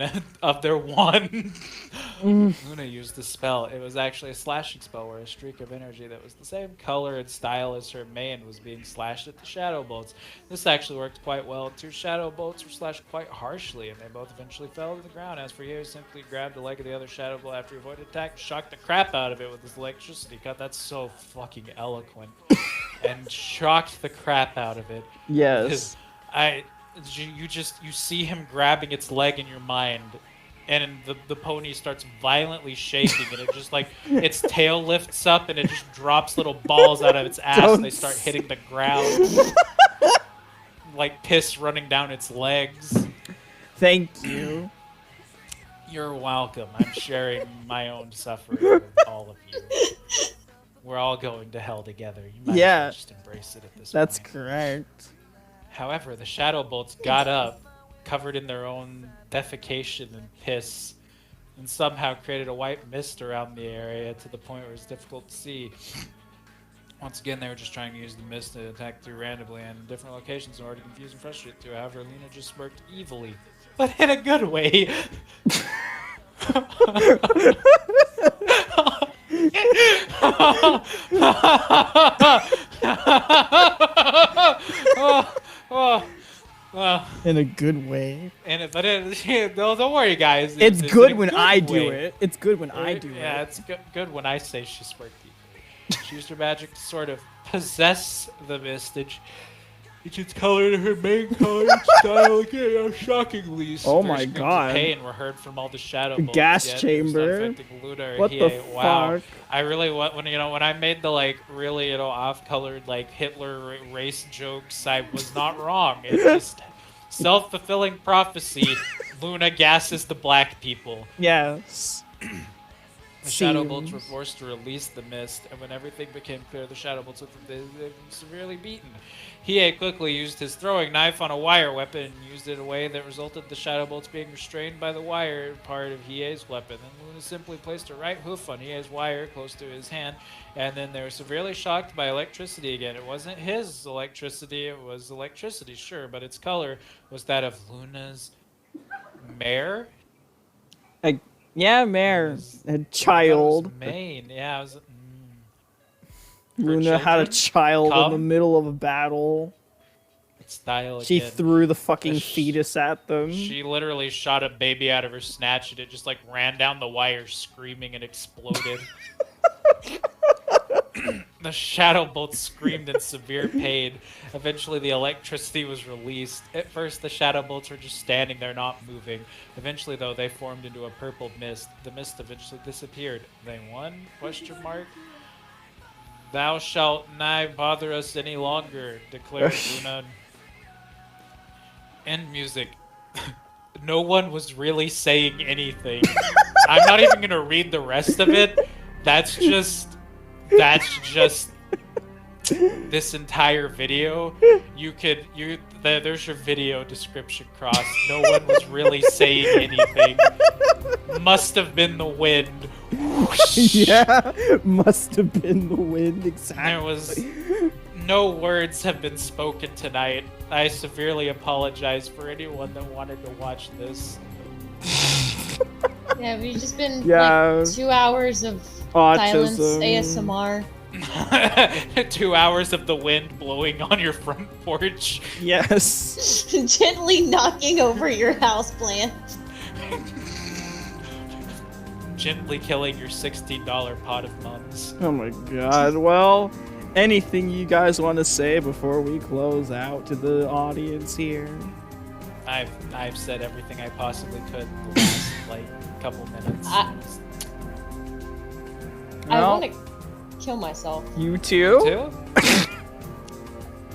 Luna used the spell. It was actually a slashing spell where a streak of energy that was the same color and style as her main was being slashed at the Shadow Bolts. This actually worked quite well. 2 Shadow Bolts were slashed quite harshly, and they both eventually fell to the ground. As for Hiei, simply grabbed a leg of the other Shadow Bolt after he avoided attack, shocked the crap out of it with his electricity cut. That's so fucking eloquent. And shocked the crap out of it. Yes. You see him grabbing its leg in your mind, and the pony starts violently shaking, and it just like its tail lifts up and it just drops little balls out of its ass and they start hitting the ground. Like piss running down its legs. Thank you. You're welcome. I'm sharing my own suffering with all of you. We're all going to hell together. You might as well just embrace it at this point. That's correct. However, the Shadow Bolts got up, covered in their own defecation and piss, and somehow created a white mist around the area to the point where it's difficult to see. Once again, they were just trying to use the mist to attack through randomly and in different locations in order to confuse and frustrate you. However, Luna just smirked evilly, but in a good way. In a good way. Don't worry, guys. It's good when I do it. It's good when I do it. Yeah, it's good when I say she smirked evilly. She used her magic to sort of possess the mist. Its color and her main color and style again, shockingly. Oh my god. Pain were heard from all the Shadow Bolts. Gas chamber. What the fuck? I really when I made the like really off-colored like Hitler race jokes, I was not wrong. It's just self-fulfilling prophecy. Luna gasses the black people. Yes. The Shadow Bolts were forced to release the mist, and when everything became clear, the Shadow Bolts were severely beaten. Hiei quickly used his throwing knife on a wire weapon and used it in a way that resulted in the Shadow Bolts being restrained by the wire part of Hiei's weapon. Then Luna simply placed her right hoof on Hiei's wire close to his hand, and then they were severely shocked by electricity again. It wasn't his electricity, it was electricity, sure, but its color was that of Luna's mare? Yeah, mare. A child. Mane, yeah, it was... Luna had a child in the middle of a battle. Style again. She threw the fucking fetus at them. She literally shot a baby out of her snatch and it just like ran down the wire screaming and exploded. The Shadow Bolt screamed in severe pain. Eventually the electricity was released. At first the Shadow Bolts were just standing there not moving. Eventually though they formed into a purple mist. The mist eventually disappeared. They won? Question mark. Thou shalt not bother us any longer, declared Luna. End music. No one was really saying anything. I'm not even gonna read the rest of it. That's just this entire video. There's your video description cross. No one was really saying anything. Must have been the wind. Yeah, must have been the wind, exactly. There was no words have been spoken tonight. I severely apologize for anyone that wanted to watch this. Yeah, we've just been Yeah. like 2 hours of silence Autism. ASMR. 2 hours of the wind blowing on your front porch. Yes. Gently knocking over your houseplant. Gently killing your $16 pot of mums. Oh my god. Well, anything you guys want to say before we close out to the audience here? I've said everything I possibly could in the last like couple minutes. I Well, want to kill myself. You too? Too?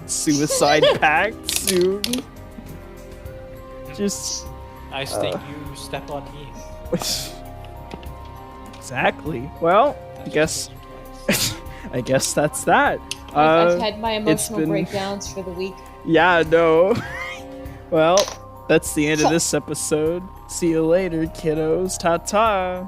Suicide pact soon. Just I sting you, step on me. exactly. Well, I guess I guess that's that. I've had my it's emotional been- breakdowns for the week. Yeah, no. Well, that's the end of this episode. See you later, kiddos. Ta-ta.